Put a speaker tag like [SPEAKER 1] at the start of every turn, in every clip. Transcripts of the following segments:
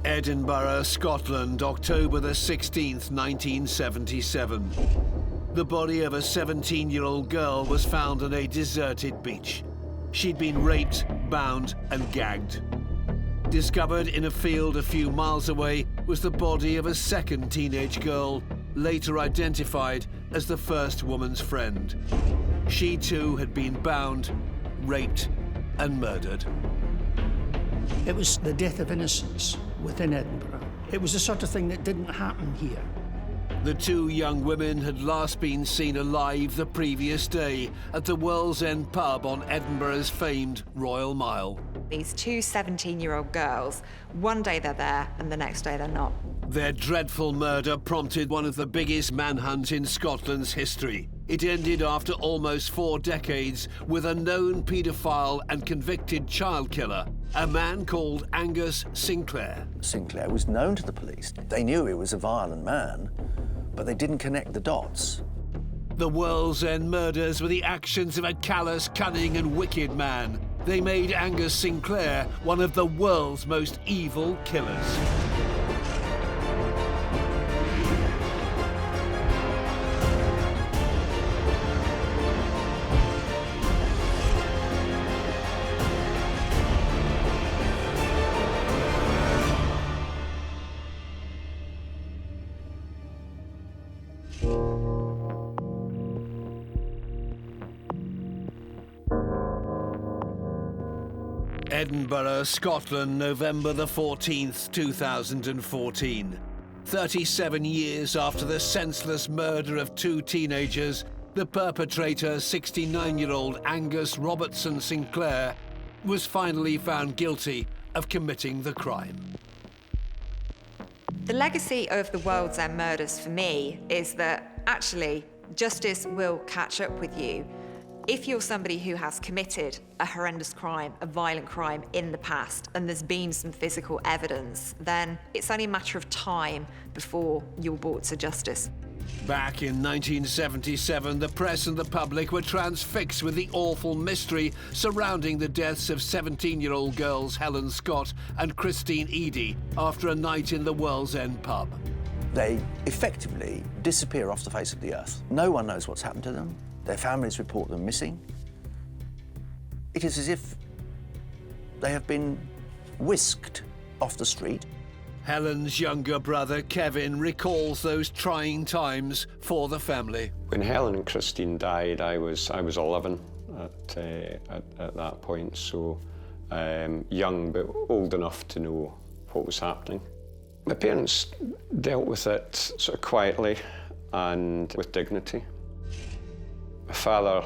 [SPEAKER 1] Edinburgh, Scotland, October the 16th, 1977. The body of a 17-year-old girl was found on a deserted beach. She'd been raped, bound, and gagged. Discovered in a field a few miles away was the body of a second teenage girl, later identified as the first woman's friend. She too had been bound, raped, and murdered.
[SPEAKER 2] It was the death of innocence within Edinburgh. It was the sort of thing that didn't happen here.
[SPEAKER 1] The two young women had last been seen alive the previous day at the World's End pub on Edinburgh's famed Royal Mile.
[SPEAKER 3] These two 17-year-old girls, one day they're there and the next day they're not.
[SPEAKER 1] Their dreadful murder prompted one of the biggest manhunts in Scotland's history. It ended after almost 4 decades with a known paedophile and convicted child killer, a man called Angus Sinclair.
[SPEAKER 4] Sinclair was known to the police. They knew he was a violent man, but they didn't connect the dots.
[SPEAKER 1] The World's End murders were the actions of a callous, cunning and wicked man. They made Angus Sinclair one of the world's most evil killers. Edinburgh, Scotland, November the 14th, 2014. 37 years after the senseless murder of 2 teenagers, the perpetrator, 69-year-old Angus Robertson Sinclair, was finally found guilty of committing the crime.
[SPEAKER 3] The legacy of the World's End murders for me is that actually justice will catch up with you. If you're somebody who has committed a horrendous crime, a violent crime in the past, and there's been some physical evidence, then it's only a matter of time before you're brought to justice.
[SPEAKER 1] Back in 1977, the press and the public were transfixed with the awful mystery surrounding the deaths of 17-year-old girls Helen Scott and Christine Eady after a night in the World's End pub.
[SPEAKER 4] They effectively disappear off the face of the earth. No one knows what's happened to them. Their families report them missing. It is as if they have been whisked off the street.
[SPEAKER 1] Helen's younger brother, Kevin, recalls those trying times for the family.
[SPEAKER 5] When Helen and Christine died, I was 11 at that point, so young but old enough to know what was happening. My parents dealt with it sort of quietly and with dignity. My father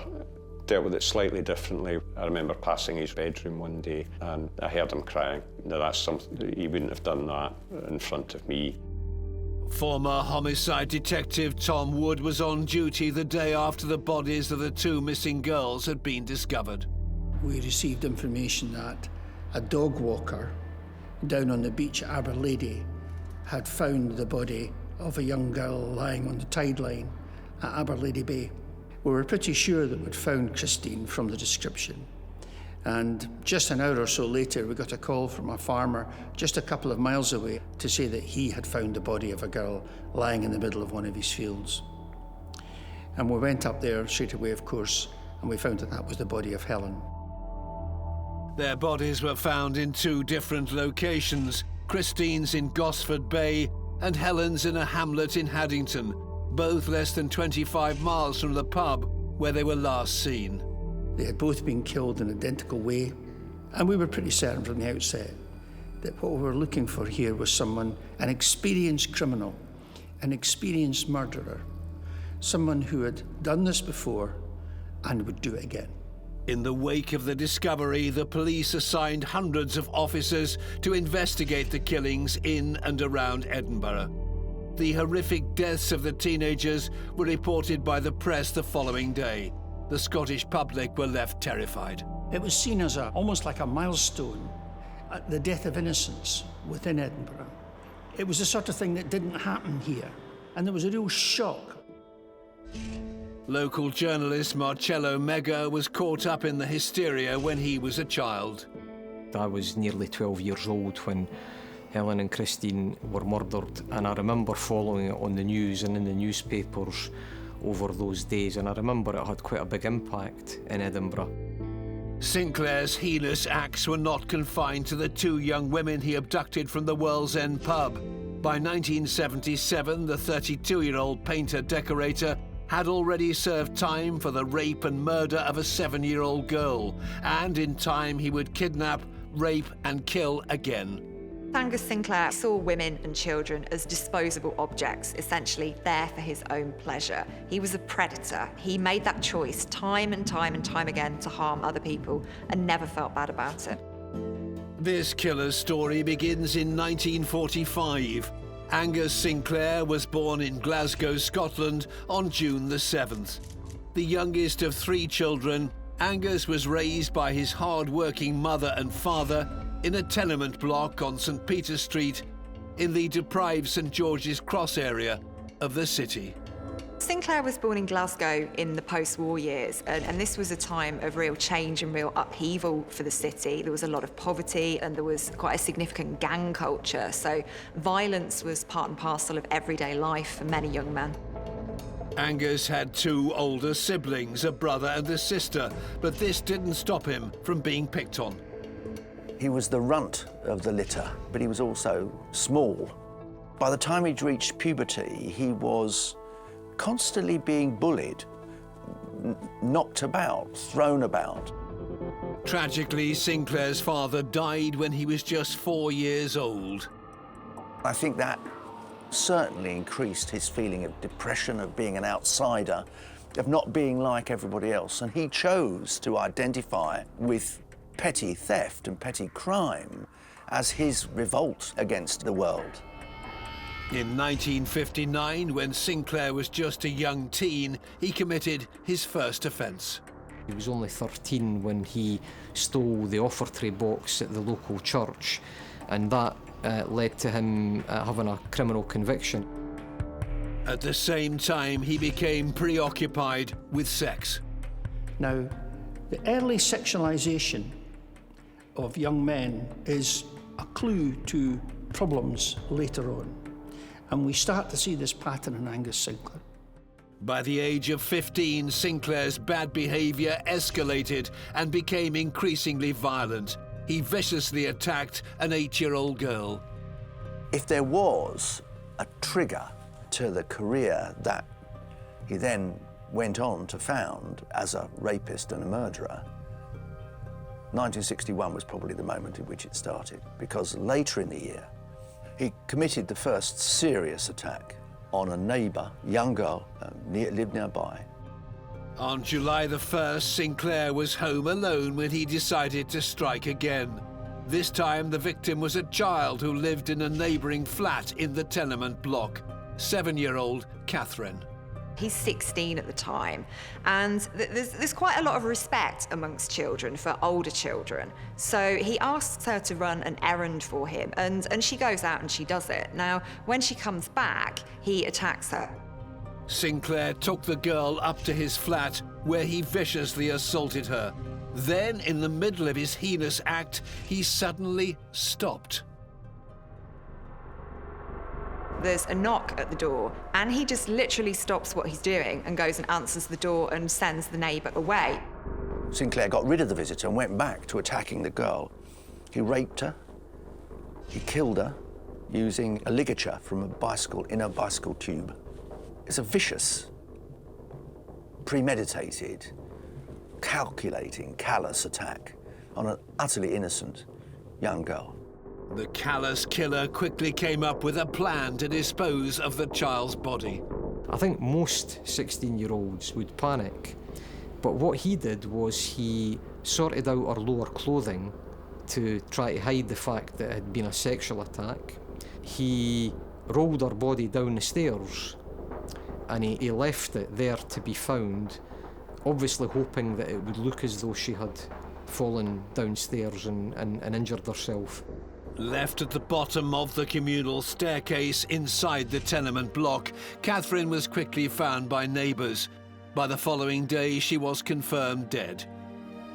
[SPEAKER 5] dealt with it slightly differently. I remember passing his bedroom one day and I heard him crying. Now that's something, he wouldn't have done that in front of me.
[SPEAKER 1] Former homicide detective Tom Wood was on duty the day after the bodies of the 2 missing girls had been discovered.
[SPEAKER 2] We received information that a dog walker down on the beach at Aberlady had found the body of a young girl lying on the tide line at Aberlady Bay. We were pretty sure that we'd found Christine from the description. And just an hour or so later, we got a call from a farmer just a couple of miles away to say that he had found the body of a girl lying in the middle of one of his fields. And we went up there straight away, of course, and we found that that was the body of Helen.
[SPEAKER 1] Their bodies were found in 2 different locations, Christine's in Gosford Bay and Helen's in a hamlet in Haddington, both less than 25 miles from the pub where they were last seen.
[SPEAKER 2] They had both been killed in an identical way, and we were pretty certain from the outset that what we were looking for here was someone, an experienced criminal, an experienced murderer, someone who had done this before and would do it again.
[SPEAKER 1] In the wake of the discovery, the police assigned hundreds of officers to investigate the killings in and around Edinburgh. The horrific deaths of the teenagers were reported by the press the following day. The Scottish public were left terrified.
[SPEAKER 2] It was seen as almost like a milestone, the death of innocence within Edinburgh. It was the sort of thing that didn't happen here, and there was a real shock.
[SPEAKER 1] Local journalist Marcello Mega was caught up in the hysteria when he was a child.
[SPEAKER 6] I was nearly 12 years old when Helen and Christine were murdered, and I remember following it on the news and in the newspapers over those days, and I remember it had quite a big impact in Edinburgh.
[SPEAKER 1] Sinclair's heinous acts were not confined to the two young women he abducted from the World's End pub. By 1977, the 32-year-old painter-decorator had already served time for the rape and murder of a 7-year-old girl, and in time he would kidnap, rape and kill again.
[SPEAKER 3] Angus Sinclair saw women and children as disposable objects, essentially there for his own pleasure. He was a predator. He made that choice time and time and time again to harm other people and never felt bad about it.
[SPEAKER 1] This killer's story begins in 1945. Angus Sinclair was born in Glasgow, Scotland on June the 7th. The youngest of 3 children, Angus was raised by his hard-working mother and father in a tenement block on St. Peter Street in the deprived St. George's Cross area of the city.
[SPEAKER 3] Sinclair was born in Glasgow in the post-war years, and this was a time of real change and real upheaval for the city. There was a lot of poverty and there was quite a significant gang culture, so violence was part and parcel of everyday life for many young men.
[SPEAKER 1] Angus had 2 older siblings, a brother and a sister, but this didn't stop him from being picked on.
[SPEAKER 4] He was the runt of the litter, but he was also small. By the time he'd reached puberty, he was constantly being bullied, knocked about, thrown about.
[SPEAKER 1] Tragically, Sinclair's father died when he was just 4 years old.
[SPEAKER 4] I think that certainly increased his feeling of depression, of being an outsider, of not being like everybody else. And he chose to identify with petty theft and petty crime as his revolt against the world.
[SPEAKER 1] In 1959, when Sinclair was just a young teen, he committed his first offence.
[SPEAKER 6] He was only 13 when he stole the offertory box at the local church, and that led to him having a criminal conviction.
[SPEAKER 1] At the same time, he became preoccupied with sex.
[SPEAKER 2] Now, the early sexualisation of young men is a clue to problems later on. And we start to see this pattern in Angus Sinclair.
[SPEAKER 1] By the age of 15, Sinclair's bad behaviour escalated and became increasingly violent. He viciously attacked an 8-year-old girl.
[SPEAKER 4] If there was a trigger to the career that he then went on to found as a rapist and a murderer, 1961 was probably the moment in which it started, because later in the year, he committed the first serious attack on a neighbour, young girl, lived nearby.
[SPEAKER 1] On July the 1st, Sinclair was home alone when he decided to strike again. This time, the victim was a child who lived in a neighbouring flat in the tenement block, 7-year-old Catherine.
[SPEAKER 3] He's 16 at the time, and there's quite a lot of respect amongst children for older children. So he asks her to run an errand for him, and she goes out and she does it. Now, when she comes back, he attacks her.
[SPEAKER 1] Sinclair took the girl up to his flat, where he viciously assaulted her. Then, in the middle of his heinous act, he suddenly stopped.
[SPEAKER 3] There's a knock at the door, and he just literally stops what he's doing and goes and answers the door and sends the neighbour away.
[SPEAKER 4] Sinclair got rid of the visitor and went back to attacking the girl. He raped her, he killed her using a ligature from a bicycle in a bicycle tube. It's a vicious, premeditated, calculating, callous attack on an utterly innocent young girl.
[SPEAKER 1] The callous killer quickly came up with a plan to dispose of the child's body.
[SPEAKER 6] I think most 16-year-olds would panic, but what he did was he sorted out her lower clothing to try to hide the fact that it had been a sexual attack. He rolled her body down the stairs and he left it there to be found, obviously hoping that it would look as though she had fallen downstairs and injured herself.
[SPEAKER 1] Left at the bottom of the communal staircase inside the tenement block, Catherine was quickly found by neighbours. By the following day, she was confirmed dead.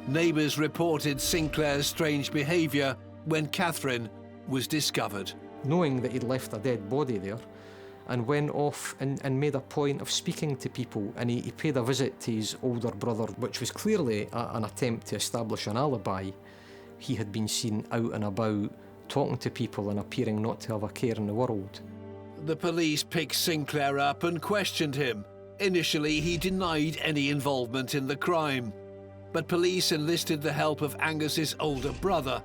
[SPEAKER 1] Neighbours reported Sinclair's strange behaviour when Catherine was discovered.
[SPEAKER 6] knowing that he'd left a dead body there, and went off and made a point of speaking to people, and he paid a visit to his older brother, which was clearly an attempt to establish an alibi. He had been seen out and about, talking to people and appearing not to have a care in the world.
[SPEAKER 1] The police picked Sinclair up and questioned him. Initially, he denied any involvement in the crime, but police enlisted the help of Angus's older brother.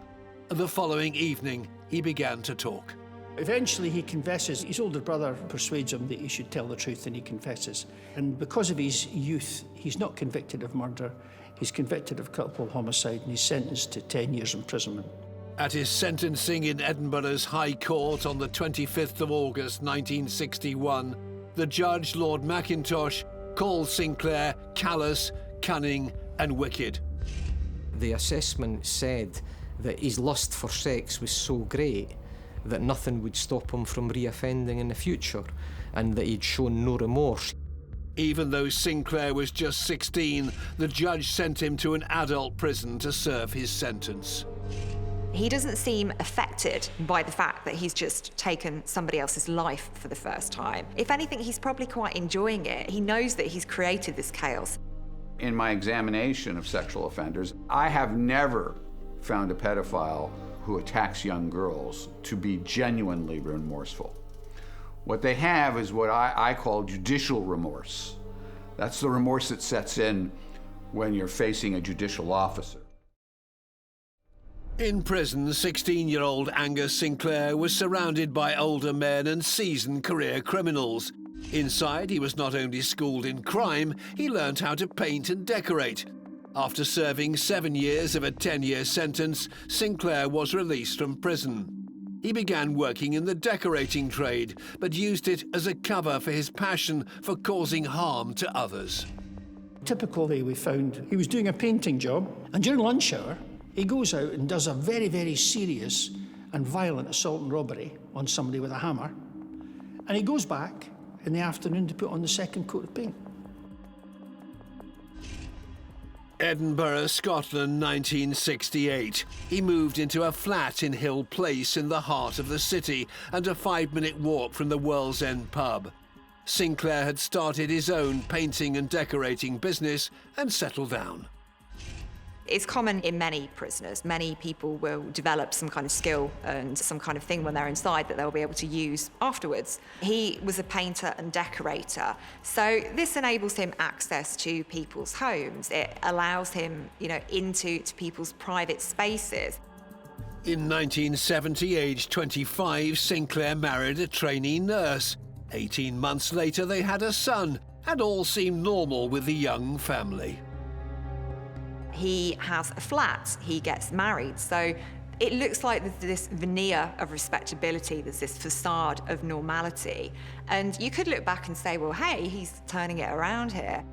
[SPEAKER 1] The following evening, he began to talk.
[SPEAKER 2] Eventually he confesses. His older brother persuades him that he should tell the truth, and he confesses. And because of his youth, he's not convicted of murder. He's convicted of culpable homicide, and he's sentenced to 10 years imprisonment.
[SPEAKER 1] At his sentencing in Edinburgh's High Court on the 25th of August 1961, the judge, Lord Mackintosh, called Sinclair callous, cunning and wicked.
[SPEAKER 6] The assessment said that his lust for sex was so great that nothing would stop him from reoffending in the future, and that he'd shown no remorse.
[SPEAKER 1] Even though Sinclair was just 16, the judge sent him to an adult prison to serve his sentence.
[SPEAKER 3] He doesn't seem affected by the fact that he's just taken somebody else's life for the first time. If anything, he's probably quite enjoying it. He knows that he's created this chaos.
[SPEAKER 7] In my examination of sexual offenders, I have never found a pedophile who attacks young girls to be genuinely remorseful. What they have is what I call judicial remorse. That's the remorse that sets in when you're facing a judicial officer.
[SPEAKER 1] In prison, 16-year-old Angus Sinclair was surrounded by older men and seasoned career criminals. Inside, he was not only schooled in crime, he learned how to paint and decorate. After serving 7 years of a 10-year sentence, Sinclair was released from prison. He began working in the decorating trade, but used it as a cover for his passion for causing harm to others.
[SPEAKER 2] Typically, we found he was doing a painting job, and during lunch hour, he goes out and does a very, very serious and violent assault and robbery on somebody with a hammer, and he goes back in the afternoon to put on the second coat of paint.
[SPEAKER 1] Edinburgh, Scotland, 1968. He moved into a flat in Hill Place in the heart of the city and a 5-minute walk from the World's End pub. Sinclair had started his own painting and decorating business and settled down.
[SPEAKER 3] It's common in many prisoners. Many people will develop some kind of skill and some kind of thing when they're inside that they'll be able to use afterwards. He was a painter and decorator, so this enables him access to people's homes. It allows him, into people's private spaces.
[SPEAKER 1] In 1970, aged 25, Sinclair married a trainee nurse. 18 months later, they had a son, and all seemed normal with the young family.
[SPEAKER 3] He has a flat, he gets married, so it looks like there's this veneer of respectability, there's this facade of normality. And you could look back and say, well, hey, he's turning it around here.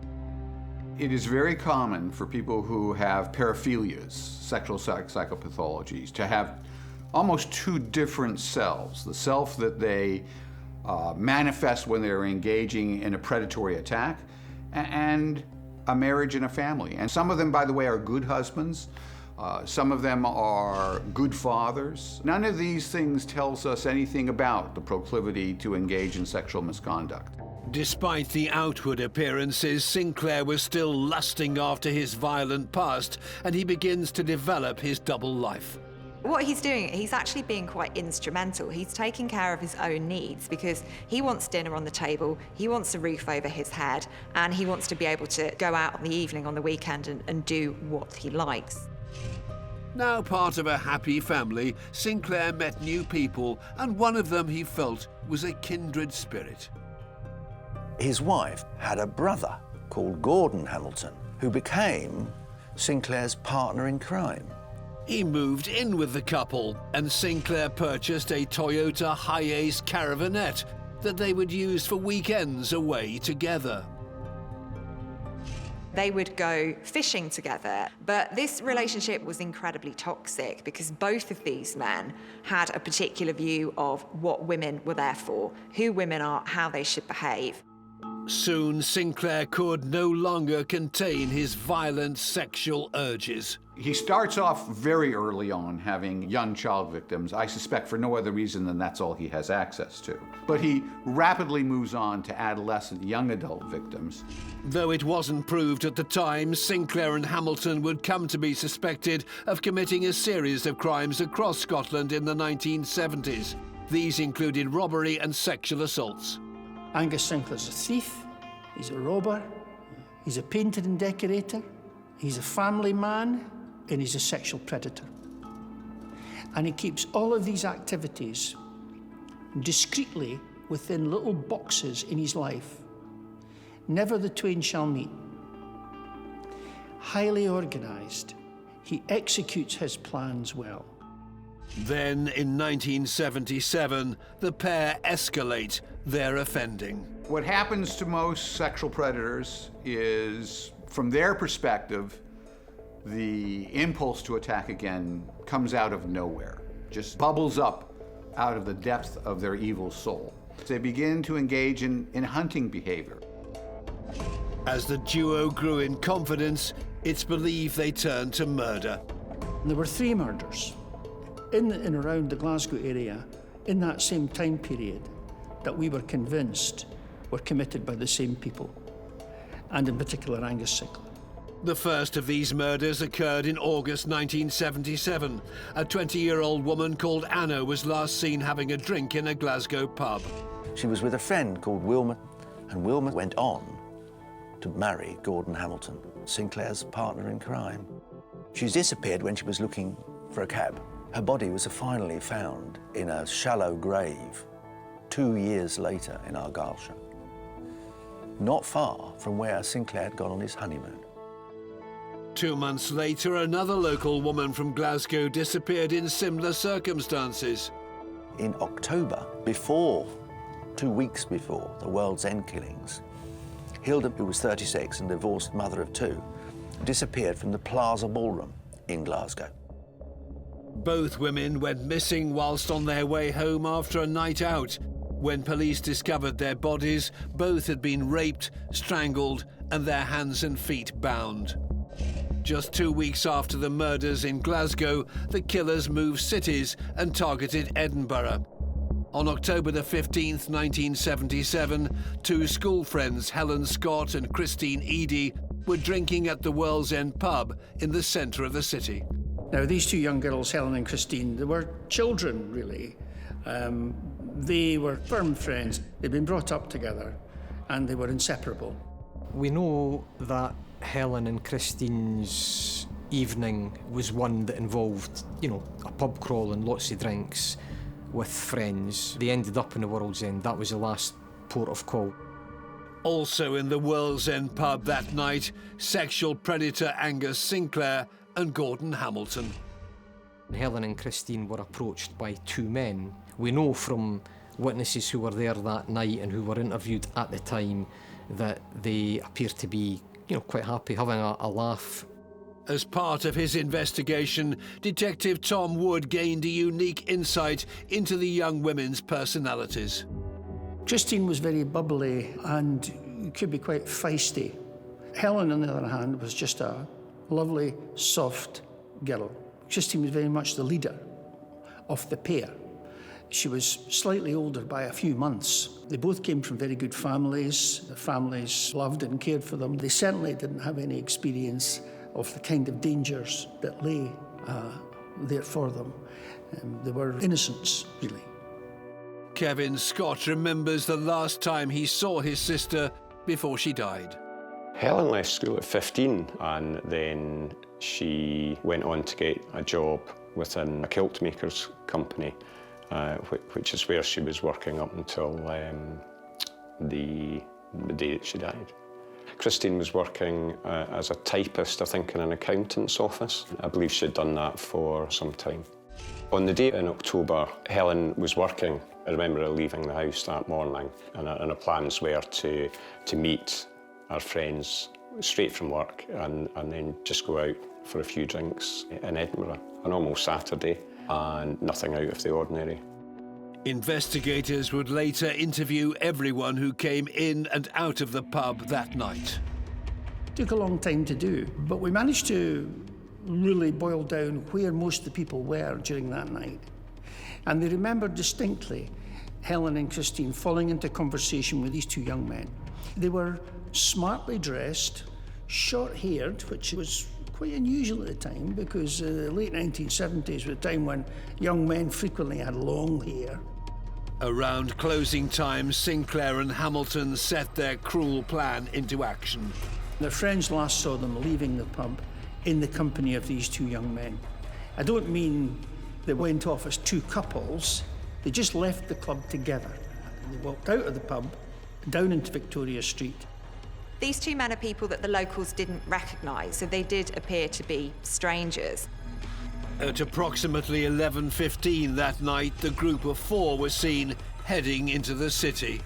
[SPEAKER 7] It is very common for people who have paraphilias, sexual psychopathologies, to have almost two different selves. The self that they manifest when they're engaging in a predatory attack, and a marriage and a family. And some of them, by the way, are good husbands. Some of them are good fathers. None of these things tells us anything about the proclivity to engage in sexual misconduct.
[SPEAKER 1] Despite the outward appearances, Sinclair was still lusting after his violent past, and he begins to develop his double life.
[SPEAKER 3] What he's doing, he's actually being quite instrumental. He's taking care of his own needs because he wants dinner on the table, he wants a roof over his head, and he wants to be able to go out on the evening, on the weekend, and do what he likes.
[SPEAKER 1] Now part of a happy family, Sinclair met new people, and one of them he felt was a kindred spirit.
[SPEAKER 4] His wife had a brother called Gordon Hamilton, who became Sinclair's partner in crime.
[SPEAKER 1] He moved in with the couple, and Sinclair purchased a Toyota Hiace Caravanette that they would use for weekends away together.
[SPEAKER 3] They would go fishing together, but this relationship was incredibly toxic because both of these men had a particular view of what women were there for, who women are, how they should behave.
[SPEAKER 1] Soon, Sinclair could no longer contain his violent sexual urges.
[SPEAKER 7] He starts off very early on having young child victims, I suspect for no other reason than that's all he has access to. But he rapidly moves on to adolescent, young adult victims.
[SPEAKER 1] Though it wasn't proved at the time, Sinclair and Hamilton would come to be suspected of committing a series of crimes across Scotland in the 1970s. These included robbery and sexual assaults.
[SPEAKER 2] Angus Sinclair's a thief, he's a robber, he's a painter and decorator, he's a family man, and he's a sexual predator. And he keeps all of these activities discreetly within little boxes in his life. Never the twain shall meet. Highly organised, he executes his plans well.
[SPEAKER 1] Then, in 1977, the pair escalate their offending.
[SPEAKER 7] What happens to most sexual predators is, from their perspective, the impulse to attack again comes out of nowhere, just bubbles up out of the depth of their evil soul. They begin to engage in hunting behavior.
[SPEAKER 1] As the duo grew in confidence, it's believed they turned to murder.
[SPEAKER 2] There were 3 murders in and around the Glasgow area in that same time period that we were convinced were committed by the same people, and in particular Angus Sinclair.
[SPEAKER 1] The first of these murders occurred in August 1977. A 20-year-old woman called Anna was last seen having a drink in a Glasgow pub.
[SPEAKER 4] She was with a friend called Wilma, and Wilma went on to marry Gordon Hamilton, Sinclair's partner in crime. She disappeared when she was looking for a cab. Her body was finally found in a shallow grave 2 years later in Argyllshire, not far from where Sinclair had gone on his honeymoon.
[SPEAKER 1] 2 months later, another local woman from Glasgow disappeared in similar circumstances.
[SPEAKER 4] In October, 2 weeks before the World's End killings, Hilda, who was 36 and divorced mother of 2, disappeared from the Plaza Ballroom in Glasgow.
[SPEAKER 1] Both women went missing whilst on their way home after a night out. When police discovered their bodies, both had been raped, strangled, and their hands and feet bound. Just 2 weeks after the murders in Glasgow, the killers moved cities and targeted Edinburgh. On October the 15th, 1977, 2 school friends, Helen Scott and Christine Eady, were drinking at the World's End pub in the centre of the city.
[SPEAKER 2] Now, these 2 young girls, Helen and Christine, they were children, really. They were firm friends. They'd been brought up together, and they were inseparable.
[SPEAKER 6] We know that Helen and Christine's evening was one that involved, a pub crawl and lots of drinks with friends. They ended up in the World's End. That was the last port of call.
[SPEAKER 1] Also in the World's End pub that night, sexual predator Angus Sinclair and Gordon Hamilton.
[SPEAKER 6] Helen and Christine were approached by 2 men. We know from witnesses who were there that night and who were interviewed at the time that they appeared to be, quite happy, having a laugh.
[SPEAKER 1] As part of his investigation, Detective Tom Wood gained a unique insight into the young women's personalities.
[SPEAKER 2] Christine was very bubbly and could be quite feisty. Helen, on the other hand, was just a lovely, soft girl. Christine was very much the leader of the pair. She was slightly older by a few months. They both came from very good families. The families loved and cared for them. They certainly didn't have any experience of the kind of dangers that lay there for them. They were innocents, really.
[SPEAKER 1] Kevin Scott remembers the last time he saw his sister before she died.
[SPEAKER 5] Helen left school at 15 and then she went on to get a job within a kilt maker's company, which is where she was working up until the day that she died. Christine was working as a typist, I think, in an accountant's office. I believe she'd done that for some time. On the day in October, Helen was working. I remember her leaving the house that morning, and our plans were to meet our friends straight from work and then just go out for a few drinks in Edinburgh. A normal Saturday, and nothing out of the ordinary.
[SPEAKER 1] Investigators would later interview everyone who came in and out of the pub that night.
[SPEAKER 2] Took a long time to do, but we managed to really boiled down where most of the people were during that night. And they remembered distinctly Helen and Christine falling into conversation with these two young men. They were smartly dressed, short-haired, which was quite unusual at the time because the late 1970s was a time when young men frequently had long hair.
[SPEAKER 1] Around closing time, Sinclair and Hamilton set their cruel plan into action.
[SPEAKER 2] Their friends last saw them leaving the pub in the company of these two young men. I don't mean they went off as two couples, they just left the club together. They walked out of the pub, down into Victoria Street.
[SPEAKER 3] These two men are people that the locals didn't recognise, so they did appear to be strangers.
[SPEAKER 1] At approximately 11:15 that night, the group of four was seen heading into the city.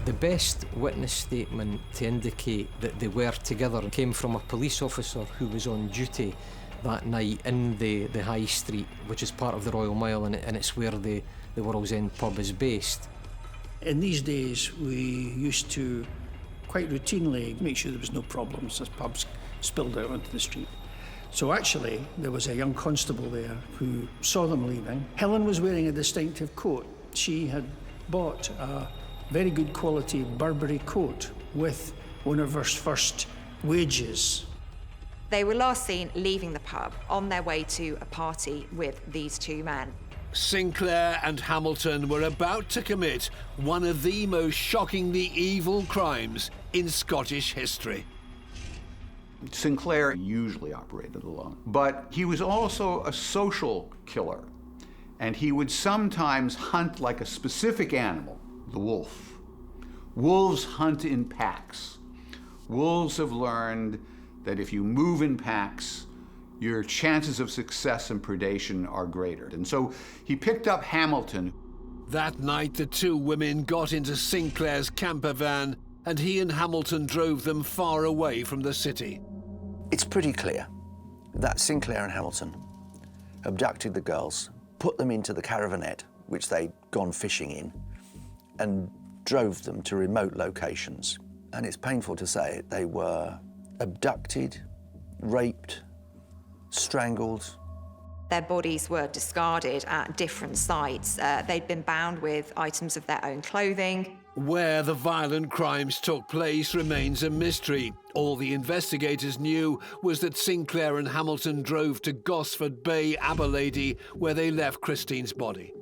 [SPEAKER 6] The best witness statement to indicate that they were together came from a police officer who was on duty that night in the High Street, which is part of the Royal Mile, and it's where the World's End pub is based.
[SPEAKER 2] In these days, we used to quite routinely make sure there was no problems as pubs spilled out onto the street. So actually, there was a young constable there who saw them leaving. Helen was wearing a distinctive coat. She had bought a very good quality Burberry coat with one of her first wages.
[SPEAKER 3] They were last seen leaving the pub on their way to a party with these two men.
[SPEAKER 1] Sinclair and Hamilton were about to commit one of the most shockingly evil crimes in Scottish history.
[SPEAKER 7] Sinclair usually operated alone, but he was also a social killer, and he would sometimes hunt like a specific animal, the wolf. Wolves hunt in packs. Wolves have learned that if you move in packs, your chances of success and predation are greater. And so he picked up Hamilton.
[SPEAKER 1] That night, the two women got into Sinclair's camper van, and he and Hamilton drove them far away from the city.
[SPEAKER 4] It's pretty clear that Sinclair and Hamilton abducted the girls, put them into the caravanette, which they'd gone fishing in, and drove them to remote locations. And it's painful to say, they were abducted, raped, strangled.
[SPEAKER 3] Their bodies were discarded at different sites. They'd been bound with items of their own clothing.
[SPEAKER 1] Where the violent crimes took place remains a mystery. All the investigators knew was that Sinclair and Hamilton drove to Gosford Bay, Aberlady, where they left Christine's body.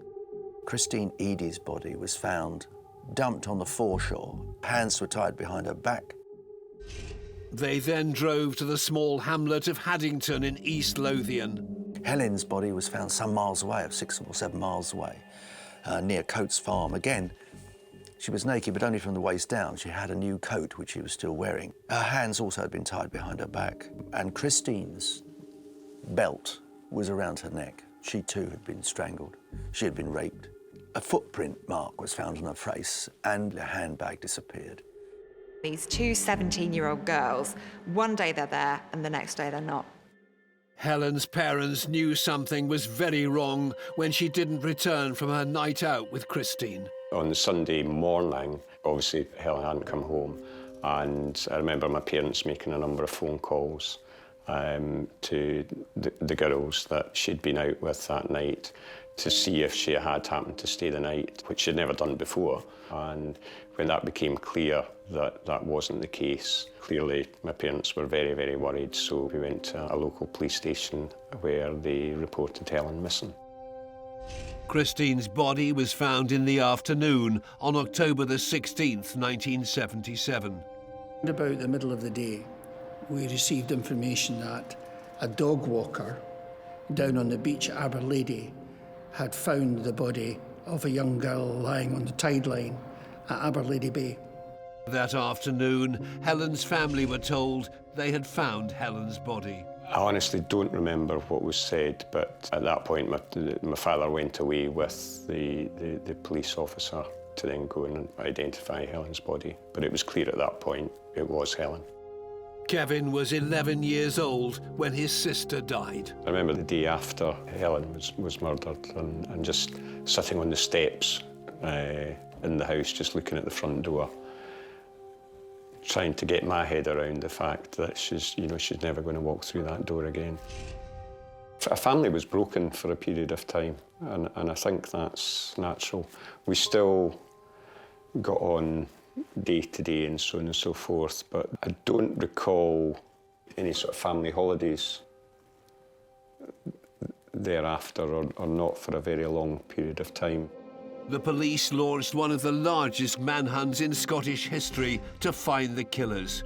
[SPEAKER 4] Christine Eadie's body was found dumped on the foreshore. Hands were tied behind her back.
[SPEAKER 1] They then drove to the small hamlet of Haddington in East Lothian.
[SPEAKER 4] Helen's body was found some miles away, 6 or 7 miles away, near Coates Farm. Again, she was naked, but only from the waist down. She had a new coat, which she was still wearing. Her hands also had been tied behind her back. And Christine's belt was around her neck. She too had been strangled. She had been raped. A footprint mark was found on her face, and a handbag disappeared.
[SPEAKER 3] These two 17-year-old girls, one day they're there and the next day they're not.
[SPEAKER 1] Helen's parents knew something was very wrong when she didn't return from her night out with Christine.
[SPEAKER 5] On the Sunday morning, obviously Helen hadn't come home, and I remember my parents making a number of phone calls to the girls that she'd been out with that night to see if she had happened to stay the night, which she'd never done before. And when that became clear that that wasn't the case, clearly my parents were very, very worried, so we went to a local police station where they reported Helen missing.
[SPEAKER 1] Christine's body was found in the afternoon on October the 16th, 1977.
[SPEAKER 2] About the middle of the day, we received information that a dog walker down on the beach at Aberlady had found the body of a young girl lying on the tide line at Aberlady Bay.
[SPEAKER 1] That afternoon, Helen's family were told they had found Helen's body.
[SPEAKER 5] I honestly don't remember what was said, but at that point my father went away with the police officer to then go and identify Helen's body. But it was clear at that point it was Helen.
[SPEAKER 1] Kevin was 11 years old when his sister died.
[SPEAKER 5] I remember the day after Helen was murdered and just sitting on the steps in the house, just looking at the front door. trying to get my head around the fact that she's never going to walk through that door again. A family was broken for a period of time, and I think that's natural. We still got on day to day and so on and so forth, but I don't recall any sort of family holidays thereafter, or not for a very long period of time.
[SPEAKER 1] The police launched one of the largest manhunts in Scottish history to find the killers.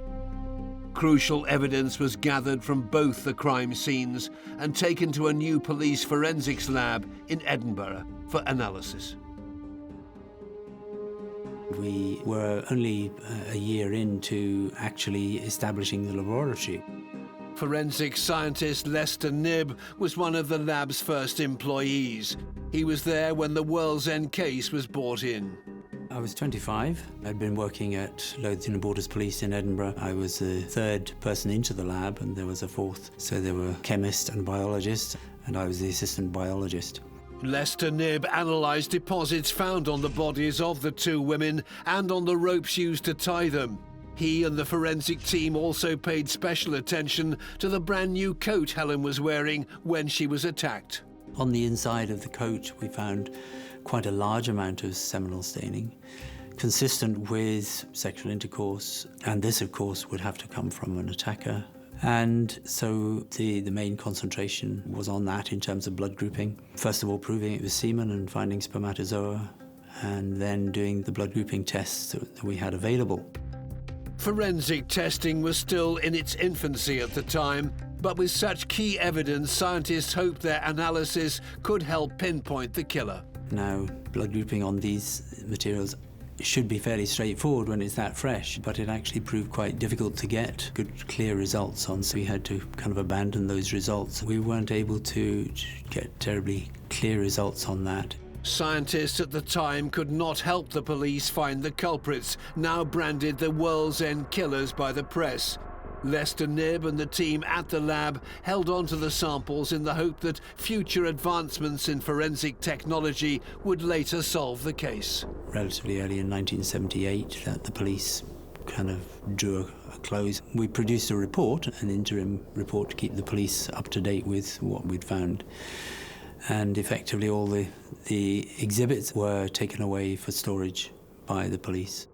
[SPEAKER 1] Crucial evidence was gathered from both the crime scenes and taken to a new police forensics lab in Edinburgh for analysis.
[SPEAKER 8] We were only a year into actually establishing the laboratory.
[SPEAKER 1] Forensic scientist Lester Knibb was one of the lab's first employees. He was there when the World's End case was brought in.
[SPEAKER 8] I was 25. I'd been working at Lothian and Borders Police in Edinburgh. I was the third person into the lab, and there was a fourth. So there were chemists and biologists, and I was the assistant biologist.
[SPEAKER 1] Lester Knibb analysed deposits found on the bodies of the two women and on the ropes used to tie them. He and the forensic team also paid special attention to the brand new coat Helen was wearing when she was attacked.
[SPEAKER 8] On the inside of the coat, we found quite a large amount of seminal staining, consistent with sexual intercourse, and this, of course, would have to come from an attacker. And so the main concentration was on that in terms of blood grouping. First of all, proving it was semen and finding spermatozoa, and then doing the blood grouping tests that we had available.
[SPEAKER 1] Forensic testing was still in its infancy at the time, but with such key evidence, scientists hoped their analysis could help pinpoint the killer.
[SPEAKER 8] Now, blood grouping on these materials should be fairly straightforward when it's that fresh, but it actually proved quite difficult to get good, clear results on, so we had to kind of abandon those results. We weren't able to get terribly clear results on that.
[SPEAKER 1] Scientists at the time could not help the police find the culprits, now branded the World's End killers by the press. Lester Knibb and the team at the lab held on to the samples in the hope that future advancements in forensic technology would later solve the case.
[SPEAKER 8] Relatively early in 1978, that the police kind of drew a close. We produced a report, an interim report, to keep the police up to date with what we'd found. And effectively all the exhibits were taken away for storage by the police.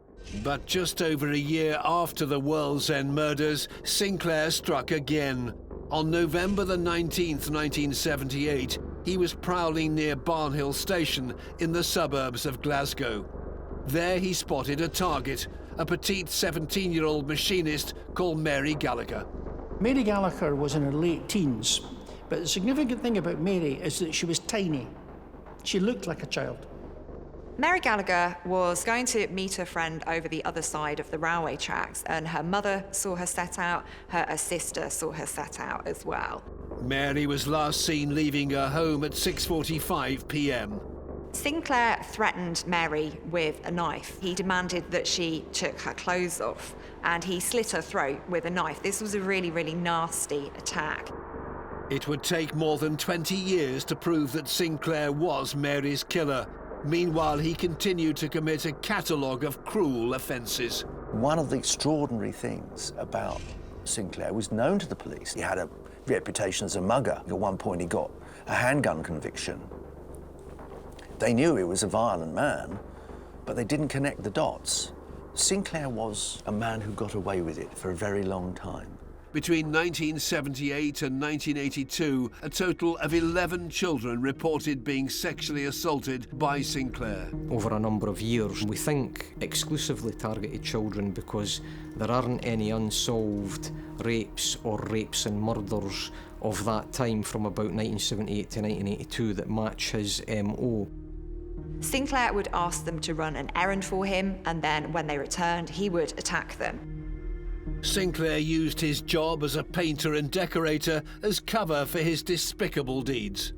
[SPEAKER 1] But just over a year after the World's End murders, Sinclair struck again. On November the 19th, 1978, he was prowling near Barnhill Station in the suburbs of Glasgow. There he spotted a target, a petite 17-year-old machinist called Mary Gallagher.
[SPEAKER 2] Mary Gallagher was in her late teens, but the significant thing about Mary is that she was tiny. She looked like a child.
[SPEAKER 3] Mary Gallagher was going to meet her friend over the other side of the railway tracks, and her mother saw her set out, her sister saw her set out as well.
[SPEAKER 1] Mary was last seen leaving her home at 6:45 p.m.
[SPEAKER 3] Sinclair threatened Mary with a knife. He demanded that she took her clothes off, and he slit her throat with a knife. This was a really, really nasty attack.
[SPEAKER 1] It would take more than 20 years to prove that Sinclair was Mary's killer. Meanwhile, he continued to commit a catalogue of cruel offences.
[SPEAKER 4] One of the extraordinary things about Sinclair was known to the police. He had a reputation as a mugger. At one point, he got a handgun conviction. They knew he was a violent man, but they didn't connect the dots. Sinclair was a man who got away with it for a very long time.
[SPEAKER 1] Between 1978 and 1982, a total of 11 children reported being sexually assaulted by Sinclair.
[SPEAKER 6] Over a number of years, we think exclusively targeted children because there aren't any unsolved rapes or rapes and murders of that time from about 1978 to 1982 that match his MO.
[SPEAKER 3] Sinclair would ask them to run an errand for him, and then when they returned, he would attack them.
[SPEAKER 1] Sinclair used his job as a painter and decorator as cover for his despicable deeds.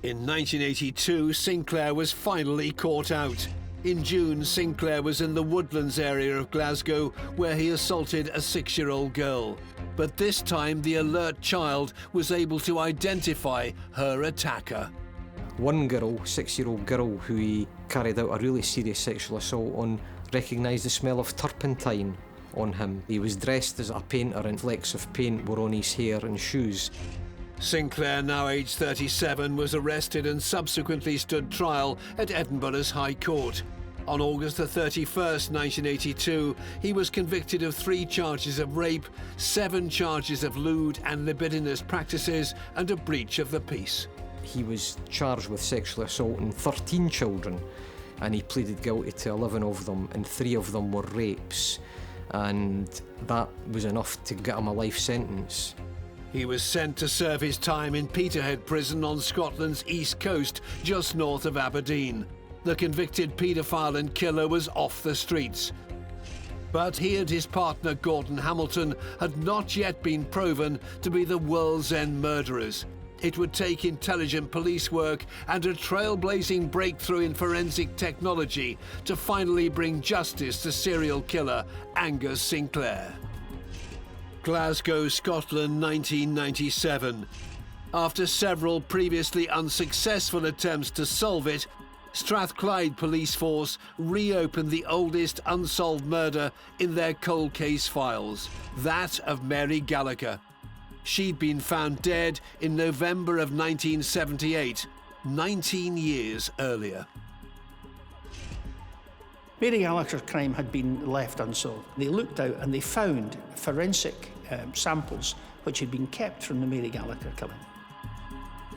[SPEAKER 1] In 1982, Sinclair was finally caught out. In June, Sinclair was in the Woodlands area of Glasgow, where he assaulted a 6-year-old girl. But this time, the alert child was able to identify her attacker.
[SPEAKER 6] One girl, 6-year-old girl, who he carried out a really serious sexual assault on, recognised the smell of turpentine on him. He was dressed as a painter and flecks of paint were on his hair and shoes.
[SPEAKER 1] Sinclair, now aged 37, was arrested and subsequently stood trial at Edinburgh's High Court. On August the 31st, 1982, he was convicted of 3 charges of rape, 7 charges of lewd and libidinous practices, and a breach of the peace.
[SPEAKER 6] He was charged with sexually assaulting 13 children, and he pleaded guilty to 11 of them, and 3 of them were rapes, and that was enough to get him a life sentence.
[SPEAKER 1] He was sent to serve his time in Peterhead Prison on Scotland's east coast, just north of Aberdeen. The convicted paedophile and killer was off the streets. But he and his partner Gordon Hamilton had not yet been proven to be the world's end murderers. It would take intelligent police work and a trailblazing breakthrough in forensic technology to finally bring justice to serial killer Angus Sinclair. Glasgow, Scotland, 1997. After several previously unsuccessful attempts to solve it, Strathclyde police force reopened the oldest unsolved murder in their cold case files, that of Mary Gallagher. She'd been found dead in November of 1978, 19 years earlier.
[SPEAKER 2] Mary Gallagher's crime had been left unsolved. They looked out and they found forensic samples which had been kept from the Mary Gallagher killing.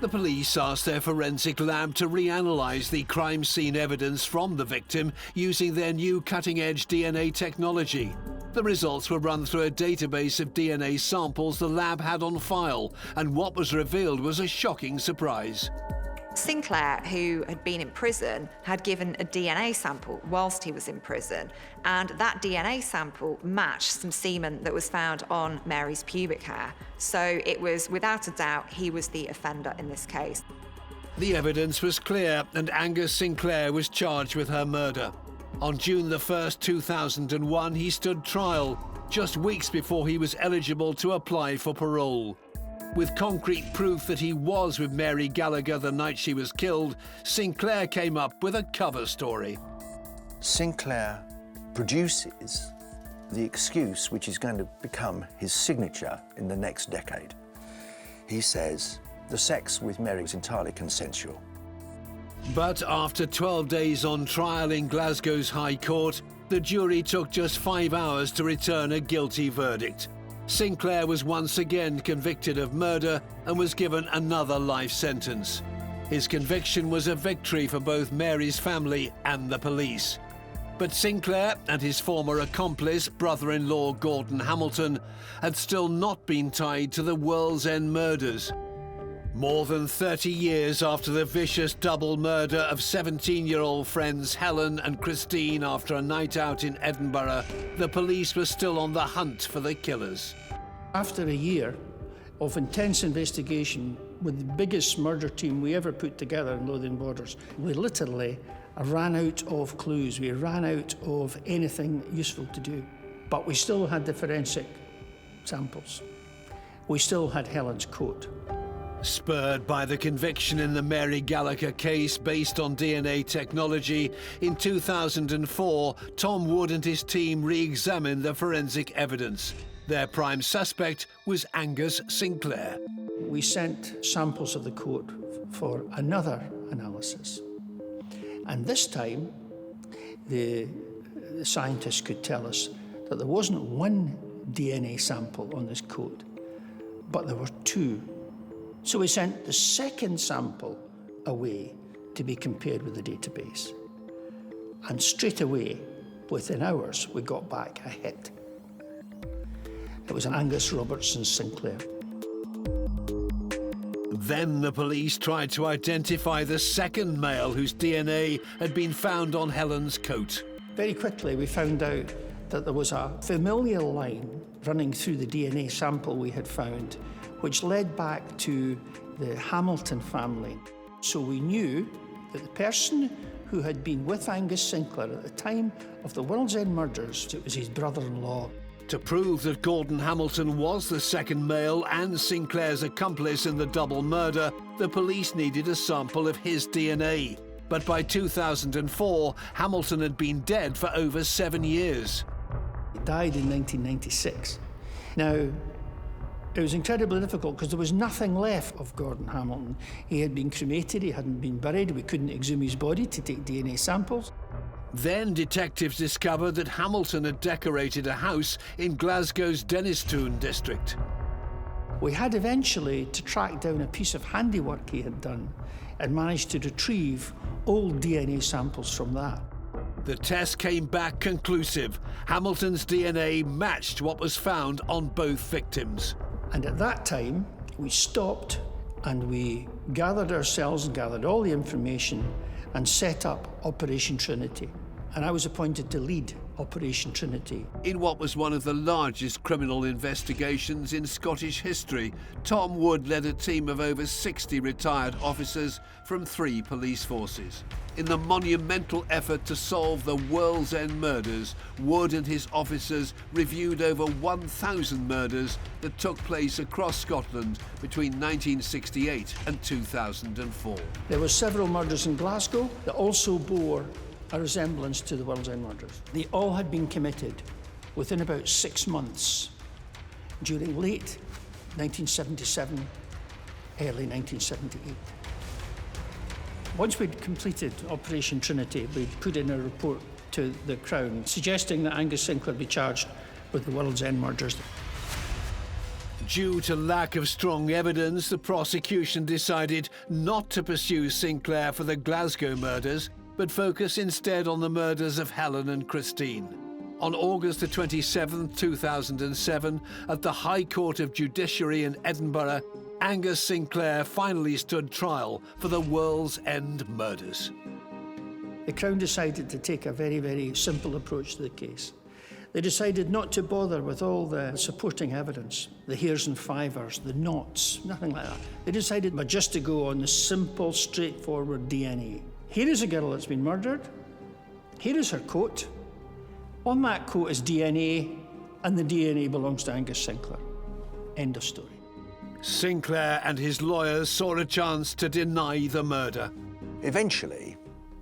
[SPEAKER 1] The police asked their forensic lab to reanalyse the crime scene evidence from the victim using their new cutting-edge DNA technology. The results were run through a database of DNA samples the lab had on file, and what was revealed was a shocking surprise.
[SPEAKER 3] Sinclair, who had been in prison, had given a DNA sample whilst he was in prison, and that DNA sample matched some semen that was found on Mary's pubic hair. So it was, without a doubt, he was the offender in this case.
[SPEAKER 1] The evidence was clear, and Angus Sinclair was charged with her murder. On June the 1st, 2001, he stood trial, just weeks before he was eligible to apply for parole. With concrete proof that he was with Mary Gallagher the night she was killed, Sinclair came up with a cover story.
[SPEAKER 4] Sinclair produces the excuse which is going to become his signature in the next decade. He says the sex with Mary was entirely consensual.
[SPEAKER 1] But after 12 days on trial in Glasgow's High Court, the jury took just 5 hours to return a guilty verdict. Sinclair was once again convicted of murder and was given another life sentence. His conviction was a victory for both Mary's family and the police. But Sinclair and his former accomplice, brother-in-law Gordon Hamilton, had still not been tied to the World's End murders. More than 30 years after the vicious double murder of 17-year-old friends Helen and Christine after a night out in Edinburgh, the police were still on the hunt for the killers.
[SPEAKER 2] After a year of intense investigation with the biggest murder team we ever put together in Lothian Borders, we literally ran out of clues. We ran out of anything useful to do. But we still had the forensic samples. We still had Helen's coat.
[SPEAKER 1] Spurred by the conviction in the Mary Gallagher case based on DNA technology, in 2004, Tom Wood and his team re-examined the forensic evidence. Their prime suspect was Angus Sinclair.
[SPEAKER 2] We sent samples of the coat for another analysis. And this time, the scientists could tell us that there wasn't one DNA sample on this coat, but there were 2. So we sent the second sample away to be compared with the database. And straight away, within hours, we got back a hit. It was Angus Robertson Sinclair.
[SPEAKER 1] Then the police tried to identify the second male whose DNA had been found on Helen's coat.
[SPEAKER 2] Very quickly, we found out that there was a familial line running through the DNA sample we had found, which led back to the Hamilton family. So we knew that the person who had been with Angus Sinclair at the time of the World's End murders, it was his brother-in-law.
[SPEAKER 1] To prove that Gordon Hamilton was the second male and Sinclair's accomplice in the double murder, the police needed a sample of his DNA. But by 2004, Hamilton had been dead for over 7 years.
[SPEAKER 2] He died in 1996. Now, it was incredibly difficult because there was nothing left of Gordon Hamilton. He had been cremated, he hadn't been buried, we couldn't exhume his body to take DNA samples.
[SPEAKER 1] Then detectives discovered that Hamilton had decorated a house in Glasgow's Dennistoun district.
[SPEAKER 2] We had eventually to track down a piece of handiwork he had done and managed to retrieve old DNA samples from that.
[SPEAKER 1] The test came back conclusive. Hamilton's DNA matched what was found on both victims.
[SPEAKER 2] And at that time, we stopped and we gathered ourselves and gathered all the information and set up Operation Trinity. And I was appointed to lead Operation Trinity.
[SPEAKER 1] In what was one of the largest criminal investigations in Scottish history, Tom Wood led a team of over 60 retired officers from 3 police forces. In the monumental effort to solve the World's End murders, Wood and his officers reviewed over 1,000 murders that took place across Scotland between 1968 and 2004.
[SPEAKER 2] There were several murders in Glasgow that also bore a resemblance to the World's End murders. They all had been committed within about 6 months during late 1977, early 1978. Once we'd completed Operation Trinity, we put in a report to the Crown suggesting that Angus Sinclair be charged with the World's End murders.
[SPEAKER 1] Due to lack of strong evidence, the prosecution decided not to pursue Sinclair for the Glasgow murders, but focus instead on the murders of Helen and Christine. On August 27, 2007, at the High Court of Judiciary in Edinburgh, Angus Sinclair finally stood trial for the World's End murders.
[SPEAKER 2] The Crown decided to take a very, very simple approach to the case. They decided not to bother with all the supporting evidence, the hairs and fivers, the knots, nothing like that. They decided just to go on the simple, straightforward DNA. Here is a girl that's been murdered. Here is her coat. On that coat is DNA, and the DNA belongs to Angus Sinclair. End of story.
[SPEAKER 1] Sinclair and his lawyers saw a chance to deny the murder.
[SPEAKER 4] Eventually,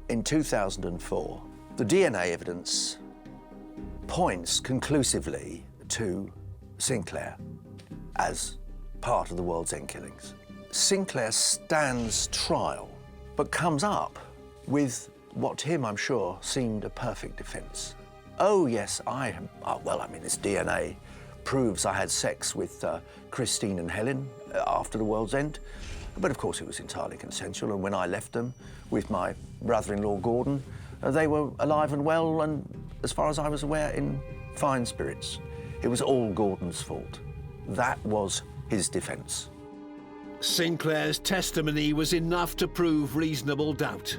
[SPEAKER 4] in 2004, the DNA evidence points conclusively to Sinclair as part of the World's End killings. Sinclair stands trial, but comes up with what to him, I'm sure, seemed a perfect defence. Oh yes, this DNA proves I had sex with Christine and Helen after the World's End. But of course it was entirely consensual, and when I left them with my brother-in-law Gordon, they were alive and well, and as far as I was aware, in fine spirits. It was all Gordon's fault. That was his defence.
[SPEAKER 1] Sinclair's testimony was enough to prove reasonable doubt.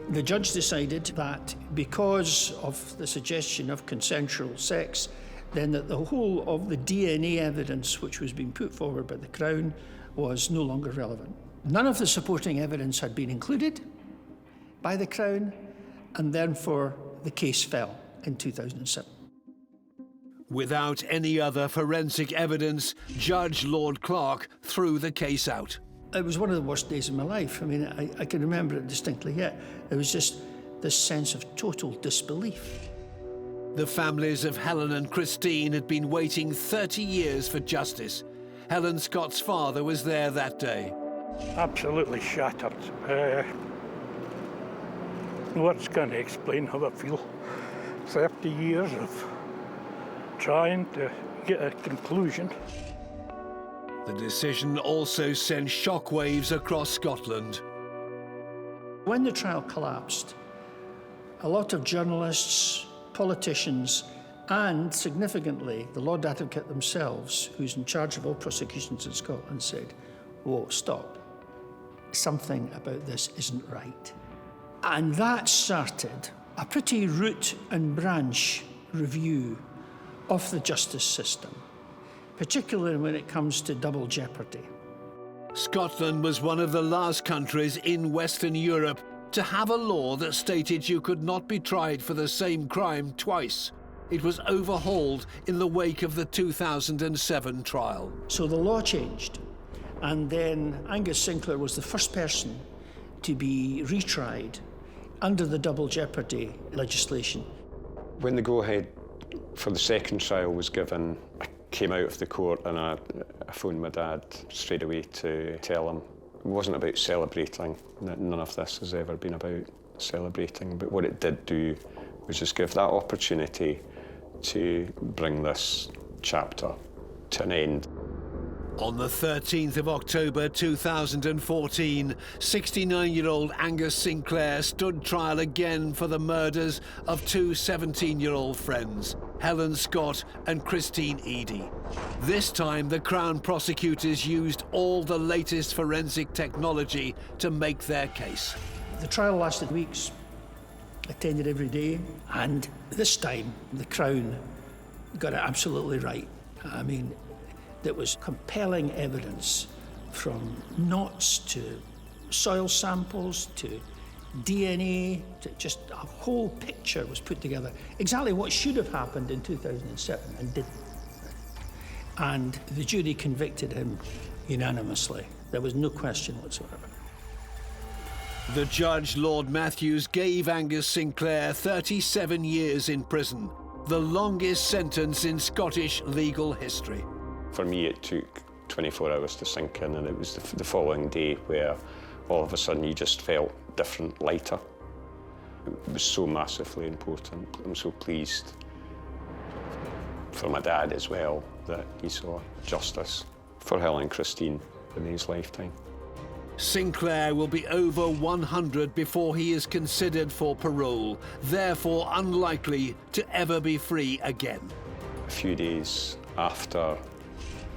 [SPEAKER 2] The judge decided that because of the suggestion of consensual sex, then that the whole of the DNA evidence which was being put forward by the Crown was no longer relevant. None of the supporting evidence had been included by the Crown, and therefore the case fell in 2007.
[SPEAKER 1] Without any other forensic evidence, Judge Lord Clark threw the case out.
[SPEAKER 2] It was one of the worst days of my life. I mean, I can remember it distinctly yet. It was just this sense of total disbelief.
[SPEAKER 1] The families of Helen and Christine had been waiting 30 years for justice. Helen Scott's father was there that day.
[SPEAKER 9] Absolutely shattered. Words can't explain how I feel. 30 years of trying to get a conclusion.
[SPEAKER 1] The decision also sent shockwaves across Scotland.
[SPEAKER 2] When the trial collapsed, a lot of journalists, politicians, and significantly the Lord Advocate themselves, who's in charge of all prosecutions in Scotland, said, "Whoa, stop. Something about this isn't right." And that started a pretty root and branch review of the justice system, particularly when it comes to double jeopardy.
[SPEAKER 1] Scotland was one of the last countries in Western Europe to have a law that stated you could not be tried for the same crime twice. It was overhauled in the wake of the 2007 trial.
[SPEAKER 2] So the law changed, and then Angus Sinclair was the first person to be retried under the double jeopardy legislation.
[SPEAKER 5] When the go-ahead For the second trial was given, I came out of the court and I phoned my dad straight away to tell him. It wasn't about celebrating. None of this has ever been about celebrating, but what it did do was just give that opportunity to bring this chapter to an end.
[SPEAKER 1] On the 13th of October 2014, 69-year-old Angus Sinclair stood trial again for the murders of two 17-year-old friends, Helen Scott and Christine Eady. This time, the Crown prosecutors used all the latest forensic technology to make their case.
[SPEAKER 2] The trial lasted weeks, attended every day, and this time the Crown got it absolutely right. I mean, there was compelling evidence from knots to soil samples to DNA, to just a whole picture was put together. Exactly what should have happened in 2007 and didn't. And the jury convicted him unanimously. There was no question whatsoever.
[SPEAKER 1] The judge, Lord Matthews, gave Angus Sinclair 37 years in prison, the longest sentence in Scottish legal history.
[SPEAKER 5] For me, it took 24 hours to sink in, and it was the following day where all of a sudden you just felt different, lighter. It was so massively important. I'm so pleased for my dad as well that he saw justice for Helen and Christine in his lifetime.
[SPEAKER 1] Sinclair will be over 100 before he is considered for parole, therefore unlikely to ever be free again.
[SPEAKER 5] A few days after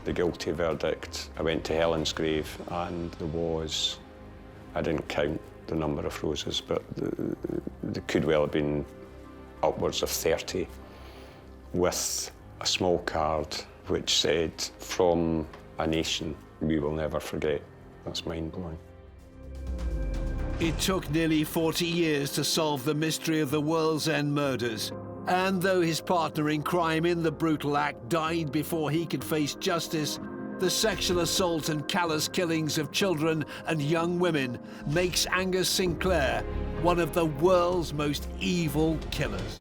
[SPEAKER 5] the guilty verdict, I went to Helen's grave, and there was, I didn't count the number of roses, but there could well have been upwards of 30, with a small card which said, "From a nation we will never forget." That's mind-blowing.
[SPEAKER 1] It took nearly 40 years to solve the mystery of the World's End murders. And though his partner in crime in the brutal act died before he could face justice, the sexual assault and callous killings of children and young women makes Angus Sinclair one of the world's most evil killers.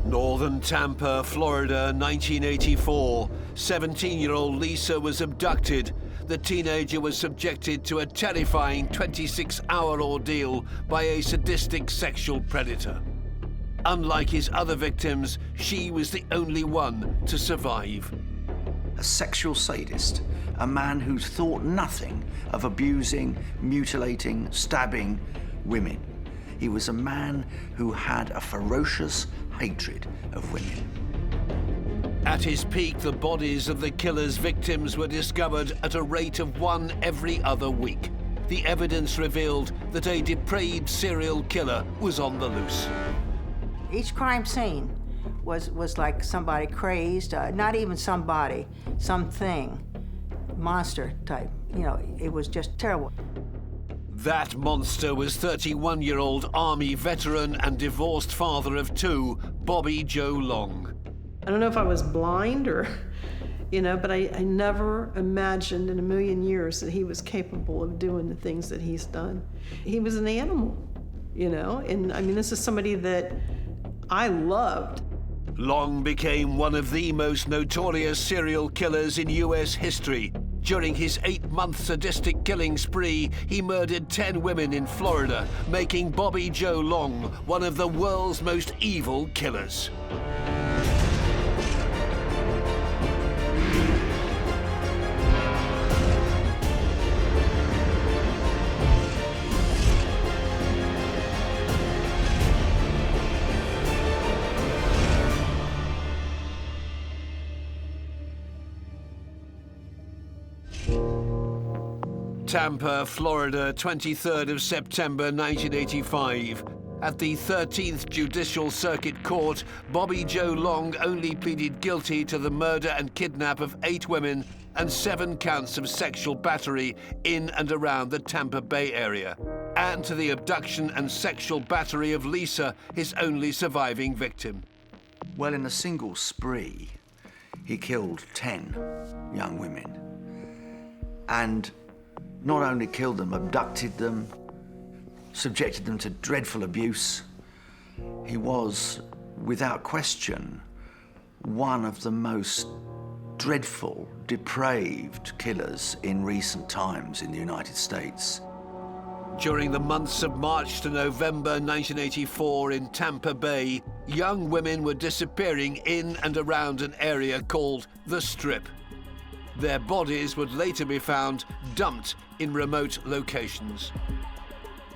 [SPEAKER 1] Northern Tampa, Florida, 1984. 17-year-old Lisa was abducted. The teenager was subjected to a terrifying 26-hour ordeal by a sadistic sexual predator. Unlike his other victims, she was the only one to survive.
[SPEAKER 4] A sexual sadist, a man who thought nothing of abusing, mutilating, stabbing women. He was a man who had a ferocious hatred of women.
[SPEAKER 1] At his peak, the bodies of the killer's victims were discovered at a rate of one every other week. The evidence revealed that a depraved serial killer was on the loose.
[SPEAKER 10] Each crime scene was like somebody crazed, not even somebody, something, monster type. You know, it was just terrible.
[SPEAKER 1] That monster was 31-year-old Army veteran and divorced father of two, Bobby Joe Long.
[SPEAKER 11] I don't know if I was blind or, but I never imagined in a million years that he was capable of doing the things that he's done. He was an animal, and I mean, this is somebody that I loved.
[SPEAKER 1] Long became one of the most notorious serial killers in US history. During his 8-month sadistic killing spree, he murdered 10 women in Florida, making Bobby Joe Long one of the world's most evil killers. Tampa, Florida, 23rd of September 1985. At the 13th Judicial Circuit Court, Bobby Joe Long only pleaded guilty to the murder and kidnap of 8 women and 7 counts of sexual battery in and around the Tampa Bay area, and to the abduction and sexual battery of Lisa, his only surviving victim.
[SPEAKER 4] Well, in a single spree, he killed 10 young women. And not only killed them, abducted them, subjected them to dreadful abuse, He was, without question, one of the most dreadful, depraved killers in recent times in the United States.
[SPEAKER 1] During the months of March to November 1984 in Tampa Bay, young women were disappearing in and around an area called the Strip. Their bodies would later be found dumped in remote locations.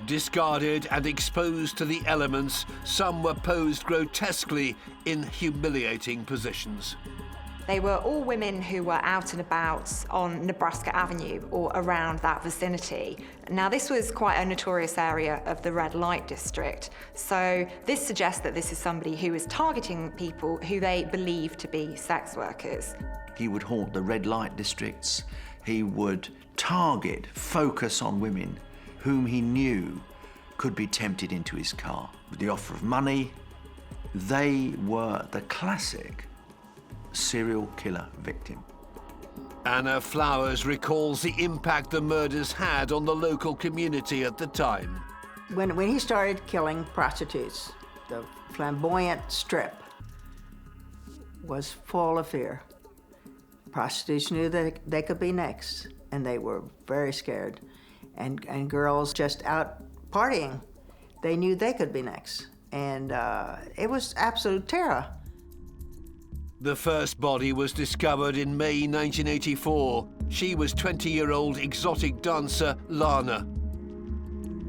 [SPEAKER 1] Discarded and exposed to the elements, some were posed grotesquely in humiliating positions.
[SPEAKER 3] They were all women who were out and about on Nebraska Avenue or around that vicinity. Now, this was quite a notorious area of the red light district, so this suggests that this is somebody who is targeting people who they believe to be sex workers.
[SPEAKER 4] He would haunt the red light districts. He would target, focus on women whom he knew could be tempted into his car. With the offer of money, they were the classic serial killer victim.
[SPEAKER 1] Anna Flowers recalls the impact the murders had on the local community at the time.
[SPEAKER 10] When he started killing prostitutes, the flamboyant Strip was full of fear. Prostitutes knew that they could be next, and they were very scared. And girls just out partying, they knew they could be next. And it was absolute terror.
[SPEAKER 1] The first body was discovered in May 1984. She was 20-year-old exotic dancer Lana.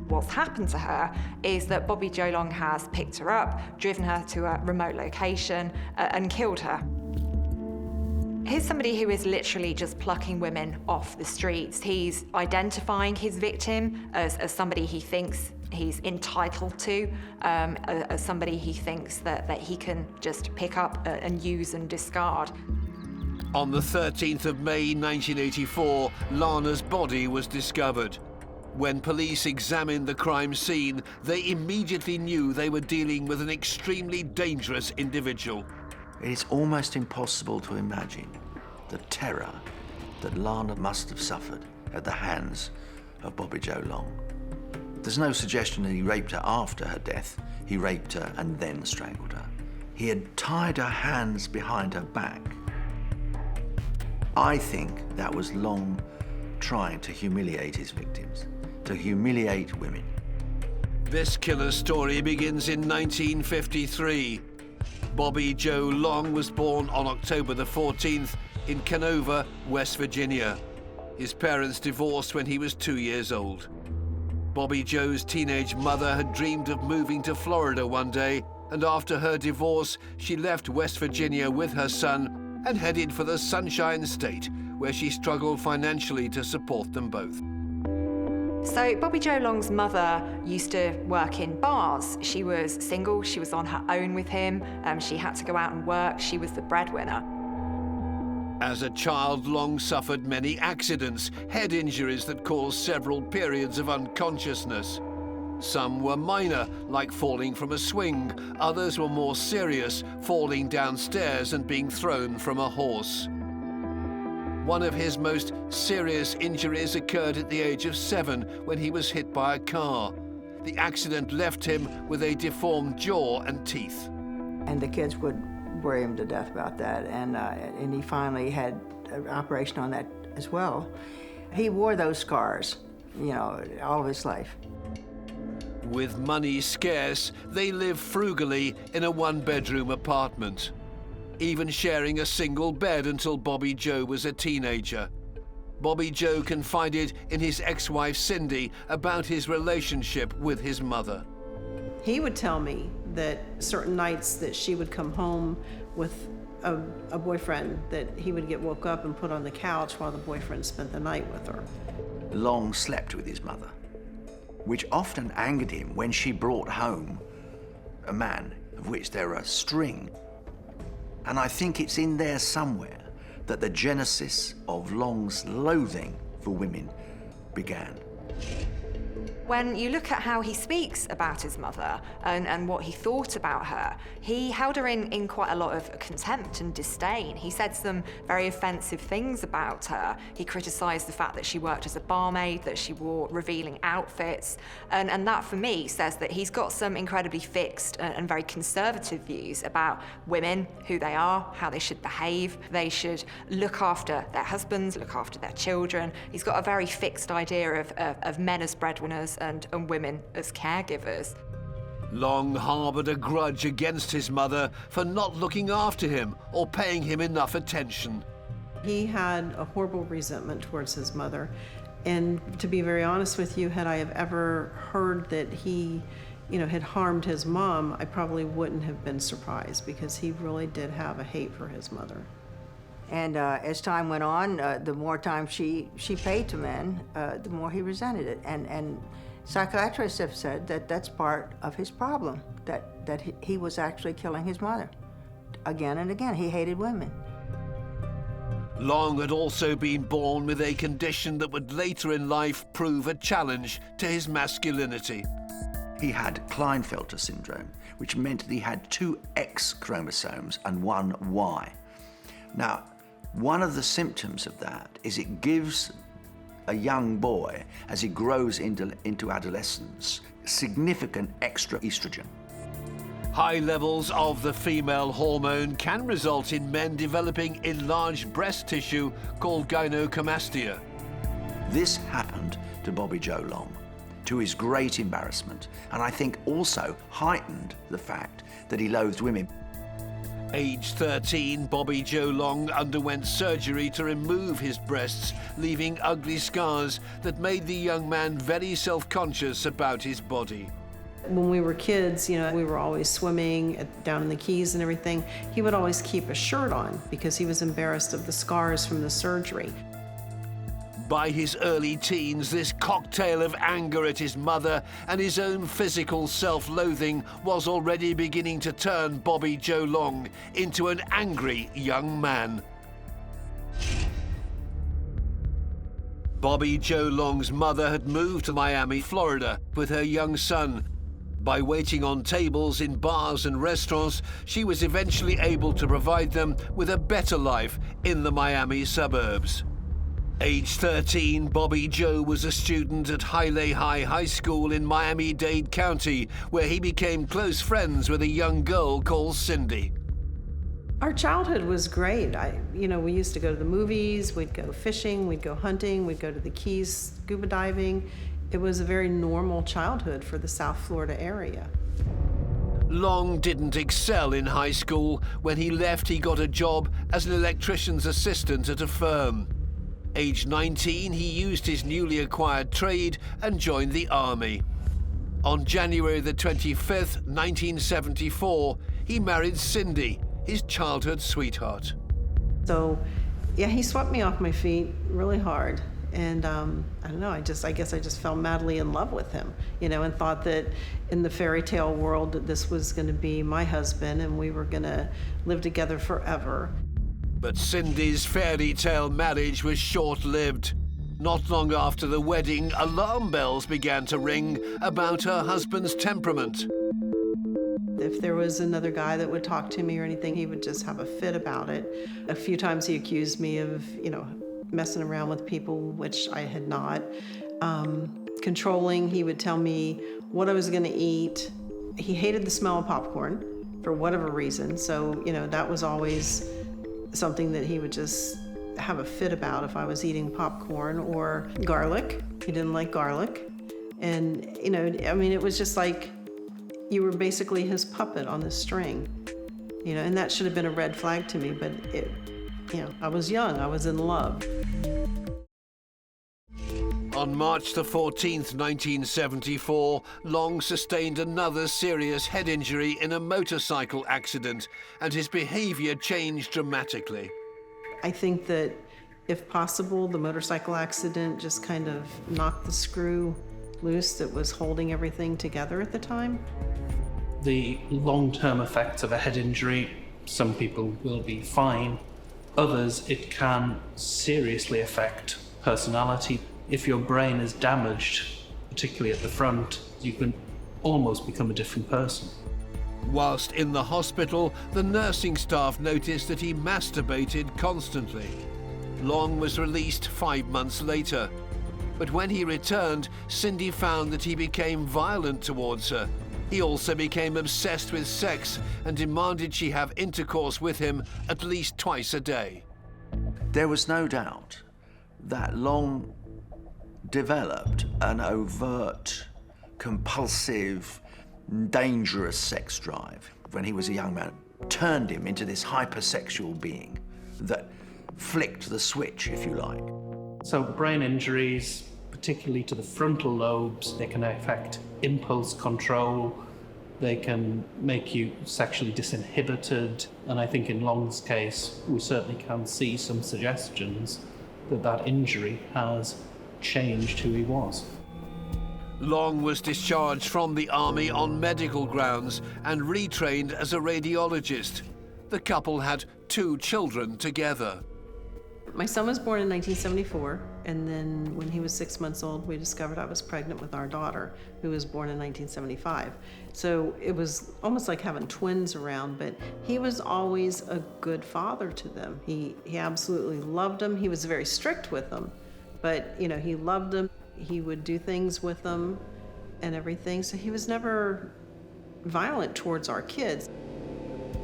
[SPEAKER 3] What's happened to her is that Bobby Joe Long has picked her up, driven her to a remote location, and killed her. Here's somebody who is literally just plucking women off the streets. He's identifying his victim as somebody he thinks he's entitled to, as somebody he thinks that he can just pick up and use and discard.
[SPEAKER 1] On the 13th of May 1984, Lana's body was discovered. When police examined the crime scene, they immediately knew they were dealing with an extremely dangerous individual.
[SPEAKER 4] It's almost impossible to imagine the terror that Lana must have suffered at the hands of Bobby Joe Long. There's no suggestion that he raped her after her death. He raped her and then strangled her. He had tied her hands behind her back. I think that was Long trying to humiliate his victims, to humiliate women.
[SPEAKER 1] This killer's story begins in 1953. Bobby Joe Long was born on October the 14th in Canova, West Virginia. His parents divorced when he was 2 years old. Bobby Joe's teenage mother had dreamed of moving to Florida one day, and after her divorce, she left West Virginia with her son and headed for the Sunshine State, where she struggled financially to support them both.
[SPEAKER 3] So Bobby Joe Long's mother used to work in bars. She was single, she was on her own with him, she had to go out and work, she was the breadwinner.
[SPEAKER 1] As a child, Long suffered many accidents, head injuries that caused several periods of unconsciousness. Some were minor, like falling from a swing. Others were more serious, falling downstairs and being thrown from a horse. One of his most serious injuries occurred at the age of 7 when he was hit by a car. The accident left him with a deformed jaw and teeth.
[SPEAKER 10] And the kids would worry him to death about that, and he finally had an operation on that as well. He wore those scars, you know, all of his life.
[SPEAKER 1] With money scarce, they lived frugally in a one-bedroom apartment, even sharing a single bed until Bobby Joe was a teenager. Bobby Joe confided in his ex-wife Cindy about his relationship with his mother.
[SPEAKER 11] He would tell me that certain nights that she would come home with a boyfriend, that he would get woke up and put on the couch while the boyfriend spent the night with her.
[SPEAKER 4] Long slept with his mother, which often angered him when she brought home a man of which there are a string. And I think it's in there somewhere that the genesis of Long's loathing for women began.
[SPEAKER 3] When you look at how he speaks about his mother and what he thought about her, he held her in quite a lot of contempt and disdain. He said some very offensive things about her. He criticised the fact that she worked as a barmaid, that she wore revealing outfits, and that for me says that he's got some incredibly fixed and very conservative views about women, who they are, how they should behave. They should look after their husbands, look after their children. He's got a very fixed idea of men as breadwinners and women as caregivers.
[SPEAKER 1] Long harboured a grudge against his mother for not looking after him or paying him enough attention.
[SPEAKER 11] He had a horrible resentment towards his mother. And to be very honest with you, had I have ever heard that he, had harmed his mom, I probably wouldn't have been surprised, because he really did have a hate for his mother.
[SPEAKER 10] And as time went on, the more time she paid to men, the more he resented it. And psychiatrists have said that that's part of his problem, that he was actually killing his mother. Again and again, he hated women.
[SPEAKER 1] Long had also been born with a condition that would later in life prove a challenge to his masculinity.
[SPEAKER 4] He had Klinefelter syndrome, which meant that he had 2 X chromosomes and 1 Y. Now, one of the symptoms of that is it gives a young boy, as he grows into adolescence, significant extra estrogen.
[SPEAKER 1] High levels of the female hormone can result in men developing enlarged breast tissue called gynecomastia.
[SPEAKER 4] This happened to Bobby Joe Long, to his great embarrassment, and I think also heightened the fact that he loathed women.
[SPEAKER 1] Age 13, Bobby Joe Long underwent surgery to remove his breasts, leaving ugly scars that made the young man very self-conscious about his body.
[SPEAKER 11] When we were kids, we were always swimming down in the Keys and everything. He would always keep a shirt on because he was embarrassed of the scars from the surgery.
[SPEAKER 1] By his early teens, this cocktail of anger at his mother and his own physical self-loathing was already beginning to turn Bobby Joe Long into an angry young man. Bobby Joe Long's mother had moved to Miami, Florida, with her young son. By waiting on tables in bars and restaurants, she was eventually able to provide them with a better life in the Miami suburbs. Age 13, Bobby Joe was a student at Hialeah High School in Miami-Dade County, where he became close friends with a young girl called Cindy.
[SPEAKER 11] Our childhood was great. We used to go to the movies, we'd go fishing, we'd go hunting, we'd go to the Keys scuba diving. It was a very normal childhood for the South Florida area.
[SPEAKER 1] Long didn't excel in high school. When he left, he got a job as an electrician's assistant at a firm. Age 19, he used his newly acquired trade and joined the army. On January the 25th, 1974, he married Cindy, his childhood sweetheart.
[SPEAKER 11] So, yeah, he swept me off my feet really hard. And I don't know, I guess I just fell madly in love with him, and thought that in the fairy tale world that this was going to be my husband and we were going to live together forever.
[SPEAKER 1] But Cindy's fairy tale marriage was short-lived. Not long after the wedding, alarm bells began to ring about her husband's temperament.
[SPEAKER 11] If there was another guy that would talk to me or anything, he would just have a fit about it. A few times he accused me of, messing around with people, which I had not. Controlling, he would tell me what I was going to eat. He hated the smell of popcorn for whatever reason, so, that was always something that he would just have a fit about if I was eating popcorn or garlic. He didn't like garlic. And, it was just like you were basically his puppet on the string, and that should have been a red flag to me, but I was young, I was in love.
[SPEAKER 1] On March the 14th, 1974, Long sustained another serious head injury in a motorcycle accident, and his behavior changed dramatically.
[SPEAKER 11] I think that, if possible, the motorcycle accident just kind of knocked the screw loose that was holding everything together at the time.
[SPEAKER 12] The long-term effects of a head injury, some people will be fine. Others, it can seriously affect personality. If your brain is damaged, particularly at the front, you can almost become a different person.
[SPEAKER 1] Whilst in the hospital, the nursing staff noticed that he masturbated constantly. Long was released 5 months later. But when he returned, Cindy found that he became violent towards her. He also became obsessed with sex and demanded she have intercourse with him at least twice a day.
[SPEAKER 4] There was no doubt that Long developed an overt, compulsive, dangerous sex drive when he was a young man. Turned him into this hypersexual being that flicked the switch, if you like.
[SPEAKER 12] So brain injuries, particularly to the frontal lobes, they can affect impulse control, they can make you sexually disinhibited, and I think in Long's case, we certainly can see some suggestions that that injury has changed who he was.
[SPEAKER 1] Long was discharged from the army on medical grounds and retrained as a radiologist. The couple had 2 children together.
[SPEAKER 11] My son was born in 1974, and then when he was 6 months old, we discovered I was pregnant with our daughter, who was born in 1975. So it was almost like having twins around, but he was always a good father to them. He absolutely loved them. He was very strict with them, but he loved them. He would do things with them and everything, so he was never violent towards our kids.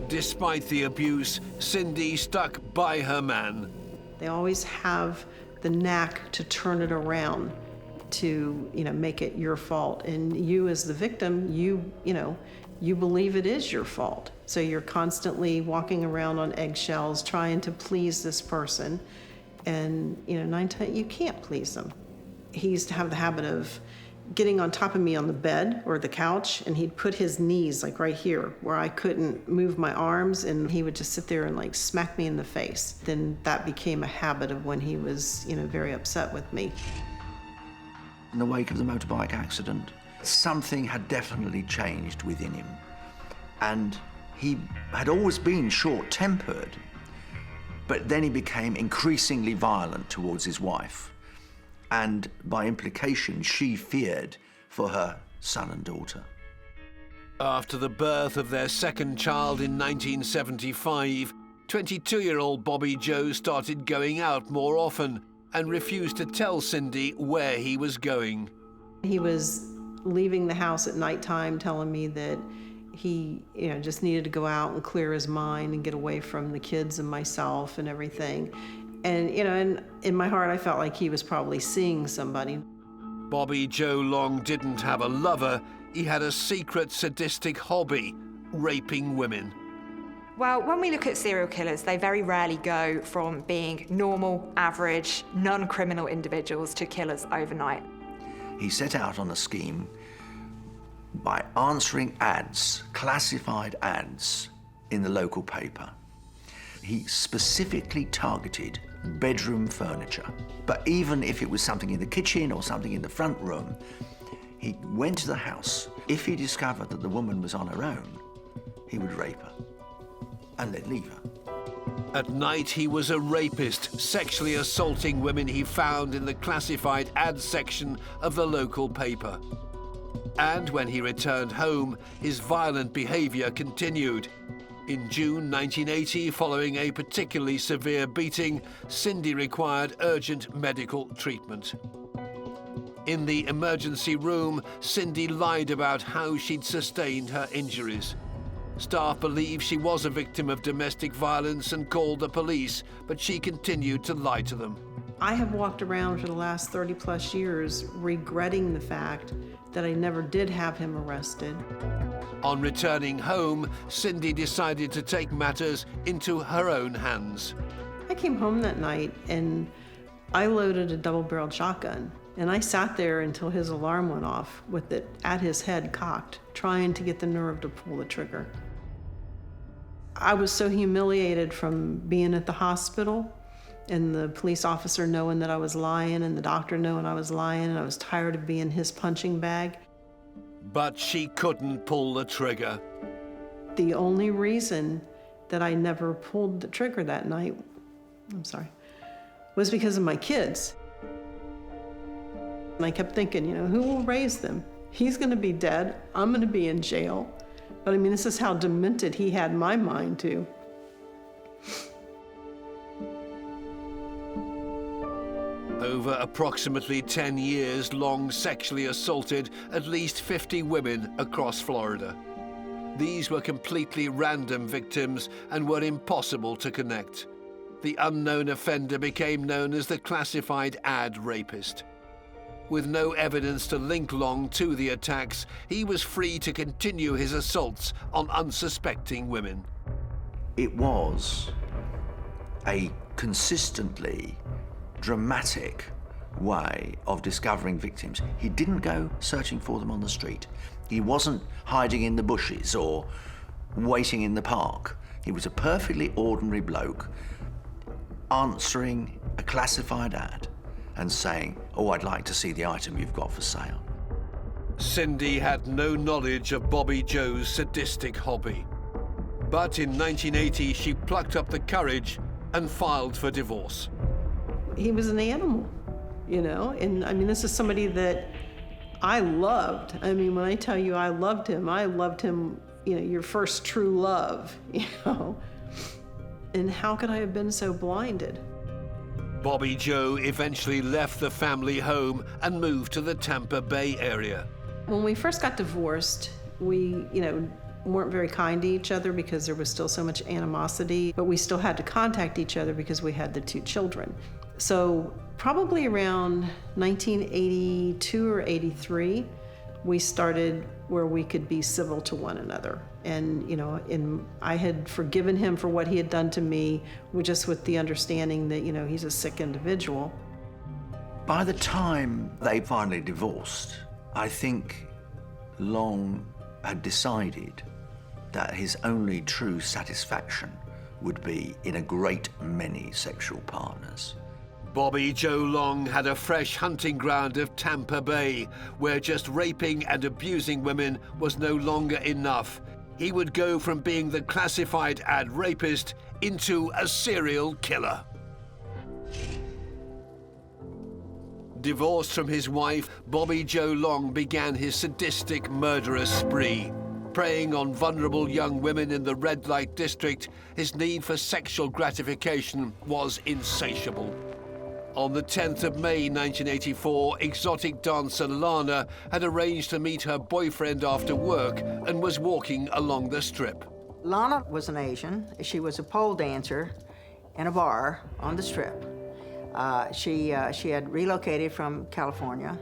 [SPEAKER 1] Despite the abuse, Cindy stuck by her man.
[SPEAKER 11] They always have the knack to turn it around, to make it your fault. And you as the victim, you believe it is your fault. So you're constantly walking around on eggshells trying to please this person. And 9 times you can't please them. He used to have the habit of getting on top of me on the bed or the couch, and he'd put his knees like right here where I couldn't move my arms, and he would just sit there and like smack me in the face. Then that became a habit of when he was, very upset with me.
[SPEAKER 4] In the wake of the motorbike accident, something had definitely changed within him. And he had always been short-tempered, but then he became increasingly violent towards his wife. And by implication, she feared for her son and daughter.
[SPEAKER 1] After the birth of their second child in 1975, 22-year-old Bobby Joe started going out more often and refused to tell Cindy where he was going.
[SPEAKER 11] He was leaving the house at nighttime, telling me that he, just needed to go out and clear his mind and get away from the kids and myself and everything. And, and in my heart, I felt like he was probably seeing somebody.
[SPEAKER 1] Bobby Joe Long didn't have a lover. He had a secret sadistic hobby, raping women.
[SPEAKER 3] Well, when we look at serial killers, they very rarely go from being normal, average, non-criminal individuals to killers overnight.
[SPEAKER 4] He set out on a scheme by answering ads, classified ads, in the local paper. He specifically targeted bedroom furniture. But even if it was something in the kitchen or something in the front room, he went to the house. If he discovered that the woman was on her own, he would rape her and then leave her.
[SPEAKER 1] At night, he was a rapist, sexually assaulting women he found in the classified ads section of the local paper. And when he returned home, his violent behavior continued. In June 1980, following a particularly severe beating, Cindy required urgent medical treatment. In the emergency room, Cindy lied about how she'd sustained her injuries. Staff believe she was a victim of domestic violence and called the police, but she continued to lie to them.
[SPEAKER 11] I have walked around for the last 30 plus years regretting the fact that I never did have him arrested.
[SPEAKER 1] On returning home, Cindy decided to take matters into her own hands.
[SPEAKER 11] I came home that night and I loaded a double-barreled shotgun, and I sat there until his alarm went off with it at his head cocked, trying to get the nerve to pull the trigger. I was so humiliated from being at the hospital and the police officer knowing that I was lying and the doctor knowing I was lying, and I was tired of being his punching bag.
[SPEAKER 1] But she couldn't pull the trigger.
[SPEAKER 11] The only reason that I never pulled the trigger that night, was because of my kids. And I kept thinking, you know, who will raise them? He's going to be dead. I'm going to be in jail. But I mean, this is how demented he had my mind too.
[SPEAKER 1] Over approximately 10 years, Long sexually assaulted at least 50 women across Florida. These were completely random victims and were impossible to connect. The unknown offender became known as the classified ad rapist. With no evidence to link Long to the attacks, he was free to continue his assaults on unsuspecting women.
[SPEAKER 4] It was a consistently dramatic way of discovering victims. He didn't go searching for them on the street. He wasn't hiding in the bushes or waiting in the park. He was a perfectly ordinary bloke answering a classified ad and saying, "Oh, I'd like to see the item you've got for sale."
[SPEAKER 1] Cindy had no knowledge of Bobby Joe's sadistic hobby. But in 1980, she plucked up the courage and filed for divorce.
[SPEAKER 11] He was an animal, you know, and I mean, this is somebody that I loved. I mean, when I tell you I loved him, you know, your first true love, you know. And how could I have been so blinded?
[SPEAKER 1] Bobby Joe eventually left the family home and moved to the Tampa Bay area.
[SPEAKER 11] When we first got divorced, we, you know, weren't very kind to each other because there was still so much animosity, but we still had to contact each other because we had the 2 children. So probably around 1982 or 83, we started where we could be civil to one another. And, you know, I had forgiven him for what he had done to me, just with the understanding that, you know, he's a sick individual.
[SPEAKER 4] By the time they finally divorced, I think Long had decided that his only true satisfaction would be in a great many sexual partners.
[SPEAKER 1] Bobby Joe Long had a fresh hunting ground of Tampa Bay, where just raping and abusing women was no longer enough. He would go from being the classified ad rapist into a serial killer. Divorced from his wife, Bobby Joe Long began his sadistic murderous spree. Preying on vulnerable young women in the red light district, his need for sexual gratification was insatiable. On the 10th of May 1984, exotic dancer Lana had arranged to meet her boyfriend after work and was walking along the strip.
[SPEAKER 10] Lana was an Asian. She was a pole dancer in a bar on the strip. She had relocated from California,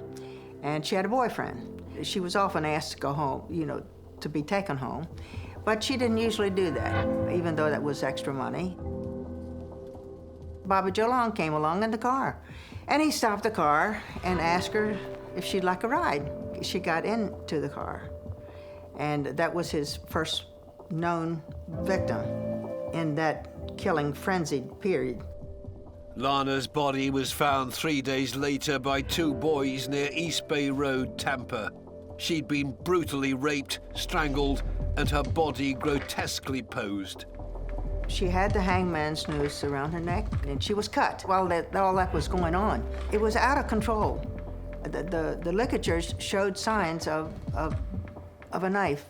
[SPEAKER 10] and she had a boyfriend. She was often asked to go home, you know, to be taken home, but she didn't usually do that, even though that was extra money. Bobby Joe Long came along in the car, and he stopped the car and asked her if she'd like a ride. She got into the car, and that was his first known victim in that killing frenzied period.
[SPEAKER 1] Lana's body was found 3 days later by 2 boys near East Bay Road, Tampa. She'd been brutally raped, strangled, and her body grotesquely posed.
[SPEAKER 10] She had the hangman's noose around her neck, and she was cut while all that was going on. It was out of control. The ligatures showed signs of a knife,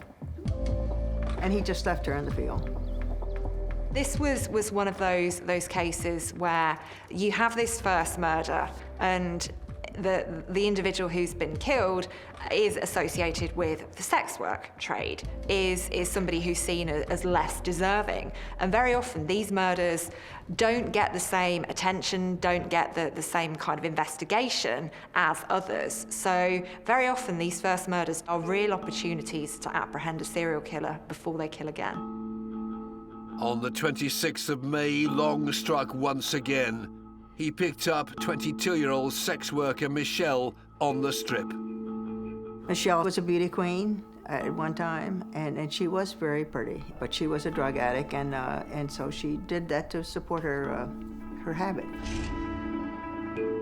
[SPEAKER 10] and he just left her in the field.
[SPEAKER 3] This was one of those cases where you have this first murder, and the individual who's been killed is associated with the sex work trade, is somebody who's seen as less deserving. And very often these murders don't get the same attention, don't get the same kind of investigation as others. So very often these first murders are real opportunities to apprehend a serial killer before they kill again.
[SPEAKER 1] On the 26th of May, Long struck once again. He picked up 22-year-old sex worker Michelle on the strip.
[SPEAKER 10] Michelle was a beauty queen at one time, and she was very pretty, but she was a drug addict, and so she did that to support her habit.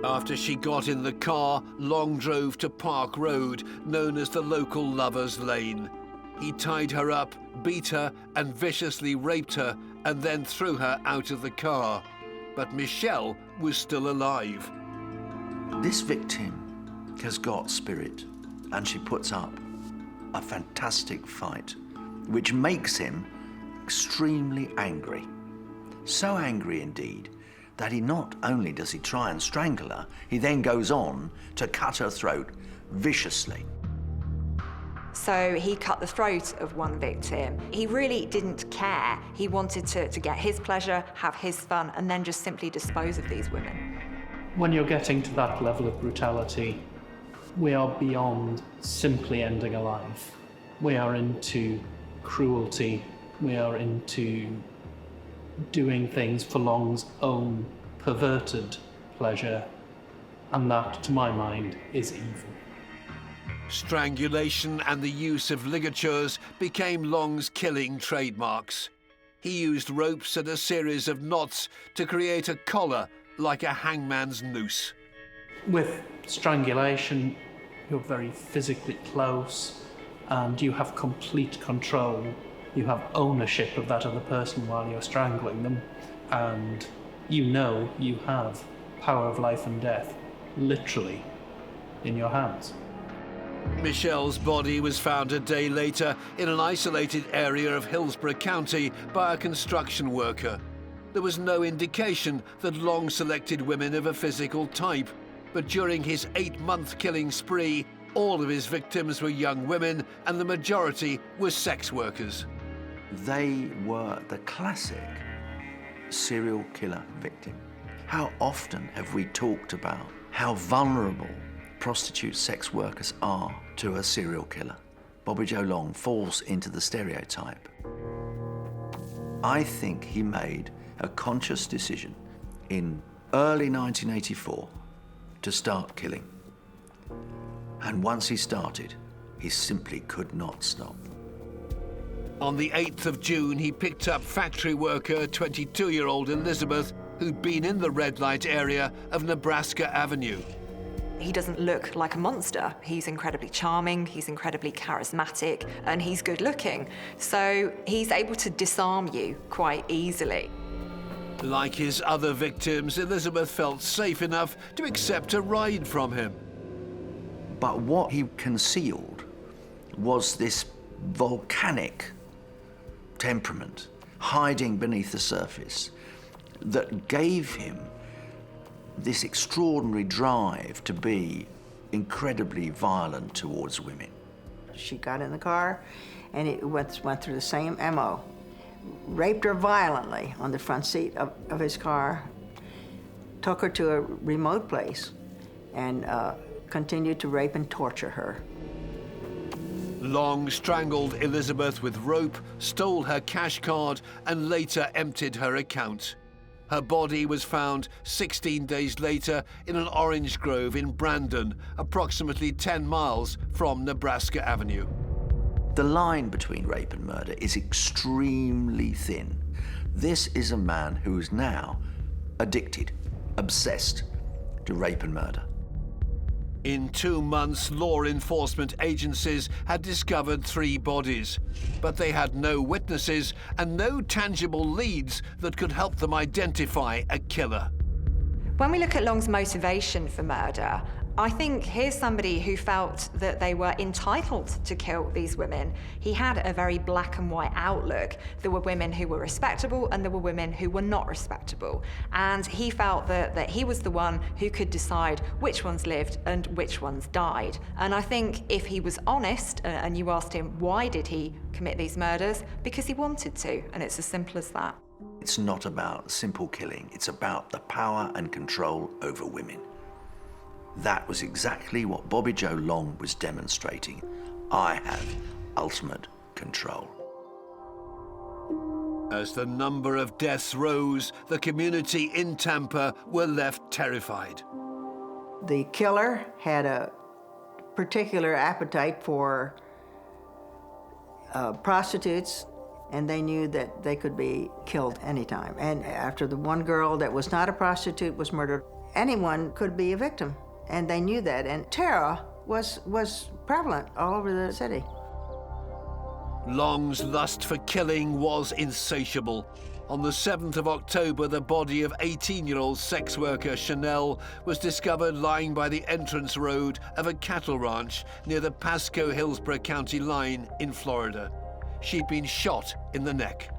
[SPEAKER 1] After she got in the car, Long drove to Park Road, known as the local Lover's Lane. He tied her up, beat her, and viciously raped her, and then threw her out of the car. But Michelle was still alive.
[SPEAKER 4] This victim has got spirit, and she puts up a fantastic fight, which makes him extremely angry. So angry indeed that he not only does he try and strangle her, he then goes on to cut her throat viciously.
[SPEAKER 3] So he cut the throat of one victim. He really didn't care. He wanted to get his pleasure, have his fun, and then just simply dispose of these women.
[SPEAKER 12] When you're getting to that level of brutality, we are beyond simply ending a life. We are into cruelty. We are into doing things for Long's own perverted pleasure, and that, to my mind, is evil.
[SPEAKER 1] Strangulation and the use of ligatures became Long's killing trademarks. He used ropes and a series of knots to create a collar like a hangman's noose.
[SPEAKER 12] With strangulation, you're very physically close and you have complete control. You have ownership of that other person while you're strangling them, and you know you have power of life and death literally in your hands.
[SPEAKER 1] Michelle's body was found a day later in an isolated area of Hillsborough County by a construction worker. There was no indication that Long selected women of a physical type, but during his 8-month killing spree, all of his victims were young women and the majority were sex workers.
[SPEAKER 4] They were the classic serial killer victim. How often have we talked about how vulnerable prostitute sex workers are to a serial killer? Bobby Joe Long falls into the stereotype. I think he made a conscious decision in early 1984 to start killing. And once he started, he simply could not stop.
[SPEAKER 1] On the 8th of June, he picked up factory worker 22-year-old Elizabeth, who'd been in the red light area of Nebraska Avenue.
[SPEAKER 3] He doesn't look like a monster. He's incredibly charming, he's incredibly charismatic, and he's good looking. So he's able to disarm you quite easily.
[SPEAKER 1] Like his other victims, Elizabeth felt safe enough to accept a ride from him.
[SPEAKER 4] But what he concealed was this volcanic temperament hiding beneath the surface that gave him this extraordinary drive to be incredibly violent towards women.
[SPEAKER 10] She got in the car and it went through the same MO. Raped her violently on the front seat of his car, took her to a remote place, and continued to rape and torture her.
[SPEAKER 1] Long strangled Elizabeth with rope, stole her cash card, and later emptied her account. Her body was found 16 days later in an orange grove in Brandon, approximately 10 miles from Nebraska Avenue.
[SPEAKER 4] The line between rape and murder is extremely thin. This is a man who is now addicted, obsessed to rape and murder.
[SPEAKER 1] In 2 months, law enforcement agencies had discovered 3 bodies, but they had no witnesses and no tangible leads that could help them identify a killer.
[SPEAKER 3] When we look at Long's motivation for murder, I think here's somebody who felt that they were entitled to kill these women. He had a very black and white outlook. There were women who were respectable and there were women who were not respectable. And he felt that he was the one who could decide which ones lived and which ones died. And I think if he was honest and you asked him why did he commit these murders, because he wanted to, and it's as simple as that.
[SPEAKER 4] It's not about simple killing, it's about the power and control over women. That was exactly what Bobby Joe Long was demonstrating. I have ultimate control.
[SPEAKER 1] As the number of deaths rose, the community in Tampa were left terrified.
[SPEAKER 10] The killer had a particular appetite for prostitutes, and they knew that they could be killed anytime. And after the one girl that was not a prostitute was murdered, anyone could be a victim. And they knew that, and terror was prevalent all over the city.
[SPEAKER 1] Long's lust for killing was insatiable. On the 7th of October, the body of 18-year-old sex worker Chanel was discovered lying by the entrance road of a cattle ranch near the Pasco-Hillsborough County line in Florida. She'd been shot in the neck.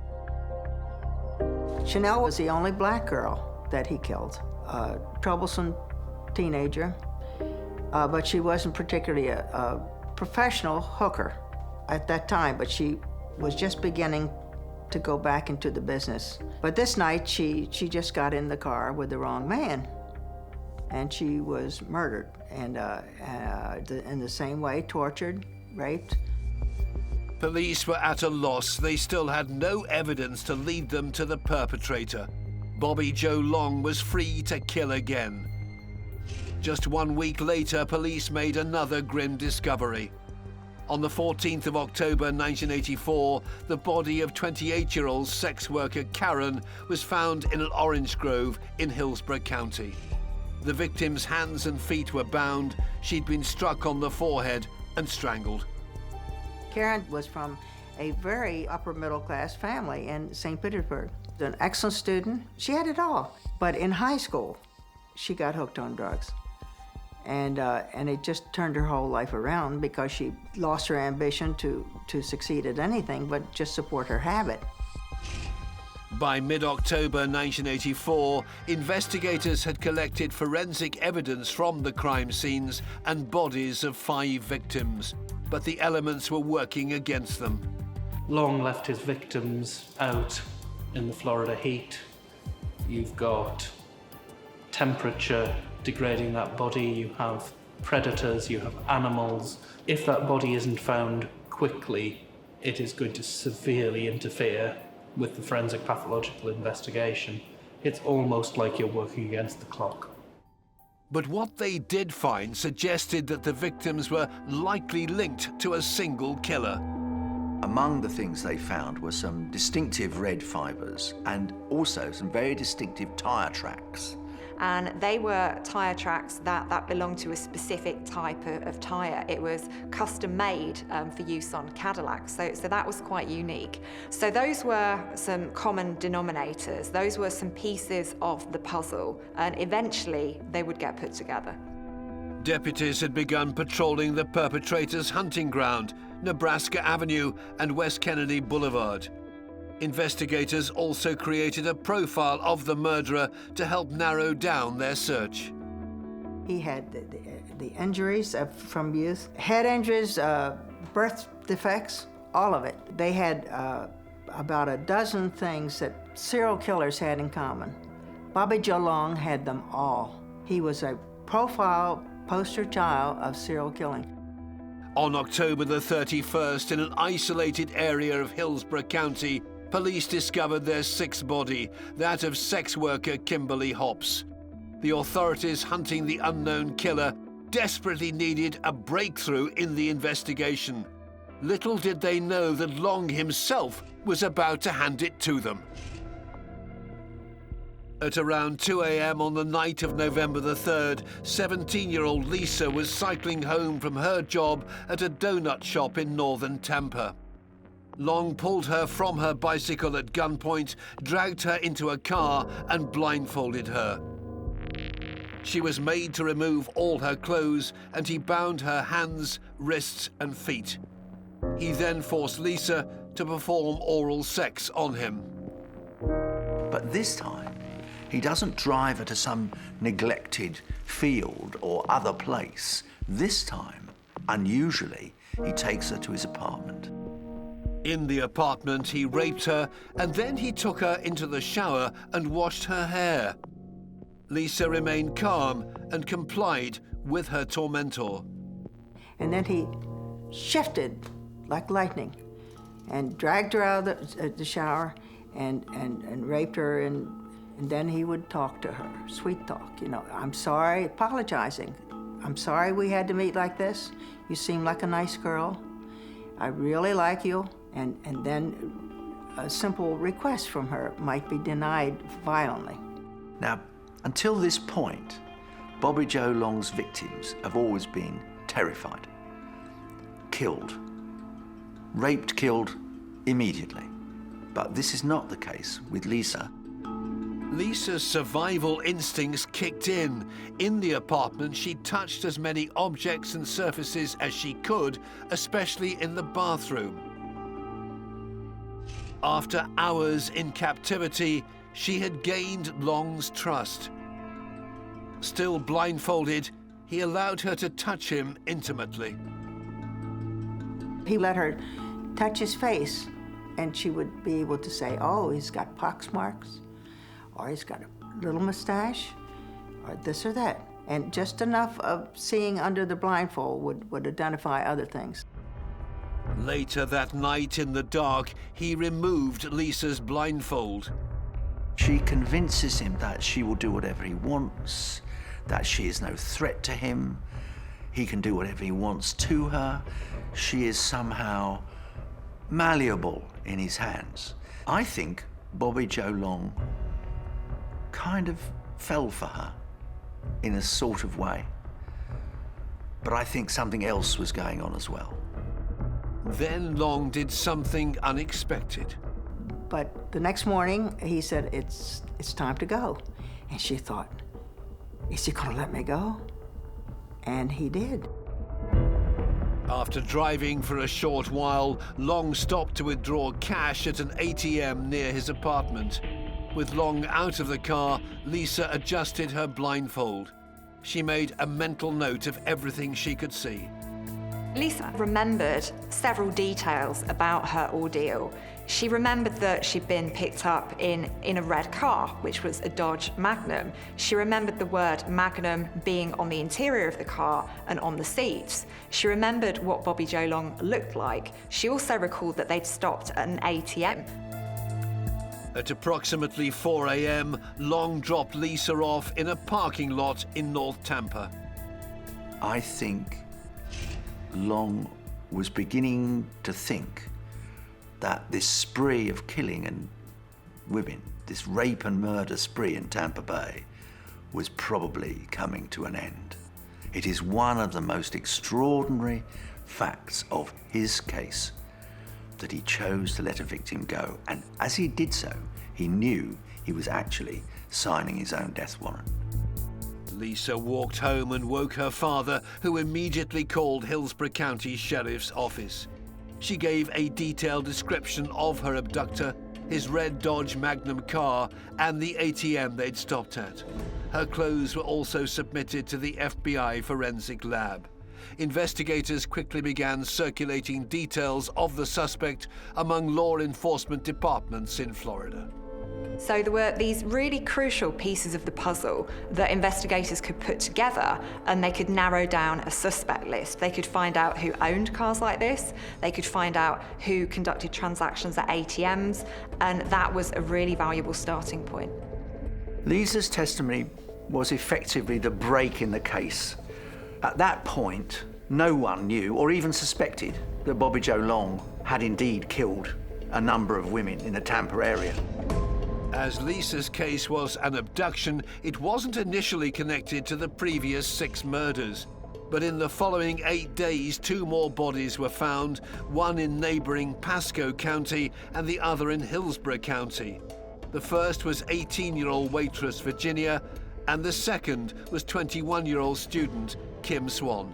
[SPEAKER 10] Chanel was the only black girl that he killed, a troublesome teenager, but she wasn't particularly a professional hooker at that time, but she was just beginning to go back into the business. But this night, she just got in the car with the wrong man, and she was murdered, and in the same way, tortured, raped.
[SPEAKER 1] Police were at a loss. They still had no evidence to lead them to the perpetrator. Bobby Joe Long was free to kill again. Just 1 week later, police made another grim discovery. On the 14th of October 1984, the body of 28-year-old sex worker Karen was found in an orange grove in Hillsborough County. The victim's hands and feet were bound. She'd been struck on the forehead and strangled.
[SPEAKER 10] Karen was from a very upper middle class family in St. Petersburg. An excellent student. She had it all. But in high school, she got hooked on drugs. And it just turned her whole life around because she lost her ambition to succeed at anything but just support her habit.
[SPEAKER 1] By mid-October 1984, investigators had collected forensic evidence from the crime scenes and bodies of 5 victims, but the elements were working against them.
[SPEAKER 12] Long left his victims out in the Florida heat. You've got temperature degrading that body, you have predators, you have animals. If that body isn't found quickly, it is going to severely interfere with the forensic pathological investigation. It's almost like you're working against the clock.
[SPEAKER 1] But what they did find suggested that the victims were likely linked to a single killer.
[SPEAKER 4] Among the things they found were some distinctive red fibres and also some very distinctive tyre tracks.
[SPEAKER 3] And they were tyre tracks that belonged to a specific type of tyre. It was custom made for use on Cadillacs, so that was quite unique. So those were some common denominators. Those were some pieces of the puzzle, and eventually they would get put together.
[SPEAKER 1] Deputies had begun patrolling the perpetrator's hunting ground, Nebraska Avenue and West Kennedy Boulevard. Investigators also created a profile of the murderer to help narrow down their search.
[SPEAKER 10] He had the injuries from youth, head injuries, birth defects, all of it. They had about a dozen things that serial killers had in common. Bobby Joe Long had them all. He was a profile poster child of serial killing.
[SPEAKER 1] On October the 31st, in an isolated area of Hillsborough County, police discovered their 6th body, that of sex worker Kimberly Hops. The authorities hunting the unknown killer desperately needed a breakthrough in the investigation. Little did they know that Long himself was about to hand it to them. At around 2 a.m. on the night of November the 3rd, 17-year-old Lisa was cycling home from her job at a donut shop in northern Tampa. Long pulled her from her bicycle at gunpoint, dragged her into a car and blindfolded her. She was made to remove all her clothes and he bound her hands, wrists and feet. He then forced Lisa to perform oral sex on him.
[SPEAKER 4] But this time, he doesn't drive her to some neglected field or other place. This time, unusually, he takes her to his apartment.
[SPEAKER 1] In the apartment, he raped her, and then he took her into the shower and washed her hair. Lisa remained calm and complied with her tormentor.
[SPEAKER 10] And then he shifted like lightning and dragged her out of the shower and raped her, and then he would talk to her, sweet talk, I'm sorry, apologizing. I'm sorry we had to meet like this. You seem like a nice girl. I really like you. And then a simple request from her might be denied violently.
[SPEAKER 4] Now, until this point, Bobby Joe Long's victims have always been terrified, killed, raped, killed immediately. But this is not the case with Lisa.
[SPEAKER 1] Lisa's survival instincts kicked in. In the apartment, she touched as many objects and surfaces as she could, especially in the bathroom. After hours in captivity, she had gained Long's trust. Still blindfolded, he allowed her to touch him intimately.
[SPEAKER 10] He let her touch his face, and she would be able to say, oh, he's got pox marks, or he's got a little mustache, or this or that. And just enough of seeing under the blindfold would identify other things.
[SPEAKER 1] Later that night in the dark, he removed Lisa's blindfold.
[SPEAKER 4] She convinces him that she will do whatever he wants, that she is no threat to him. He can do whatever he wants to her. She is somehow malleable in his hands. I think Bobby Joe Long kind of fell for her in a sort of way. But I think something else was going on as well.
[SPEAKER 1] Then Long did something unexpected.
[SPEAKER 10] But the next morning, he said, it's time to go. And she thought, is he gonna let me go? And he did.
[SPEAKER 1] After driving for a short while, Long stopped to withdraw cash at an ATM near his apartment. With Long out of the car, Lisa adjusted her blindfold. She made a mental note of everything she could see.
[SPEAKER 3] Lisa remembered several details about her ordeal. She remembered that she'd been picked up in a red car, which was a Dodge Magnum. She remembered the word Magnum being on the interior of the car and on the seats. She remembered what Bobby Joe Long looked like. She also recalled that they'd stopped at an ATM.
[SPEAKER 1] At approximately 4 a.m., Long dropped Lisa off in a parking lot in North Tampa.
[SPEAKER 4] I think Long was beginning to think that this spree of killing and women, this rape and murder spree in Tampa Bay, was probably coming to an end. It is one of the most extraordinary facts of his case that he chose to let a victim go. And as he did so, he knew he was actually signing his own death warrant.
[SPEAKER 1] Lisa walked home and woke her father, who immediately called Hillsborough County Sheriff's Office. She gave a detailed description of her abductor, his red Dodge Magnum car, and the ATM they'd stopped at. Her clothes were also submitted to the FBI forensic lab. Investigators quickly began circulating details of the suspect among law enforcement departments in Florida.
[SPEAKER 3] So there were these really crucial pieces of the puzzle that investigators could put together, and they could narrow down a suspect list. They could find out who owned cars like this, they could find out who conducted transactions at ATMs, and that was a really valuable starting point.
[SPEAKER 4] Lisa's testimony was effectively the break in the case. At that point, no one knew or even suspected that Bobby Joe Long had indeed killed a number of women in the Tampa area.
[SPEAKER 1] As Lisa's case was an abduction, it wasn't initially connected to the previous 6 murders. But in the following 8 days, 2 more bodies were found, one in neighboring Pasco County and the other in Hillsborough County. The first was 18-year-old waitress Virginia, and the second was 21-year-old student Kim Swan.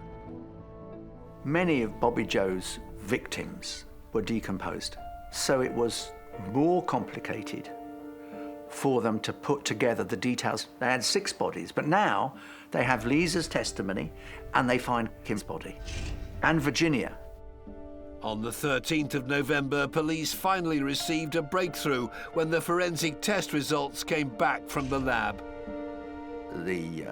[SPEAKER 4] Many of Bobby Joe's victims were decomposed, so it was more complicated for them to put together the details. They had 6 bodies, but now they have Lisa's testimony and they find Kim's body and Virginia.
[SPEAKER 1] On the 13th of November, police finally received a breakthrough when the forensic test results came back from the lab.
[SPEAKER 4] The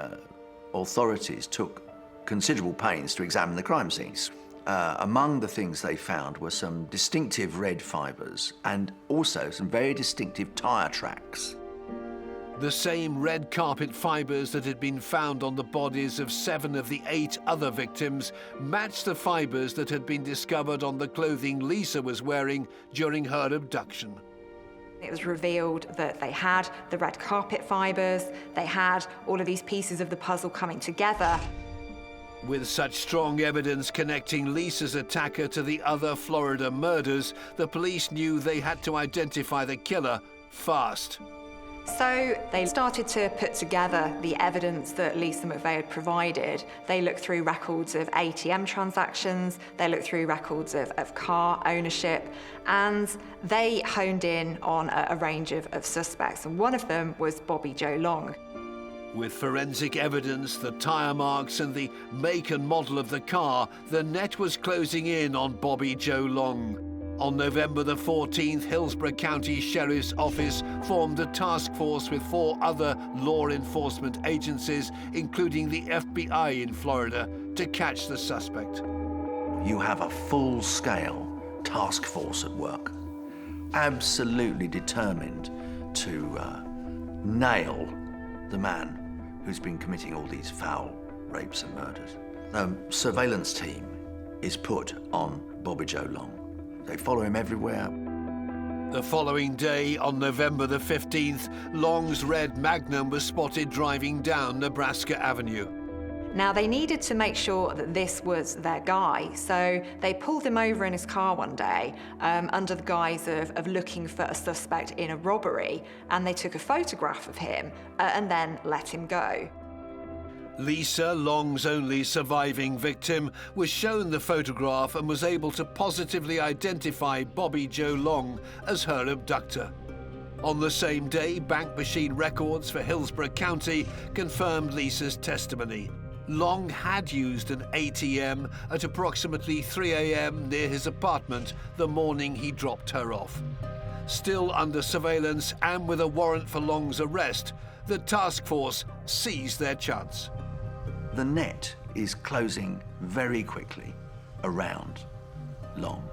[SPEAKER 4] authorities took considerable pains to examine the crime scenes. Among the things they found were some distinctive red fibres and also some very distinctive tyre tracks.
[SPEAKER 1] The same red carpet fibres that had been found on the bodies of 7 of the 8 other victims matched the fibres that had been discovered on the clothing Lisa was wearing during her abduction.
[SPEAKER 3] It was revealed that they had the red carpet fibres, they had all of these pieces of the puzzle coming together.
[SPEAKER 1] With such strong evidence connecting Lisa's attacker to the other Florida murders, the police knew they had to identify the killer fast.
[SPEAKER 3] So they started to put together the evidence that Lisa McVeigh had provided. They looked through records of ATM transactions, they looked through records of car ownership, and they honed in on a range of suspects. And one of them was Bobby Joe Long.
[SPEAKER 1] With forensic evidence, the tyre marks and the make and model of the car, the net was closing in on Bobby Joe Long. On November the 14th, Hillsborough County Sheriff's Office formed a task force with 4 other law enforcement agencies, including the FBI in Florida, to catch the suspect.
[SPEAKER 4] You have a full-scale task force at work, absolutely determined to nail the man who's been committing all these foul rapes and murders. The surveillance team is put on Bobby Joe Long. They follow him everywhere.
[SPEAKER 1] The following day, on November the 15th, Long's red Magnum was spotted driving down Nebraska Avenue.
[SPEAKER 3] Now, they needed to make sure that this was their guy, so they pulled him over in his car one day under the guise of looking for a suspect in a robbery, and they took a photograph of him and then let him go.
[SPEAKER 1] Lisa, Long's only surviving victim, was shown the photograph and was able to positively identify Bobby Joe Long as her abductor. On the same day, bank machine records for Hillsborough County confirmed Lisa's testimony. Long had used an ATM at approximately 3 a.m. near his apartment the morning he dropped her off. Still under surveillance and with a warrant for Long's arrest, the task force seized their chance.
[SPEAKER 4] The net is closing very quickly around Long.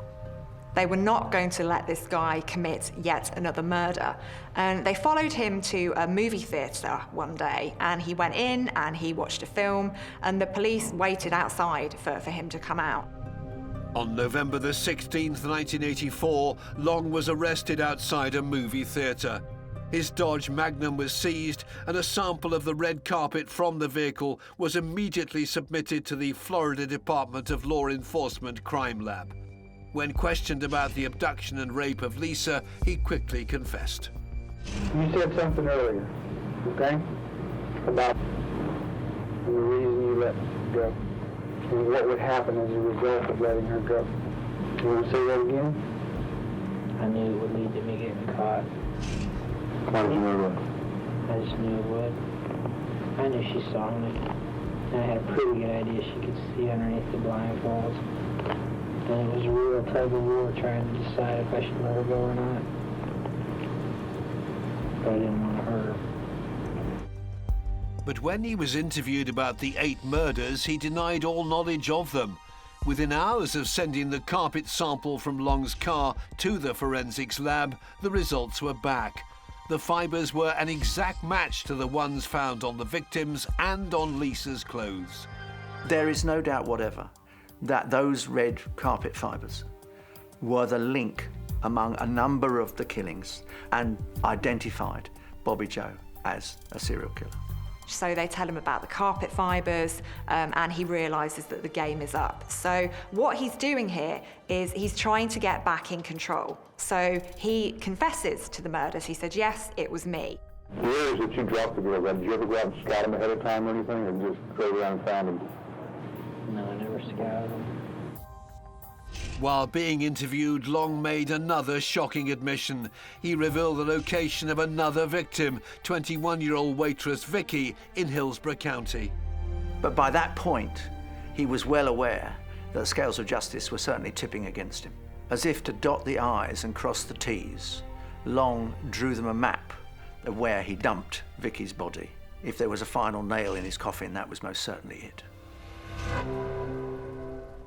[SPEAKER 3] They were not going to let this guy commit yet another murder. And they followed him to a movie theatre one day, and he went in and he watched a film, and the police waited outside for him to come out.
[SPEAKER 1] On November the 16th, 1984, Long was arrested outside a movie theatre. His Dodge Magnum was seized, and a sample of the red carpet from the vehicle was immediately submitted to the Florida Department of Law Enforcement Crime Lab. When questioned about the abduction and rape of Lisa, he quickly confessed.
[SPEAKER 13] You said something earlier, okay, about the reason you let her go and what would happen as a result of letting her go. You want to say that again?
[SPEAKER 14] I knew it would lead to me getting caught.
[SPEAKER 13] Why did you know that?
[SPEAKER 14] I just knew it would. I knew she saw me. And I had a pretty good idea she could see underneath the blindfolds. And it was a real tug of war trying to decide if I should let her go or not. But I didn't want to hurt her.
[SPEAKER 1] But when he was interviewed about the 8 murders, he denied all knowledge of them. Within hours of sending the carpet sample from Long's car to the forensics lab, the results were back. The fibres were an exact match to the ones found on the victims and on Lisa's clothes.
[SPEAKER 4] There is no doubt whatever that those red carpet fibres were the link among a number of the killings and identified Bobby Joe as a serial killer.
[SPEAKER 3] So they tell him about the carpet fibres, and he realises that the game is up. So what he's doing here is he's trying to get back in control. So he confesses to the murders. He said, yes, it was me.
[SPEAKER 13] Where is it you dropped the girl? Did you ever go out and scout them ahead of time or anything, or just drove around and found them?
[SPEAKER 14] No, I never scouted them.
[SPEAKER 1] While being interviewed, Long made another shocking admission. He revealed the location of another victim, 21-year-old waitress Vicky in Hillsborough County.
[SPEAKER 4] But by that point, he was well aware that the scales of justice were certainly tipping against him. As if to dot the I's and cross the T's, Long drew them a map of where he dumped Vicky's body. If there was a final nail in his coffin, that was most certainly it.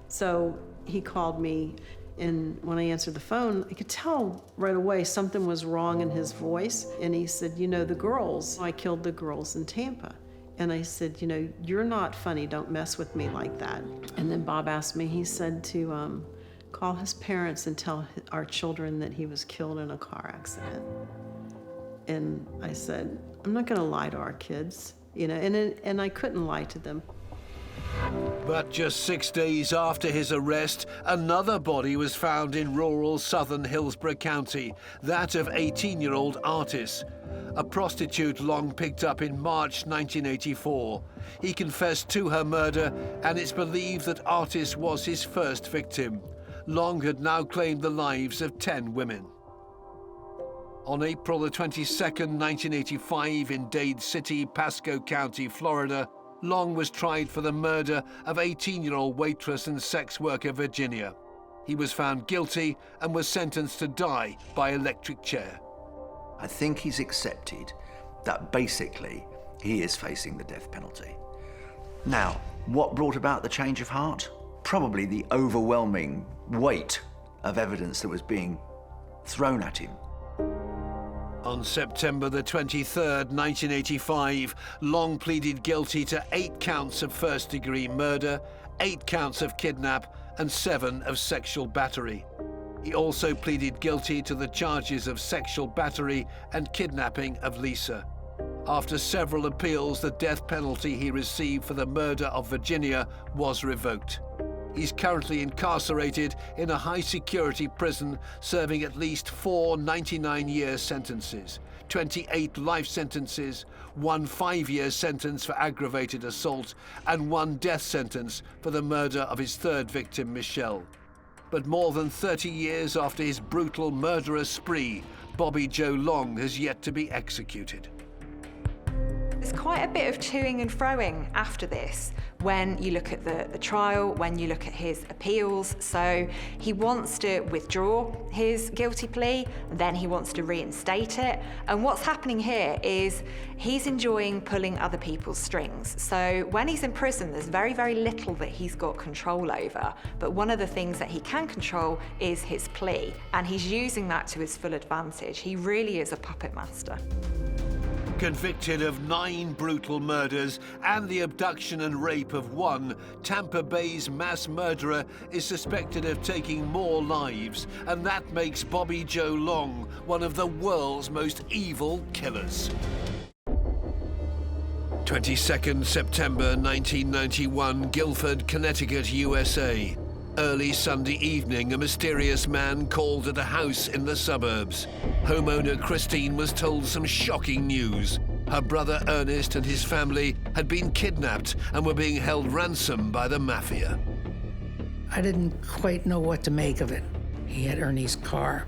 [SPEAKER 11] So he called me, and when I answered the phone, I could tell right away something was wrong in his voice. And he said, you know, the girls, I killed the girls in Tampa. And I said, you know, you're not funny, don't mess with me like that. And then Bob asked me, he said to call his parents and tell our children that he was killed in a car accident. And I said, I'm not gonna lie to our kids, you know, and I couldn't lie to them.
[SPEAKER 1] But just 6 days after his arrest, another body was found in rural southern Hillsborough County, that of 18-year-old Artis, a prostitute Long picked up in March 1984. He confessed to her murder, and it's believed that Artis was his first victim. Long had now claimed the lives of 10 women. On April the 22nd, 1985, in Dade City, Pasco County, Florida, Long was tried for the murder of 18-year-old waitress and sex worker Virginia. He was found guilty and was sentenced to die by electric chair.
[SPEAKER 4] I think he's accepted that basically he is facing the death penalty. Now, what brought about the change of heart? Probably the overwhelming weight of evidence that was being thrown at him.
[SPEAKER 1] On September the 23rd, 1985, Long pleaded guilty to 8 counts of first-degree murder, 8 counts of kidnap, and 7 of sexual battery. He also pleaded guilty to the charges of sexual battery and kidnapping of Lisa. After several appeals, the death penalty he received for the murder of Virginia was revoked. He's currently incarcerated in a high-security prison, serving at least 4 99-year sentences, 28 life sentences, 1 5-year sentence for aggravated assault, and 1 death sentence for the murder of his 3rd victim, Michelle. But more than 30 years after his brutal murderous spree, Bobby Joe Long has yet to be executed.
[SPEAKER 3] There's quite a bit of toing and froing after this when you look at the trial, when you look at his appeals. So he wants to withdraw his guilty plea, then he wants to reinstate it. And what's happening here is he's enjoying pulling other people's strings. So when he's in prison, there's very, very little that he's got control over. But one of the things that he can control is his plea, and he's using that to his full advantage. He really is a puppet master.
[SPEAKER 1] Convicted of 9 brutal murders and the abduction and rape of 1, Tampa Bay's mass murderer is suspected of taking more lives, and that makes Bobby Joe Long one of the world's most evil killers. 22nd September 1991, Guilford, Connecticut, USA. Early Sunday evening, a mysterious man called at a house in the suburbs. Homeowner Christine was told some shocking news. Her brother Ernest and his family had been kidnapped and were being held ransom by the mafia.
[SPEAKER 2] I didn't quite know what to make of it. He had Ernie's car,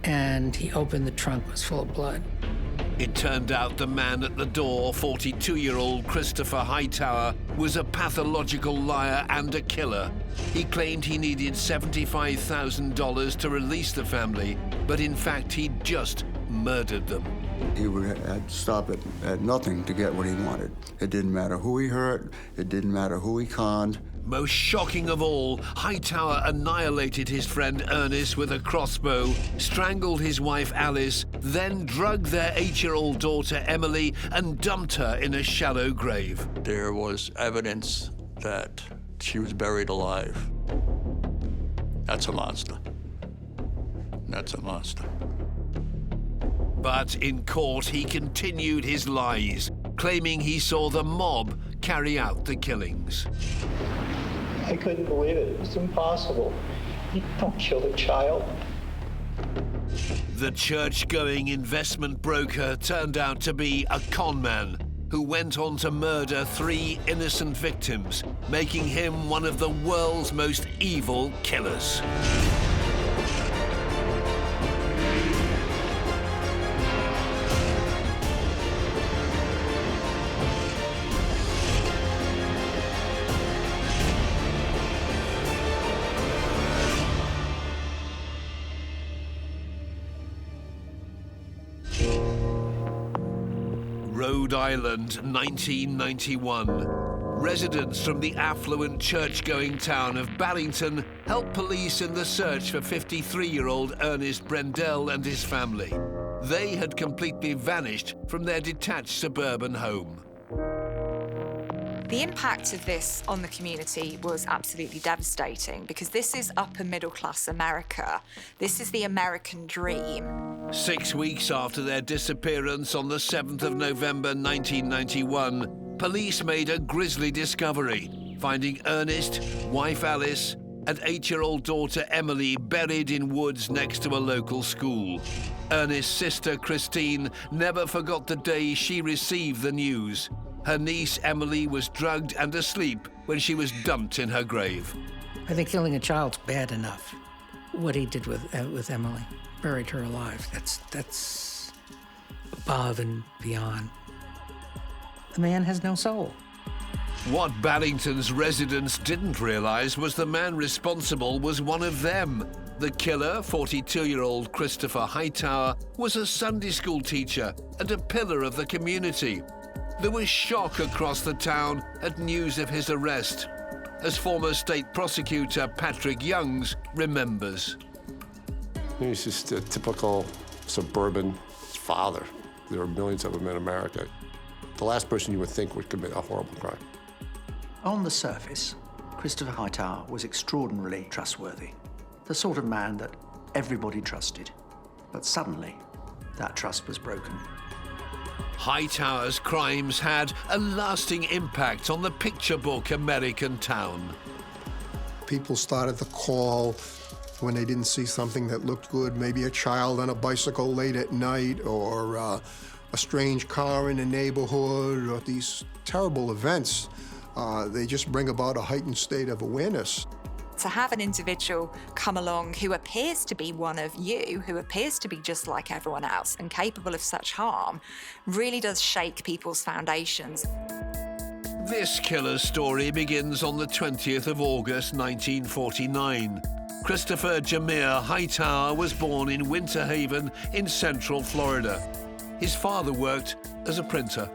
[SPEAKER 2] and he opened the trunk, it was full of blood.
[SPEAKER 1] It turned out the man at the door, 42-year-old Christopher Hightower, was a pathological liar and a killer. He claimed he needed $75,000 to release the family, but in fact he'd just murdered them.
[SPEAKER 15] He would stop at nothing to get what he wanted. It didn't matter who he hurt, it didn't matter who he conned.
[SPEAKER 1] Most shocking of all, Hightower annihilated his friend Ernest with a crossbow, strangled his wife Alice, then drugged their 8-year-old daughter Emily and dumped her in a shallow grave.
[SPEAKER 16] There was evidence that she was buried alive. That's a monster. That's a monster.
[SPEAKER 1] But in court, he continued his lies, claiming he saw the mob carry out the killings.
[SPEAKER 17] I couldn't believe it. It was impossible. You don't kill a child.
[SPEAKER 1] The church-going investment broker turned out to be a con man who went on to murder 3 innocent victims, making him one of the world's most evil killers. Rhode Island, 1991. Residents from the affluent church-going town of Barrington helped police in the search for 53-year-old Ernest Brendel and his family. They had completely vanished from their detached suburban home.
[SPEAKER 3] The impact of this on the community was absolutely devastating because this is upper middle class America. This is the American dream.
[SPEAKER 1] 6 weeks after their disappearance on the 7th of November 1991, police made a grisly discovery. finding Ernest, wife Alice, and 8-year-old daughter Emily buried in woods next to a local school. Ernest's sister Christine never forgot the day she received the news. Her niece Emily was drugged and asleep when she was dumped in her grave.
[SPEAKER 2] I think killing a child's bad enough. What he did with Emily, buried her alive, that's above and beyond. The man has no soul.
[SPEAKER 1] What Barrington's residents didn't realize was the man responsible was one of them. The killer, 42-year-old Christopher Hightower, was a Sunday school teacher and a pillar of the community. There was shock across the town at news of his arrest, as former state prosecutor Patrick Youngs remembers.
[SPEAKER 18] He's just a typical suburban father. There are millions of them in America. The last person you would think would commit a horrible crime.
[SPEAKER 4] On the surface, Christopher Hightower was extraordinarily trustworthy. The sort of man that everybody trusted. But suddenly, that trust was broken.
[SPEAKER 1] Hightower's crimes had a lasting impact on the picture book American town.
[SPEAKER 19] People started to call when they didn't see something that looked good, maybe a child on a bicycle late at night, or a strange car in the neighborhood, or these terrible events. They just bring about a heightened state of awareness.
[SPEAKER 3] To have an individual come along who appears to be one of you, who appears to be just like everyone else and capable of such harm, really does shake people's foundations.
[SPEAKER 1] This killer's story begins on the 20th of August 1949. Christopher Jameer Hightower was born in Winter Haven in central Florida. His father worked as a printer.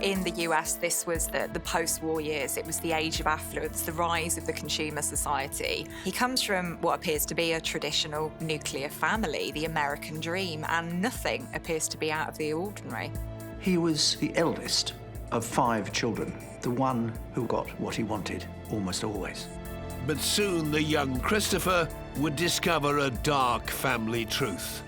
[SPEAKER 3] In the US, this was the post-war years. It was the age of affluence, the rise of the consumer society. He comes from what appears to be a traditional nuclear family, the American dream, and nothing appears to be out of the ordinary.
[SPEAKER 4] He was the eldest of 5 children, the one who got what he wanted, almost always.
[SPEAKER 1] But soon the young Christopher would discover a dark family truth.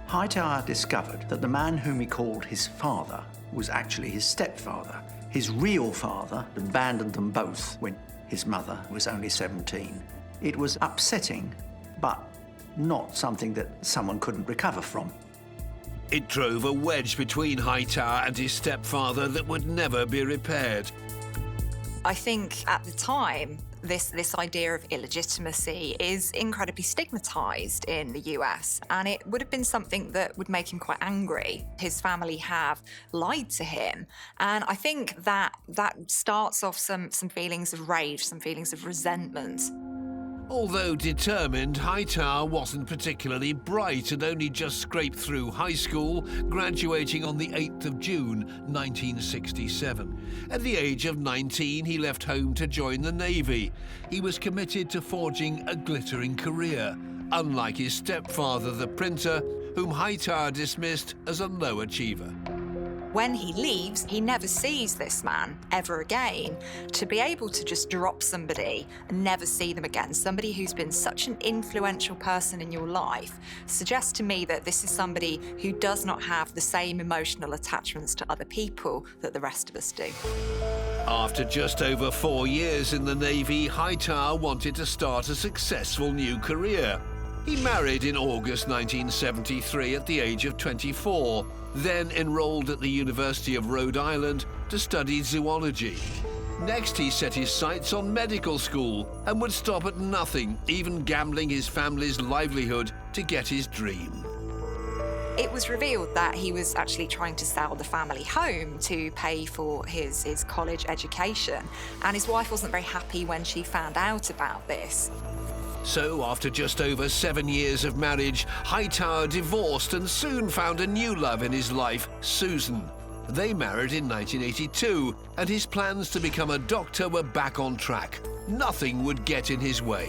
[SPEAKER 4] Hightower discovered that the man whom he called his father was actually his stepfather. His real father abandoned them both when his mother was only 17. It was upsetting, but not something that someone couldn't recover from.
[SPEAKER 1] It drove a wedge between Hightower and his stepfather that would never be repaired.
[SPEAKER 3] I think at the time, this idea of illegitimacy is incredibly stigmatized in the US, and it would have been something that would make him quite angry. His family have lied to him, and I think that starts off some feelings of rage, some feelings of resentment.
[SPEAKER 1] Although determined, Hightower wasn't particularly bright and only just scraped through high school, graduating on the 8th of June 1967. At the age of 19, he left home to join the Navy. He was committed to forging a glittering career, unlike his stepfather, the printer, whom Hightower dismissed as a low achiever.
[SPEAKER 3] When he leaves, he never sees this man ever again. To be able to just drop somebody and never see them again, somebody who's been such an influential person in your life, suggests to me that this is somebody who does not have the same emotional attachments to other people that the rest of us do.
[SPEAKER 1] After just over 4 years in the Navy, Hightower wanted to start a successful new career. He married in August 1973 at the age of 24, then enrolled at the University of Rhode Island to study zoology. Next, he set his sights on medical school and would stop at nothing, even gambling his family's livelihood to get his dream.
[SPEAKER 3] It was revealed that he was actually trying to sell the family home to pay for his college education, and his wife wasn't very happy when she found out about this.
[SPEAKER 1] So, after just over 7 years of marriage, Hightower divorced and soon found a new love in his life, Susan. They married in 1982, and his plans to become a doctor were back on track. Nothing would get in his way.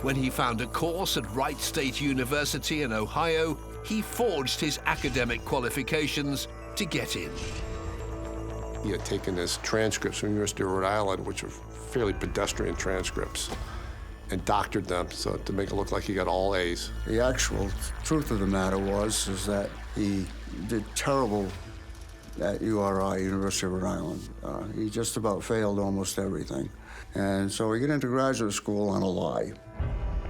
[SPEAKER 1] When he found a course at Wright State University in Ohio, he forged his academic qualifications to get in.
[SPEAKER 18] He had taken his transcripts from the University of Rhode Island, which were fairly pedestrian transcripts, and doctored them so to make it look like he got all A's.
[SPEAKER 15] The actual truth of the matter is that he did terrible at URI, University of Rhode Island. He just about failed almost everything. And so he got into graduate school on a lie.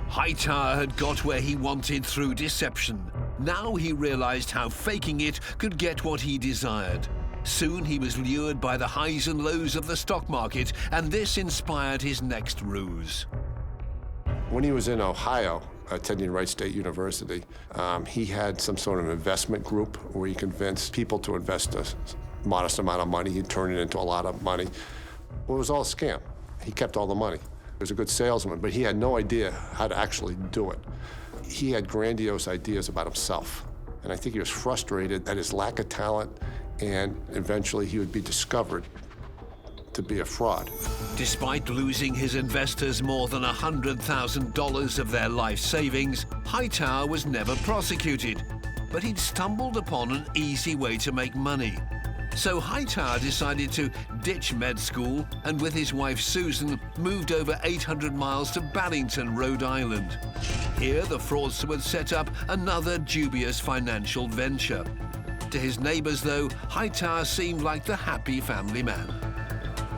[SPEAKER 1] Hightower had got where he wanted through deception. Now he realized how faking it could get what he desired. Soon he was lured by the highs and lows of the stock market, and this inspired his next ruse.
[SPEAKER 18] When he was in Ohio, attending Wright State University, he had some sort of investment group where he convinced people to invest a modest amount of money. He'd turn it into a lot of money. Well, it was all a scam. He kept all the money. He was a good salesman, but he had no idea how to actually do it. He had grandiose ideas about himself, and I think he was frustrated at his lack of talent, and eventually he would be discovered to be a fraud.
[SPEAKER 1] Despite losing his investors more than $100,000 of their life savings, Hightower was never prosecuted, but he'd stumbled upon an easy way to make money. So Hightower decided to ditch med school and with his wife Susan moved over 800 miles to Barrington, Rhode Island. Here the fraudster would set up another dubious financial venture. To his neighbors though, Hightower seemed like the happy family man.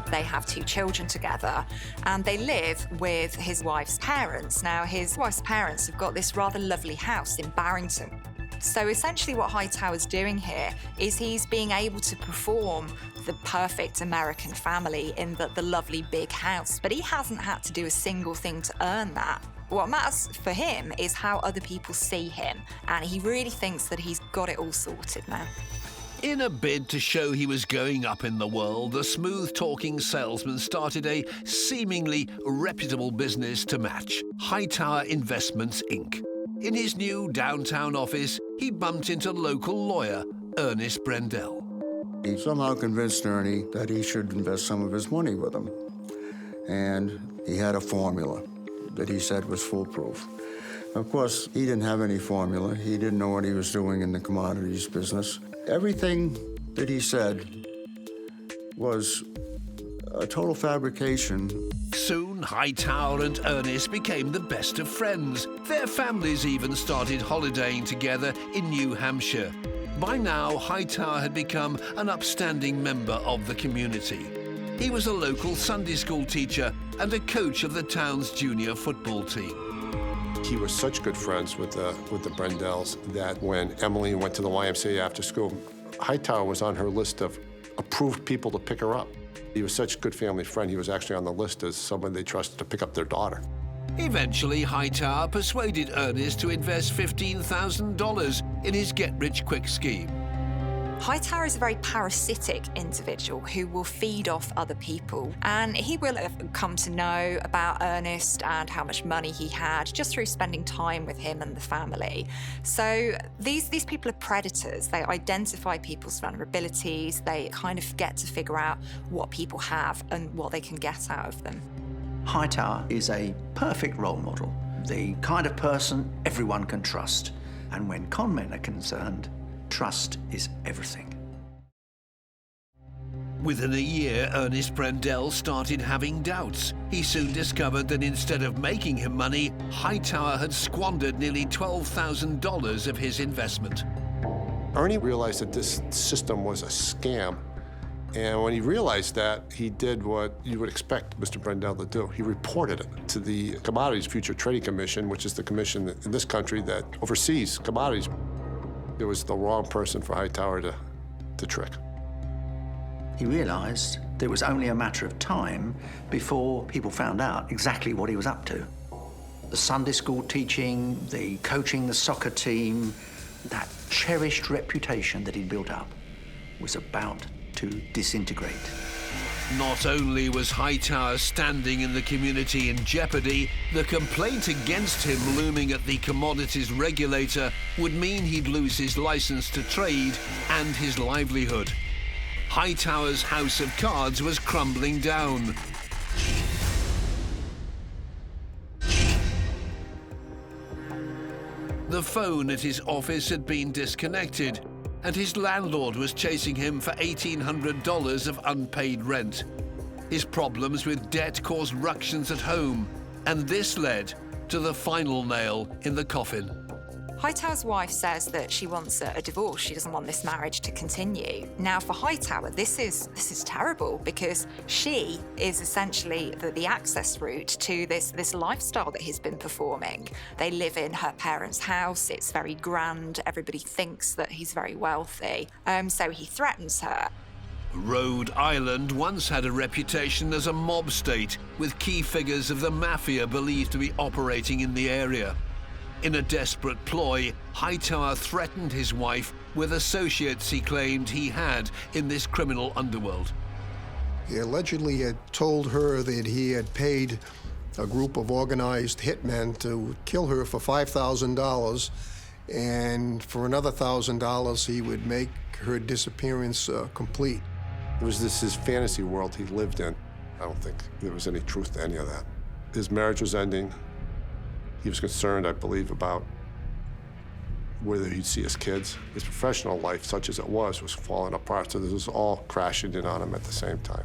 [SPEAKER 3] They have 2 children together and they live with his wife's parents. Now, his wife's parents have got this rather lovely house in Barrington. So essentially what Hightower's doing here is he's being able to perform the perfect American family in the lovely big house, but he hasn't had to do a single thing to earn that. What matters for him is how other people see him, and he really thinks that he's got it all sorted now.
[SPEAKER 1] In a bid to show he was going up in the world, the smooth-talking salesman started a seemingly reputable business to match, Hightower Investments, Inc. In his new downtown office, he bumped into local lawyer Ernest Brendel.
[SPEAKER 15] He somehow convinced Ernie that he should invest some of his money with him. And he had a formula that he said was foolproof. Of course, he didn't have any formula. He didn't know what he was doing in the commodities business. Everything that he said was a total fabrication.
[SPEAKER 1] Soon, Hightower and Ernest became the best of friends. Their families even started holidaying together in New Hampshire. By now, Hightower had become an upstanding member of the community. He was a local Sunday school teacher and a coach of the town's junior football team.
[SPEAKER 18] He was such good friends with the Brendels that when Emily went to the YMCA after school, Hightower was on her list of approved people to pick her up. He was such a good family friend, he was actually on the list as someone they trusted to pick up their daughter.
[SPEAKER 1] Eventually, Hightower persuaded Ernest to invest $15,000 in his get-rich-quick scheme.
[SPEAKER 3] Hightower is a very parasitic individual who will feed off other people, and he will have come to know about Ernest and how much money he had just through spending time with him and the family. So these people are predators. They identify people's vulnerabilities. They kind of get to figure out what people have and what they can get out of them.
[SPEAKER 4] Hightower is a perfect role model, the kind of person everyone can trust. And when con men are concerned, trust is everything.
[SPEAKER 1] Within a year, Ernest Brendel started having doubts. He soon discovered that instead of making him money, Hightower had squandered nearly $12,000 of his investment.
[SPEAKER 18] Ernie realized that this system was a scam, and when he realized that, he did what you would expect Mr. Brendel to do. He reported it to the Commodities Future Trading Commission, which is the commission in this country that oversees commodities. It was the wrong person for Hightower to trick.
[SPEAKER 4] He realized that it was only a matter of time before people found out exactly what he was up to. The Sunday school teaching, the coaching the soccer team, that cherished reputation that he'd built up was about to disintegrate.
[SPEAKER 1] Not only was Hightower standing in the community in jeopardy, the complaint against him looming at the commodities regulator would mean he'd lose his license to trade and his livelihood. Hightower's house of cards was crumbling down. The phone at his office had been disconnected, and his landlord was chasing him for $1,800 of unpaid rent. His problems with debt caused ructions at home, and this led to the final nail in the coffin.
[SPEAKER 3] Hightower's wife says that she wants a divorce. She doesn't want this marriage to continue. Now, for Hightower, this is terrible because she is essentially the access route to this lifestyle that he's been performing. They live in her parents' house. It's very grand. Everybody thinks that he's very wealthy. So he threatens her.
[SPEAKER 1] Rhode Island once had a reputation as a mob state, with key figures of the mafia believed to be operating in the area. In a desperate ploy, Hightower threatened his wife with associates he claimed he had in this criminal underworld.
[SPEAKER 19] He allegedly had told her that he had paid a group of organized hitmen to kill her for $5,000, and for another $1,000 he would make her disappearance complete.
[SPEAKER 18] It was his fantasy world he lived in. I don't think there was any truth to any of that. His marriage was ending. He was concerned, I believe, about whether he'd see his kids. His professional life, such as it was falling apart, so this was all crashing in on him at the same time.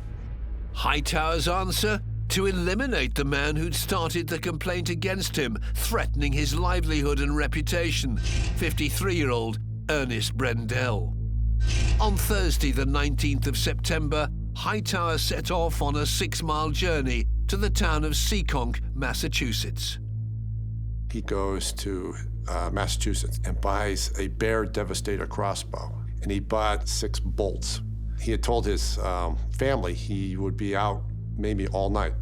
[SPEAKER 1] Hightower's answer? To eliminate the man who'd started the complaint against him, threatening his livelihood and reputation, 53-year-old Ernest Brendel. On Thursday, the 19th of September, Hightower set off on a 6-mile journey to the town of Seekonk, Massachusetts.
[SPEAKER 18] He goes to Massachusetts and buys a Bear Devastator crossbow, and he bought 6 bolts. He had told his family he would be out maybe all night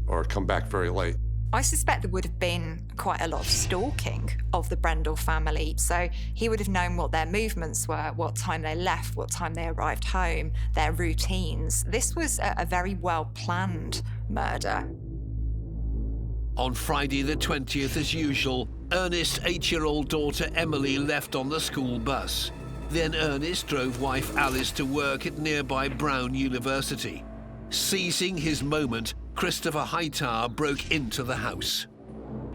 [SPEAKER 18] or come back very late.
[SPEAKER 3] I suspect there would have been quite a lot of stalking of the Brendel family, so he would have known what their movements were, what time they left, what time they arrived home, their routines. This was a very well-planned murder.
[SPEAKER 1] On Friday the 20th, as usual, Ernest's 8-year-old daughter Emily left on the school bus. Then Ernest drove wife Alice to work at nearby Brown University. Seizing his moment, Christopher Hightower broke into the house.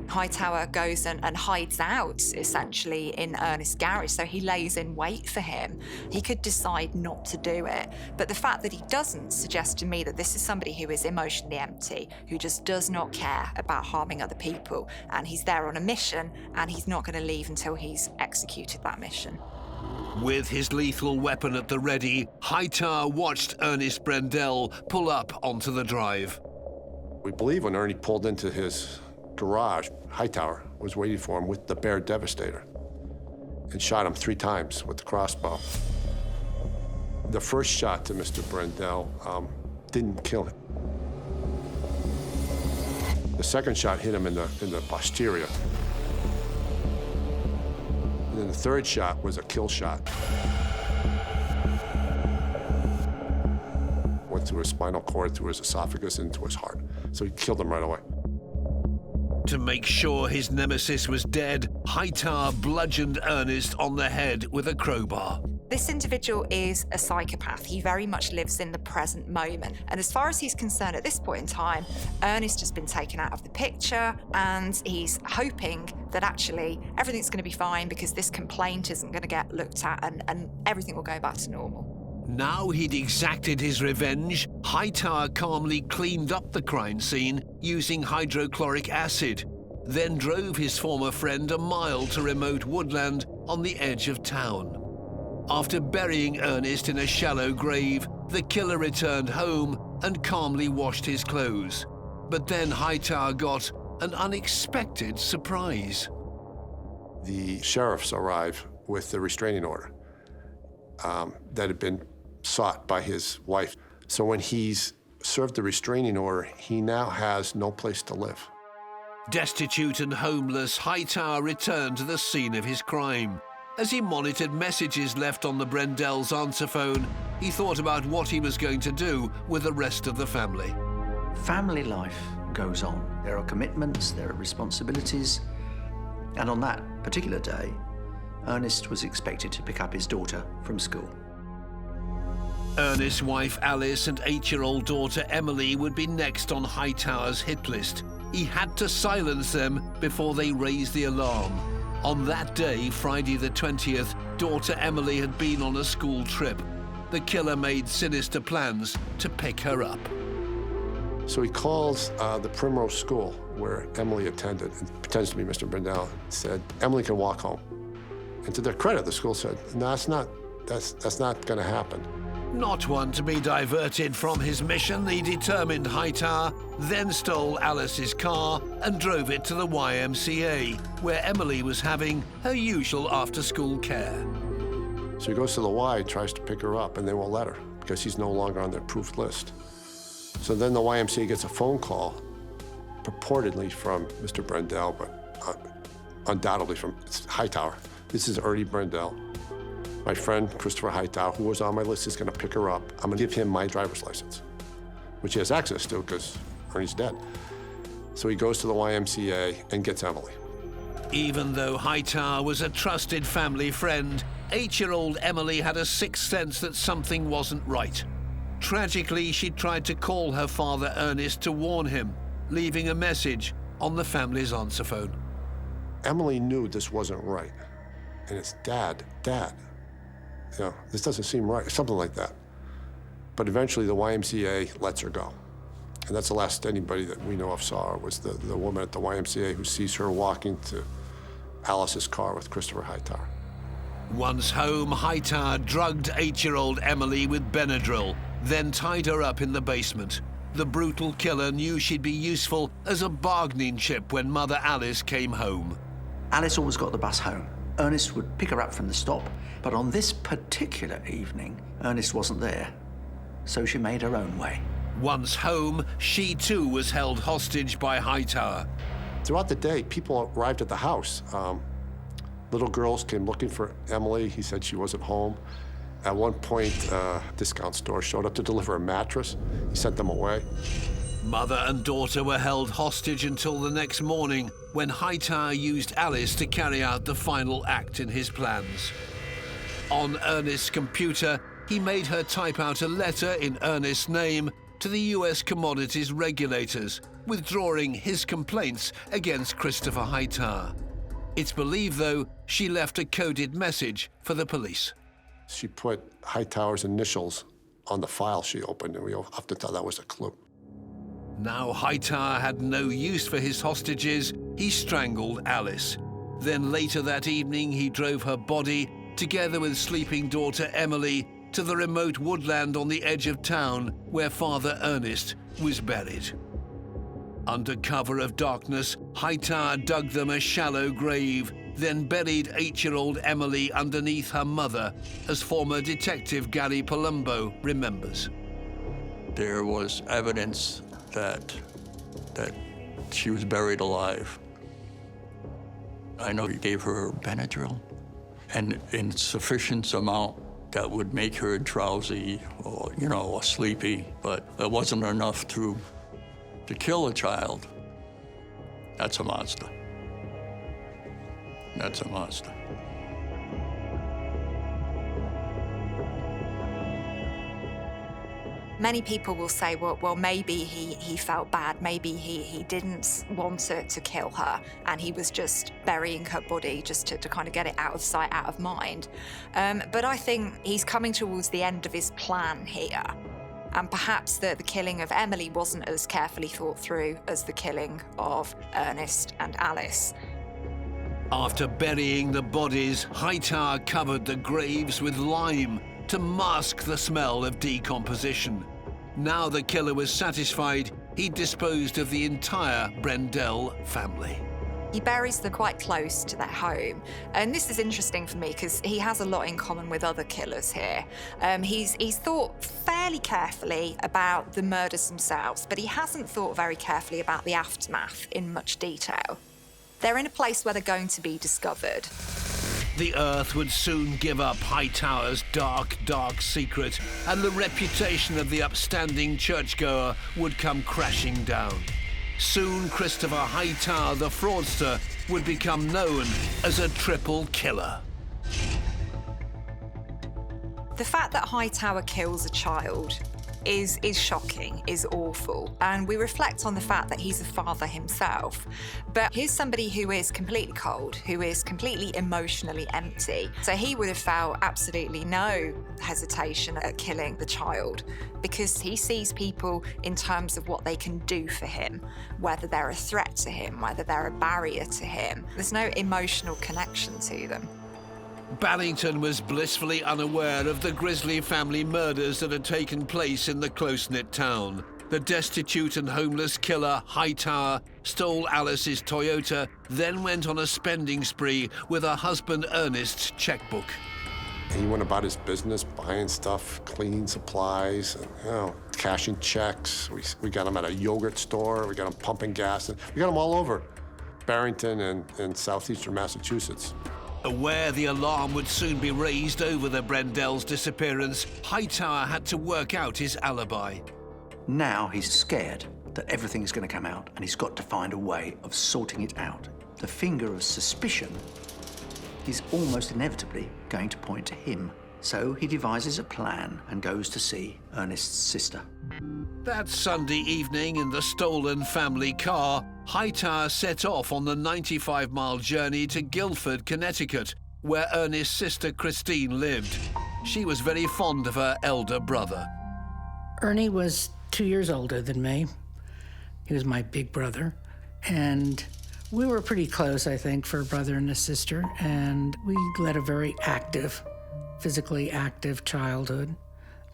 [SPEAKER 3] Hightower goes and hides out, essentially, in Ernest's garage, so he lays in wait for him. He could decide not to do it, but the fact that he doesn't suggests to me that this is somebody who is emotionally empty, who just does not care about harming other people, and he's there on a mission, and he's not going to leave until he's executed that mission.
[SPEAKER 1] With his lethal weapon at the ready, Hightower watched Ernest Brendel pull up onto the drive.
[SPEAKER 18] We believe when Ernie pulled into his garage, Hightower was waiting for him with the Bear Devastator and shot him 3 times with the crossbow. The first shot to Mr. Brendel didn't kill him. The second shot hit him in the posterior. And then the third shot was a kill shot. Went through his spinal cord, through his esophagus, into his heart. So he killed him right away.
[SPEAKER 1] To make sure his nemesis was dead, Hightower bludgeoned Ernest on the head with a crowbar.
[SPEAKER 3] This individual is a psychopath. He very much lives in the present moment. And as far as he's concerned at this point in time, Ernest has been taken out of the picture, and he's hoping that actually everything's going to be fine because this complaint isn't going to get looked at and everything will go back to normal.
[SPEAKER 1] Now he'd exacted his revenge, Hightower calmly cleaned up the crime scene using hydrochloric acid, then drove his former friend a mile to remote woodland on the edge of town. After burying Ernest in a shallow grave, the killer returned home and calmly washed his clothes. But then Hightower got an unexpected surprise.
[SPEAKER 18] The sheriffs arrived with the restraining order that had been sought by his wife. So when he's served the restraining order, he now has no place to live.
[SPEAKER 1] Destitute and homeless, Hightower returned to the scene of his crime. As he monitored messages left on the Brendels' answer phone, he thought about what he was going to do with the rest of the family.
[SPEAKER 4] Family life goes on. There are commitments, there are responsibilities, and on that particular day, Ernest was expected to pick up his daughter from school.
[SPEAKER 1] Ernest's wife Alice and 8-year-old daughter Emily would be next on Hightower's hit list. He had to silence them before they raised the alarm. On that day, Friday the 20th, daughter Emily had been on a school trip. The killer made sinister plans to pick her up.
[SPEAKER 18] So he calls the Primrose School where Emily attended, and pretends to be Mr. Brendel, said, Emily can walk home. And to their credit, the school said, no, that's not going to happen.
[SPEAKER 1] Not one to be diverted from his mission, the determined Hightower then stole Alice's car and drove it to the YMCA, where Emily was having her usual after-school care.
[SPEAKER 18] So he goes to the Y, tries to pick her up, and they won't let her because he's no longer on their approved list. So then the YMCA gets a phone call, purportedly from Mr. Brendel, but undoubtedly from Hightower. This is Ernie Brendel. My friend, Christopher Hightower, who was on my list, is going to pick her up. I'm going to give him my driver's license, which he has access to because Ernie's dead. So he goes to the YMCA and gets Emily.
[SPEAKER 1] Even though Hightower was a trusted family friend, 8-year-old Emily had a sixth sense that something wasn't right. Tragically, she tried to call her father Ernest to warn him, leaving a message on the family's answer phone.
[SPEAKER 18] Emily knew this wasn't right. And it's Dad. You know, this doesn't seem right, something like that. But eventually the YMCA lets her go. And that's the last anybody that we know of saw her, was the woman at the YMCA who sees her walking to Alice's car with Christopher Hightower.
[SPEAKER 1] Once home, Hightower drugged 8-year-old Emily with Benadryl, then tied her up in the basement. The brutal killer knew she'd be useful as a bargaining chip when Mother Alice came home.
[SPEAKER 4] Alice always got the bus home. Ernest would pick her up from the stop, but on this particular evening, Ernest wasn't there, so she made her own way.
[SPEAKER 1] Once home, she too was held hostage by Hightower.
[SPEAKER 18] Throughout the day, people arrived at the house. Little girls came looking for Emily. He said she wasn't home. At one point, a discount store showed up to deliver a mattress. He sent them away.
[SPEAKER 1] Mother and daughter were held hostage until the next morning, when Hightower used Alice to carry out the final act in his plans. On Ernest's computer, he made her type out a letter in Ernest's name to the US commodities regulators, withdrawing his complaints against Christopher Hightower. It's believed, though, she left a coded message for the police.
[SPEAKER 18] She put Hightower's initials on the file she opened, and we often thought that was a clue.
[SPEAKER 1] Now Hightower had no use for his hostages, he strangled Alice. Then later that evening, he drove her body, together with sleeping daughter Emily, to the remote woodland on the edge of town where Father Ernest was buried. Under cover of darkness, Hightower dug them a shallow grave, then buried 8-year-old Emily underneath her mother, as former detective Gary Palumbo remembers.
[SPEAKER 16] There was evidence that she was buried alive. I know he gave her Benadryl, and in sufficient amount that would make her drowsy or, or sleepy, but it wasn't enough to kill a child. That's a monster. That's a monster.
[SPEAKER 3] Many people will say, well, maybe he felt bad, maybe he didn't want to kill her, and he was just burying her body just to kind of get it out of sight, out of mind. But I think he's coming towards the end of his plan here. And perhaps the killing of Emily wasn't as carefully thought through as the killing of Ernest and Alice.
[SPEAKER 1] After burying the bodies, Hightower covered the graves with lime to mask the smell of decomposition. Now the killer was satisfied, he disposed of the entire Brendel family.
[SPEAKER 3] He buries them quite close to their home. And this is interesting for me because he has a lot in common with other killers here. He's thought fairly carefully about the murders themselves, but he hasn't thought very carefully about the aftermath in much detail. They're in a place where they're going to be discovered.
[SPEAKER 1] The earth would soon give up Hightower's dark, dark secret, and the reputation of the upstanding churchgoer would come crashing down. Soon, Christopher Hightower, the fraudster, would become known as a triple killer.
[SPEAKER 3] The fact that Hightower kills a child is shocking, is awful. And we reflect on the fact that he's a father himself. But here's somebody who is completely cold, who is completely emotionally empty. So he would have felt absolutely no hesitation at killing the child, because he sees people in terms of what they can do for him, whether they're a threat to him, whether they're a barrier to him. There's no emotional connection to them.
[SPEAKER 1] Barrington was blissfully unaware of the grisly family murders that had taken place in the close-knit town. The destitute and homeless killer, Hightower, stole Alice's Toyota, then went on a spending spree with her husband Ernest's checkbook.
[SPEAKER 18] He went about his business, buying stuff, cleaning supplies, and, cashing checks. We got him at a yogurt store. We got him pumping gas. And we got him all over Barrington and southeastern Massachusetts.
[SPEAKER 1] Aware the alarm would soon be raised over the Brendells' disappearance, Hightower had to work out his alibi.
[SPEAKER 4] Now he's scared that everything's going to come out, and he's got to find a way of sorting it out. The finger of suspicion is almost inevitably going to point to him. So he devises a plan and goes to see Ernest's sister.
[SPEAKER 1] That Sunday evening in the stolen family car, Hightower set off on the 95-mile journey to Guilford, Connecticut, where Ernest's sister Christine lived. She was very fond of her elder brother.
[SPEAKER 2] Ernie was 2 years older than me. He was my big brother, and we were pretty close, I think, for a brother and a sister, and we led a very active, physically active childhood.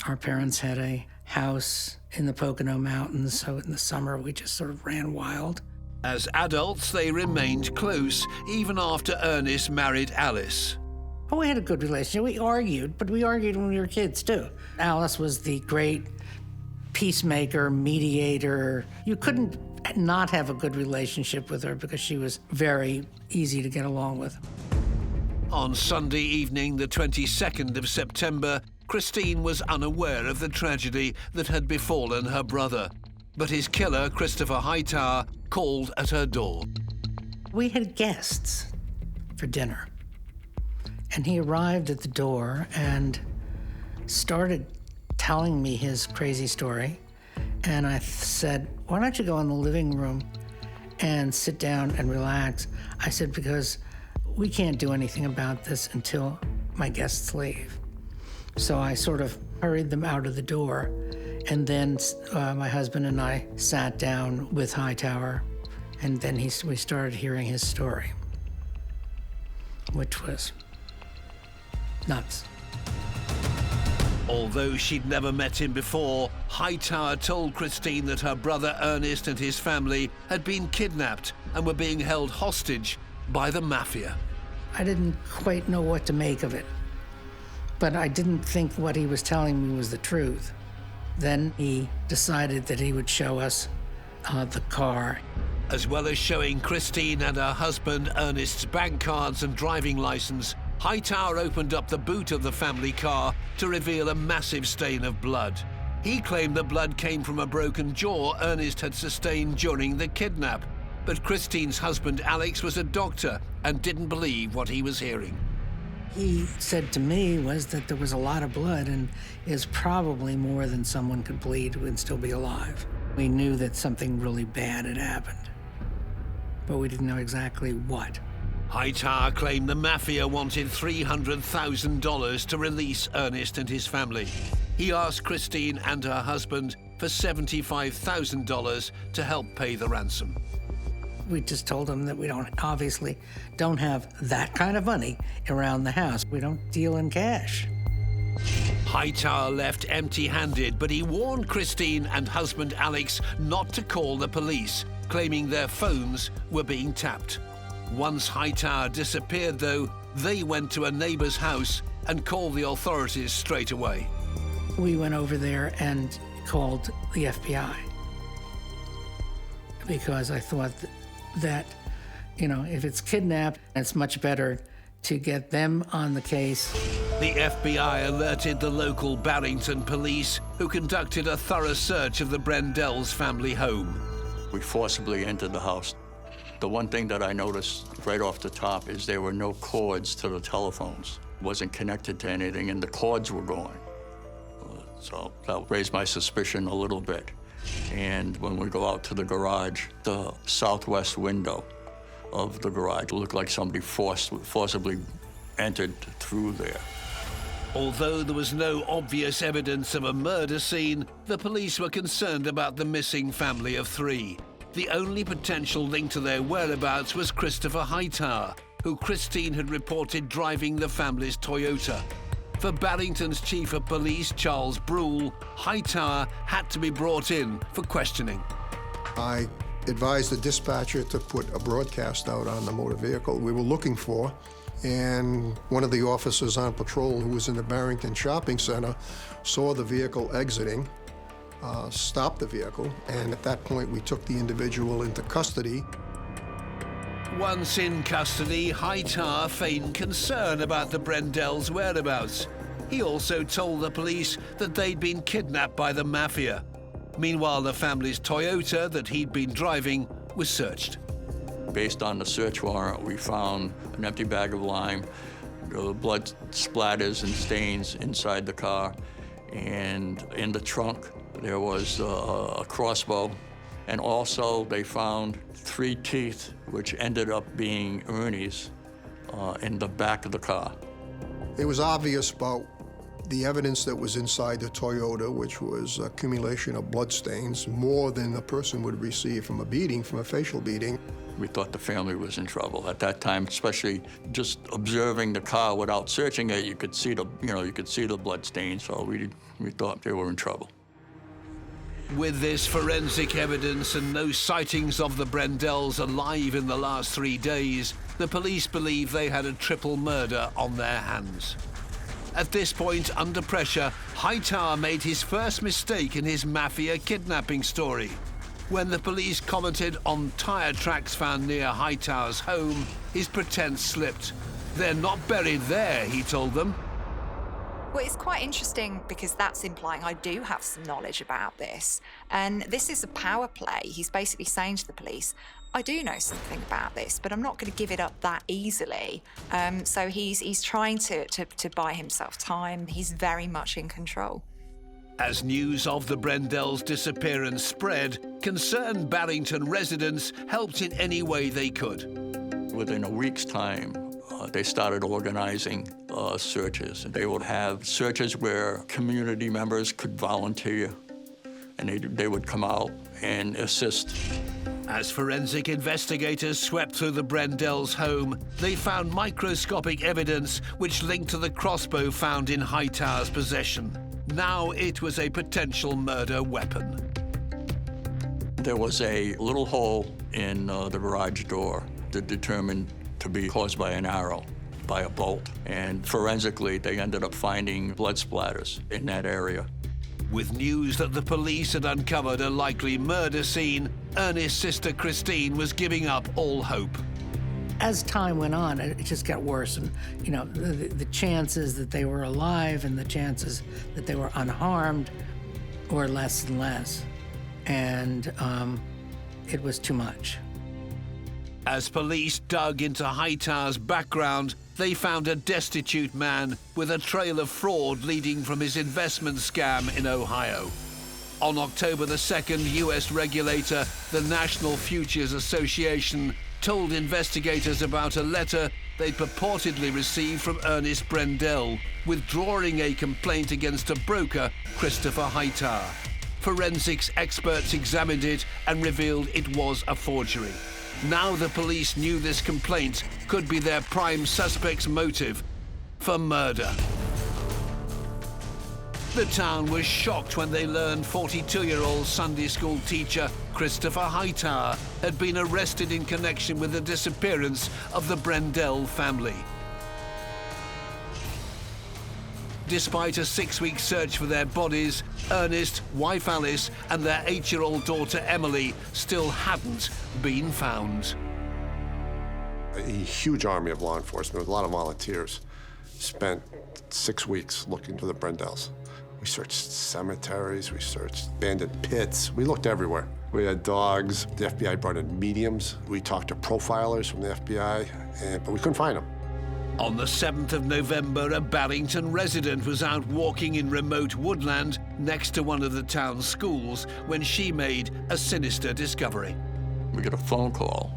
[SPEAKER 2] Our parents had a house in the Pocono Mountains, so in the summer we just sort of ran wild.
[SPEAKER 1] As adults, they remained close, even after Ernest married Alice.
[SPEAKER 2] Oh, we had a good relationship. We argued, but we argued when we were kids, too. Alice was the great peacemaker, mediator. You couldn't not have a good relationship with her because she was very easy to get along with.
[SPEAKER 1] On Sunday evening, the 22nd of September, Christine was unaware of the tragedy that had befallen her brother. But his killer, Christopher Hightower, called at her door.
[SPEAKER 2] We had guests for dinner, and he arrived at the door and started telling me his crazy story. And I said, why don't you go in the living room and sit down and relax? I said, because we can't do anything about this until my guests leave. So I sort of hurried them out of the door. And then my husband and I sat down with Hightower, and then we started hearing his story, which was nuts.
[SPEAKER 1] Although she'd never met him before, Hightower told Christine that her brother Ernest and his family had been kidnapped and were being held hostage by the mafia.
[SPEAKER 2] I didn't quite know what to make of it, but I didn't think what he was telling me was the truth. Then he decided that he would show us the car.
[SPEAKER 1] As well as showing Christine and her husband Ernest's bank cards and driving license, Hightower opened up the boot of the family car to reveal a massive stain of blood. He claimed the blood came from a broken jaw Ernest had sustained during the kidnap, but Christine's husband Alex was a doctor and didn't believe what he was hearing.
[SPEAKER 2] He said to me was that there was a lot of blood and is probably more than someone could bleed and still be alive. We knew that something really bad had happened, but we didn't know exactly what.
[SPEAKER 1] Hightower claimed the mafia wanted $300,000 to release Ernest and his family. He asked Christine and her husband for $75,000 to help pay the ransom.
[SPEAKER 2] We just told him that we obviously don't have that kind of money around the house. We don't deal in cash.
[SPEAKER 1] Hightower left empty-handed, but he warned Christine and husband Alex not to call the police, claiming their phones were being tapped. Once Hightower disappeared, though, they went to a neighbor's house and called the authorities straight away.
[SPEAKER 2] We went over there and called the FBI because I thought that, if it's kidnapped, it's much better to get them on the case.
[SPEAKER 1] The FBI alerted the local Barrington police, who conducted a thorough search of the Brendells' family home.
[SPEAKER 16] We forcibly entered the house. The one thing that I noticed right off the top is there were no cords to the telephones. It wasn't connected to anything, and the cords were going. So that raised my suspicion a little bit. And when we go out to the garage, the southwest window of the garage looked like somebody forcibly entered through there.
[SPEAKER 1] Although there was no obvious evidence of a murder scene, the police were concerned about the missing family of 3. The only potential link to their whereabouts was Christopher Hightower, who Christine had reported driving the family's Toyota. For Barrington's chief of police, Charles Brule, Hightower had to be brought in for questioning.
[SPEAKER 19] I advised the dispatcher to put a broadcast out on the motor vehicle we were looking for, and one of the officers on patrol who was in the Barrington Shopping Center saw the vehicle exiting, stopped the vehicle, and at that point we took the individual into custody.
[SPEAKER 1] Once in custody, Hightower feigned concern about the Brendells' whereabouts. He also told the police that they'd been kidnapped by the mafia. Meanwhile, the family's Toyota that he'd been driving was searched.
[SPEAKER 16] Based on the search warrant, we found an empty bag of lime, blood splatters and stains inside the car, and in the trunk there was a crossbow. And also they found 3 teeth, which ended up being Ernie's, in the back of the car.
[SPEAKER 19] It was obvious about the evidence that was inside the Toyota, which was accumulation of bloodstains, more than the person would receive from a beating, from a facial beating.
[SPEAKER 16] We thought the family was in trouble at that time, especially just observing the car without searching it. You could see the bloodstains, so we thought they were in trouble.
[SPEAKER 1] With this forensic evidence and no sightings of the Brendells alive in the last 3 days, the police believe they had a triple murder on their hands. At this point, under pressure, Hightower made his first mistake in his mafia kidnapping story. When the police commented on tyre tracks found near Hightower's home, his pretense slipped. "They're not buried there," he told them.
[SPEAKER 3] Well, it's quite interesting because that's implying I do have some knowledge about this. And this is a power play. He's basically saying to the police, I do know something about this, but I'm not going to give it up that easily. So he's trying to buy himself time. He's very much in control.
[SPEAKER 1] As news of the Brendells' disappearance spread, concerned Barrington residents helped in any way they could.
[SPEAKER 16] Within a week's time, they started organizing searches. They would have searches where community members could volunteer, and they would come out and assist.
[SPEAKER 1] As forensic investigators swept through the Brendells' home, they found microscopic evidence which linked to the crossbow found in Hightower's possession. Now it was a potential murder weapon.
[SPEAKER 16] There was a little hole in the garage door that determined to be caused by an arrow, by a bolt. And forensically, they ended up finding blood splatters in that area.
[SPEAKER 1] With news that the police had uncovered a likely murder scene, Ernest's sister Christine was giving up all hope.
[SPEAKER 2] As time went on, it just got worse. And, you know, the chances that they were alive and the chances that they were unharmed were less and less. And it was too much.
[SPEAKER 1] As police dug into Hightower's background, they found a destitute man with a trail of fraud leading from his investment scam in Ohio. On October the 2nd, US regulator, the National Futures Association, told investigators about a letter they'd purportedly received from Ernest Brendel, withdrawing a complaint against a broker, Christopher Hightower. Forensics experts examined it and revealed it was a forgery. Now the police knew this complaint could be their prime suspect's motive for murder. The town was shocked when they learned 42-year-old Sunday school teacher Christopher Hightower had been arrested in connection with the disappearance of the Brendel family. Despite a 6-week search for their bodies, Ernest, wife Alice, and their 8-year-old daughter Emily still hadn't been found.
[SPEAKER 18] A huge army of law enforcement with a lot of volunteers spent 6 weeks looking for the Brendells. We searched cemeteries, we searched abandoned pits, we looked everywhere. We had dogs, the FBI brought in mediums, we talked to profilers from the FBI, but we couldn't find them.
[SPEAKER 1] On the 7th of November, a Barrington resident was out walking in remote woodland next to one of the town's schools when she made a sinister discovery.
[SPEAKER 16] We got a phone call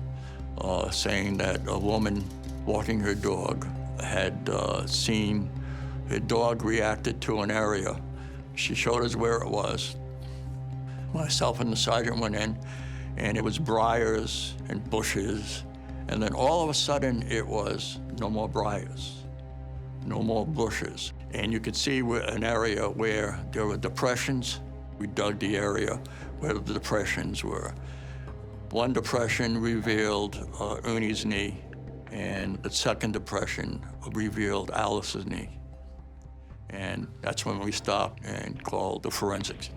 [SPEAKER 16] saying that a woman walking her dog had seen her dog reacted to an area. She showed us where it was. Myself and the sergeant went in, and it was briars and bushes. And then all of a sudden, it was no more briars, no more bushes. And you could see an area where there were depressions. We dug the area where the depressions were. One depression revealed Ernie's knee, and the second depression revealed Alice's knee. And that's when we stopped and called the forensics.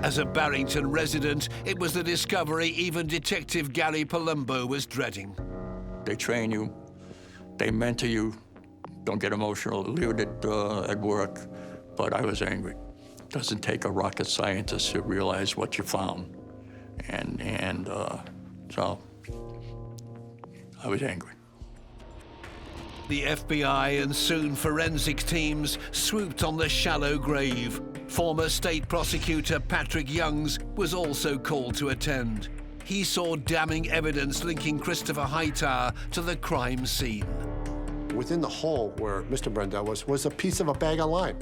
[SPEAKER 1] As a Barrington resident, it was the discovery even Detective Gary Palumbo was dreading.
[SPEAKER 16] They train you, they mentor you, don't get emotional, leave it at work, but I was angry. It doesn't take a rocket scientist to realize what you found. And so I was angry.
[SPEAKER 1] The FBI and soon forensic teams swooped on the shallow grave. Former state prosecutor Patrick Youngs was also called to attend. He saw damning evidence linking Christopher Hightower to the crime scene.
[SPEAKER 18] Within the hole where Mr. Brendel was a piece of a bag of lime.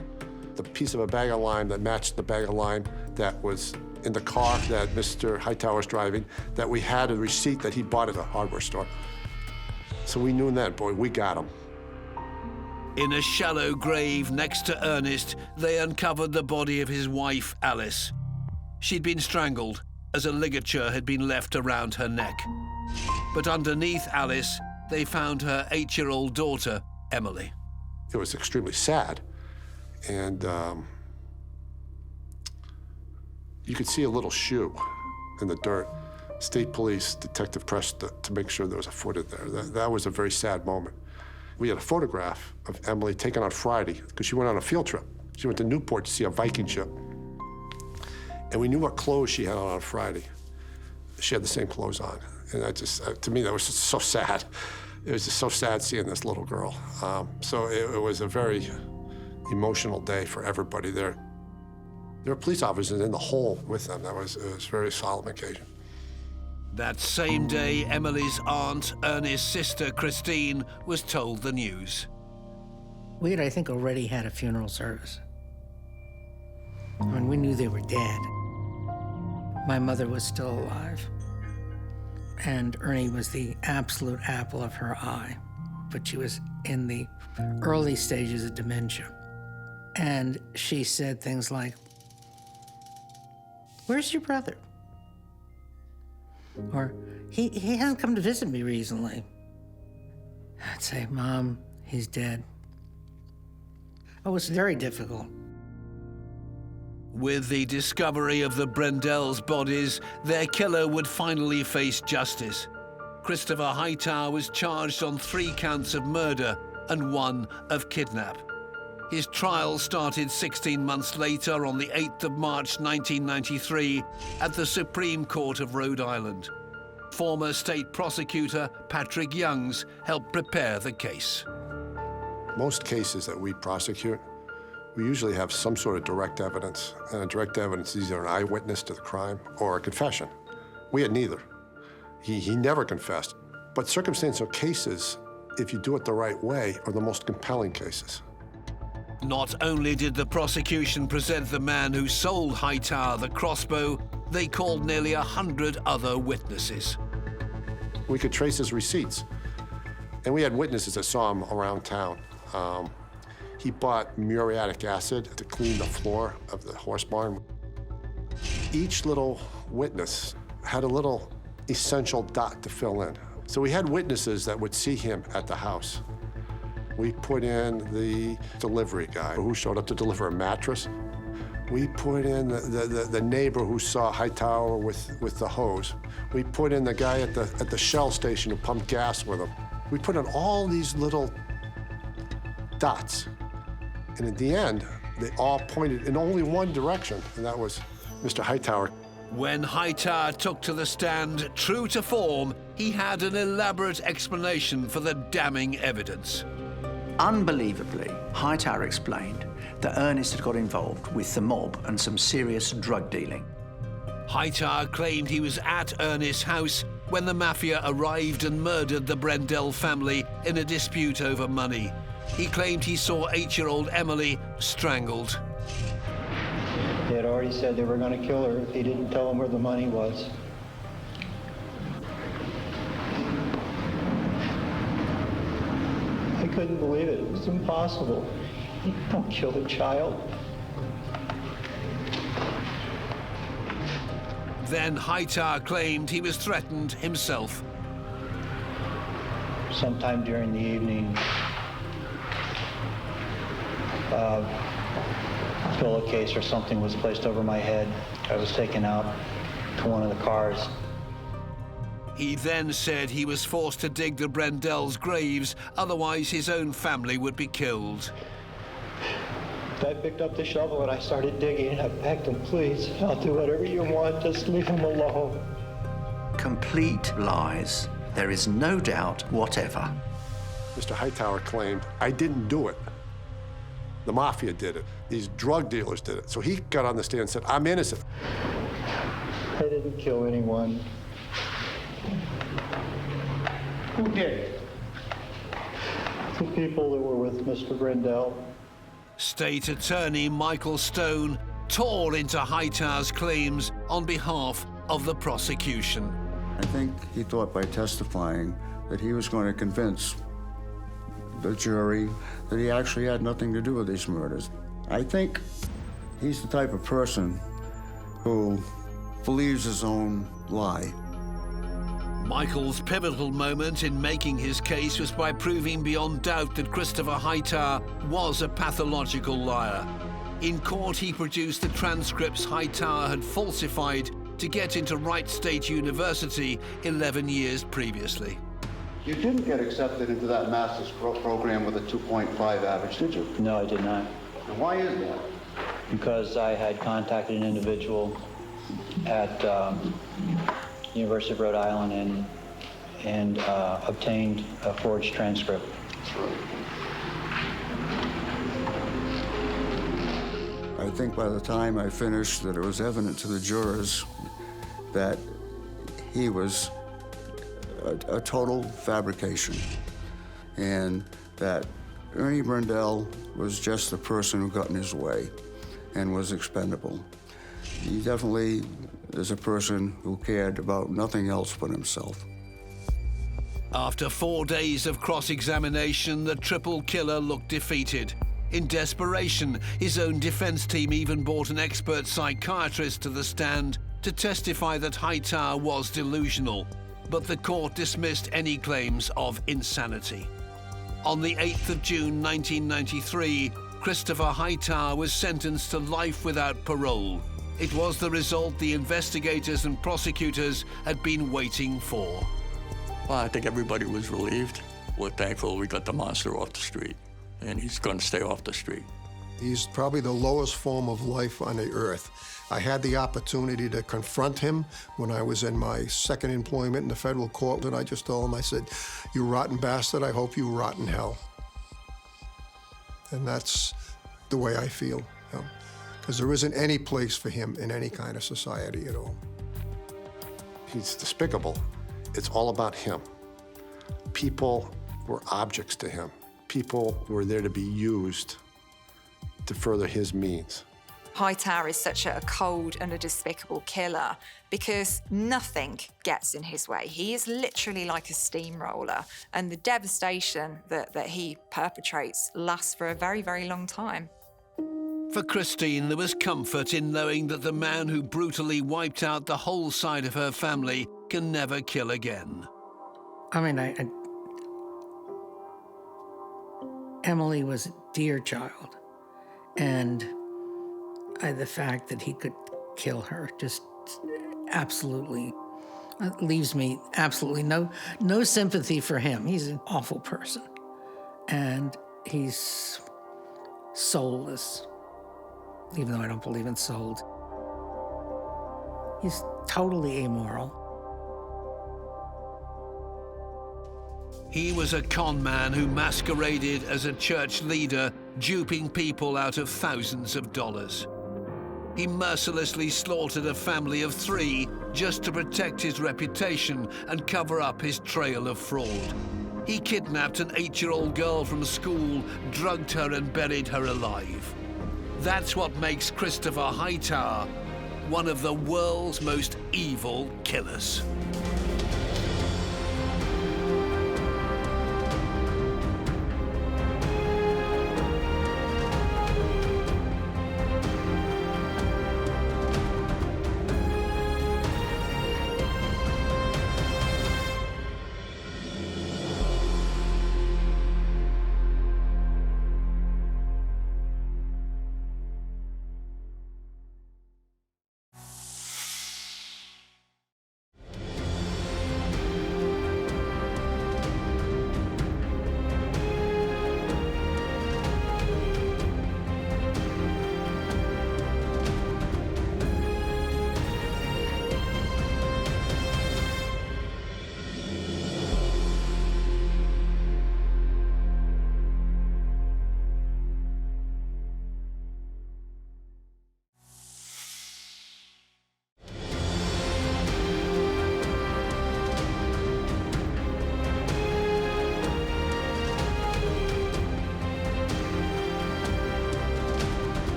[SPEAKER 18] The piece of a bag of lime that matched the bag of lime that was in the car that Mr. Hightower was driving, that we had a receipt that he bought at a hardware store. So we knew then, boy, we got him.
[SPEAKER 1] In a shallow grave next to Ernest, they uncovered the body of his wife, Alice. She'd been strangled as a ligature had been left around her neck. But underneath Alice, they found her 8-year-old daughter, Emily.
[SPEAKER 18] It was extremely sad. And you could see a little shoe in the dirt. State police detective pressed to make sure there was a foot in there. That was a very sad moment. We had a photograph of Emily taken on Friday because she went on a field trip. She went to Newport to see a Viking ship. And we knew what clothes she had on Friday. She had the same clothes on. And that just, to me, that was just so sad. It was just so sad seeing this little girl. So it was a very emotional day for everybody there. There were police officers in the hole with them. It was a very solemn occasion.
[SPEAKER 1] That same day, Emily's aunt, Ernest's sister, Christine, was told the news.
[SPEAKER 2] We had, I think, already had a funeral service. When we knew they were dead, my mother was still alive. And Ernie was the absolute apple of her eye. But she was in the early stages of dementia. And she said things like, "Where's your brother?" Or, he hasn't come to visit me recently. I'd say, "Mom, he's dead." It was very difficult.
[SPEAKER 1] With the discovery of the Brendels' bodies, their killer would finally face justice. Christopher Hightower was charged on 3 counts of murder and 1 of kidnap. His trial started 16 months later on the 8th of March 1993 at the Supreme Court of Rhode Island. Former state prosecutor Patrick Youngs helped prepare the case.
[SPEAKER 18] Most cases that we prosecute, we usually have some sort of direct evidence. And direct evidence is either an eyewitness to the crime or a confession. We had neither. He never confessed. But circumstantial cases, if you do it the right way, are the most compelling cases.
[SPEAKER 1] Not only did the prosecution present the man who sold Hightower the crossbow, they called nearly 100 other witnesses.
[SPEAKER 18] We could trace his receipts. And we had witnesses that saw him around town. He bought muriatic acid to clean the floor of the horse barn. Each little witness had a little essential dot to fill in. So we had witnesses that would see him at the house. We put in the delivery guy who showed up to deliver a mattress. We put in the neighbor who saw Hightower with the hose. We put in the guy at the Shell station who pumped gas with him. We put in all these little dots. And at the end, they all pointed in only one direction, and that was Mr. Hightower.
[SPEAKER 1] When Hightower took to the stand, true to form, he had an elaborate explanation for the damning evidence.
[SPEAKER 4] Unbelievably, Hightower explained that Ernest had got involved with the mob and some serious drug dealing.
[SPEAKER 1] Hightower claimed he was at Ernest's house when the mafia arrived and murdered the Brendel family in a dispute over money. He claimed he saw 8-year-old Emily strangled.
[SPEAKER 17] They had already said they were going to kill her if he didn't tell them where the money was. I couldn't believe it. It was impossible. You don't kill a child.
[SPEAKER 1] Then Hightower claimed he was threatened himself.
[SPEAKER 17] Sometime during the evening, a pillowcase or something was placed over my head. I was taken out to one of the cars.
[SPEAKER 1] He then said he was forced to dig the Brendels' graves, otherwise his own family would be killed.
[SPEAKER 17] I picked up the shovel and I started digging, and I begged him, please, I'll do whatever you want, just leave him alone.
[SPEAKER 4] Complete lies. There is no doubt whatever.
[SPEAKER 18] Mr. Hightower claimed, I didn't do it. The mafia did it. These drug dealers did it. So he got on the stand and said, I'm innocent.
[SPEAKER 17] I didn't kill anyone. Who did? The people that were with Mr. Brendel.
[SPEAKER 1] State Attorney Michael Stone tore into Hightower's claims on behalf of the prosecution.
[SPEAKER 15] I think he thought by testifying that he was going to convince the jury that he actually had nothing to do with these murders. I think he's the type of person who believes his own lie.
[SPEAKER 1] Michael's pivotal moment in making his case was by proving beyond doubt that Christopher Hightower was a pathological liar. In court, he produced the transcripts Hightower had falsified to get into Wright State University 11 years previously.
[SPEAKER 20] You didn't get accepted into that master's program with a 2.5 average, did you?
[SPEAKER 17] No, I did not.
[SPEAKER 20] And why is that?
[SPEAKER 17] Because I had contacted an individual at University of Rhode Island and obtained a forged transcript.
[SPEAKER 15] I think by the time I finished that it was evident to the jurors that he was a total fabrication and that Ernie Brendel was just the person who got in his way and was expendable. He definitely is a person who cared about nothing else but himself.
[SPEAKER 1] After 4 days of cross-examination, the triple killer looked defeated. In desperation, his own defense team even brought an expert psychiatrist to the stand to testify that Hightower was delusional, but the court dismissed any claims of insanity. On the 8th of June 1993, Christopher Hightower was sentenced to life without parole. It was the result the investigators and prosecutors had been waiting for.
[SPEAKER 16] Well, I think everybody was relieved. We're thankful we got the monster off the street, and he's going to stay off the street.
[SPEAKER 19] He's probably the lowest form of life on the earth. I had the opportunity to confront him when I was in my second employment in the federal court, and I just told him, I said, you rotten bastard, I hope you rot in hell. And that's the way I feel, because there isn't any place for him in any kind of society at all.
[SPEAKER 18] He's despicable. It's all about him. People were objects to him. People were there to be used to further his means.
[SPEAKER 3] Hightower is such a cold and a despicable killer because nothing gets in his way. He is literally like a steamroller, and the devastation that he perpetrates lasts for a very, very long time.
[SPEAKER 1] For Christine, there was comfort in knowing that the man who brutally wiped out the whole side of her family can never kill again.
[SPEAKER 2] I mean, Emily was a dear child, and the fact that he could kill her just absolutely leaves me absolutely no sympathy for him. He's an awful person, and he's soulless, even though I don't believe in souls. He's totally amoral.
[SPEAKER 1] He was a con man who masqueraded as a church leader, duping people out of thousands of dollars. He mercilessly slaughtered a family of 3 just to protect his reputation and cover up his trail of fraud. He kidnapped an 8-year-old girl from school, drugged her and buried her alive. That's what makes Christopher Hightower one of the world's most evil killers.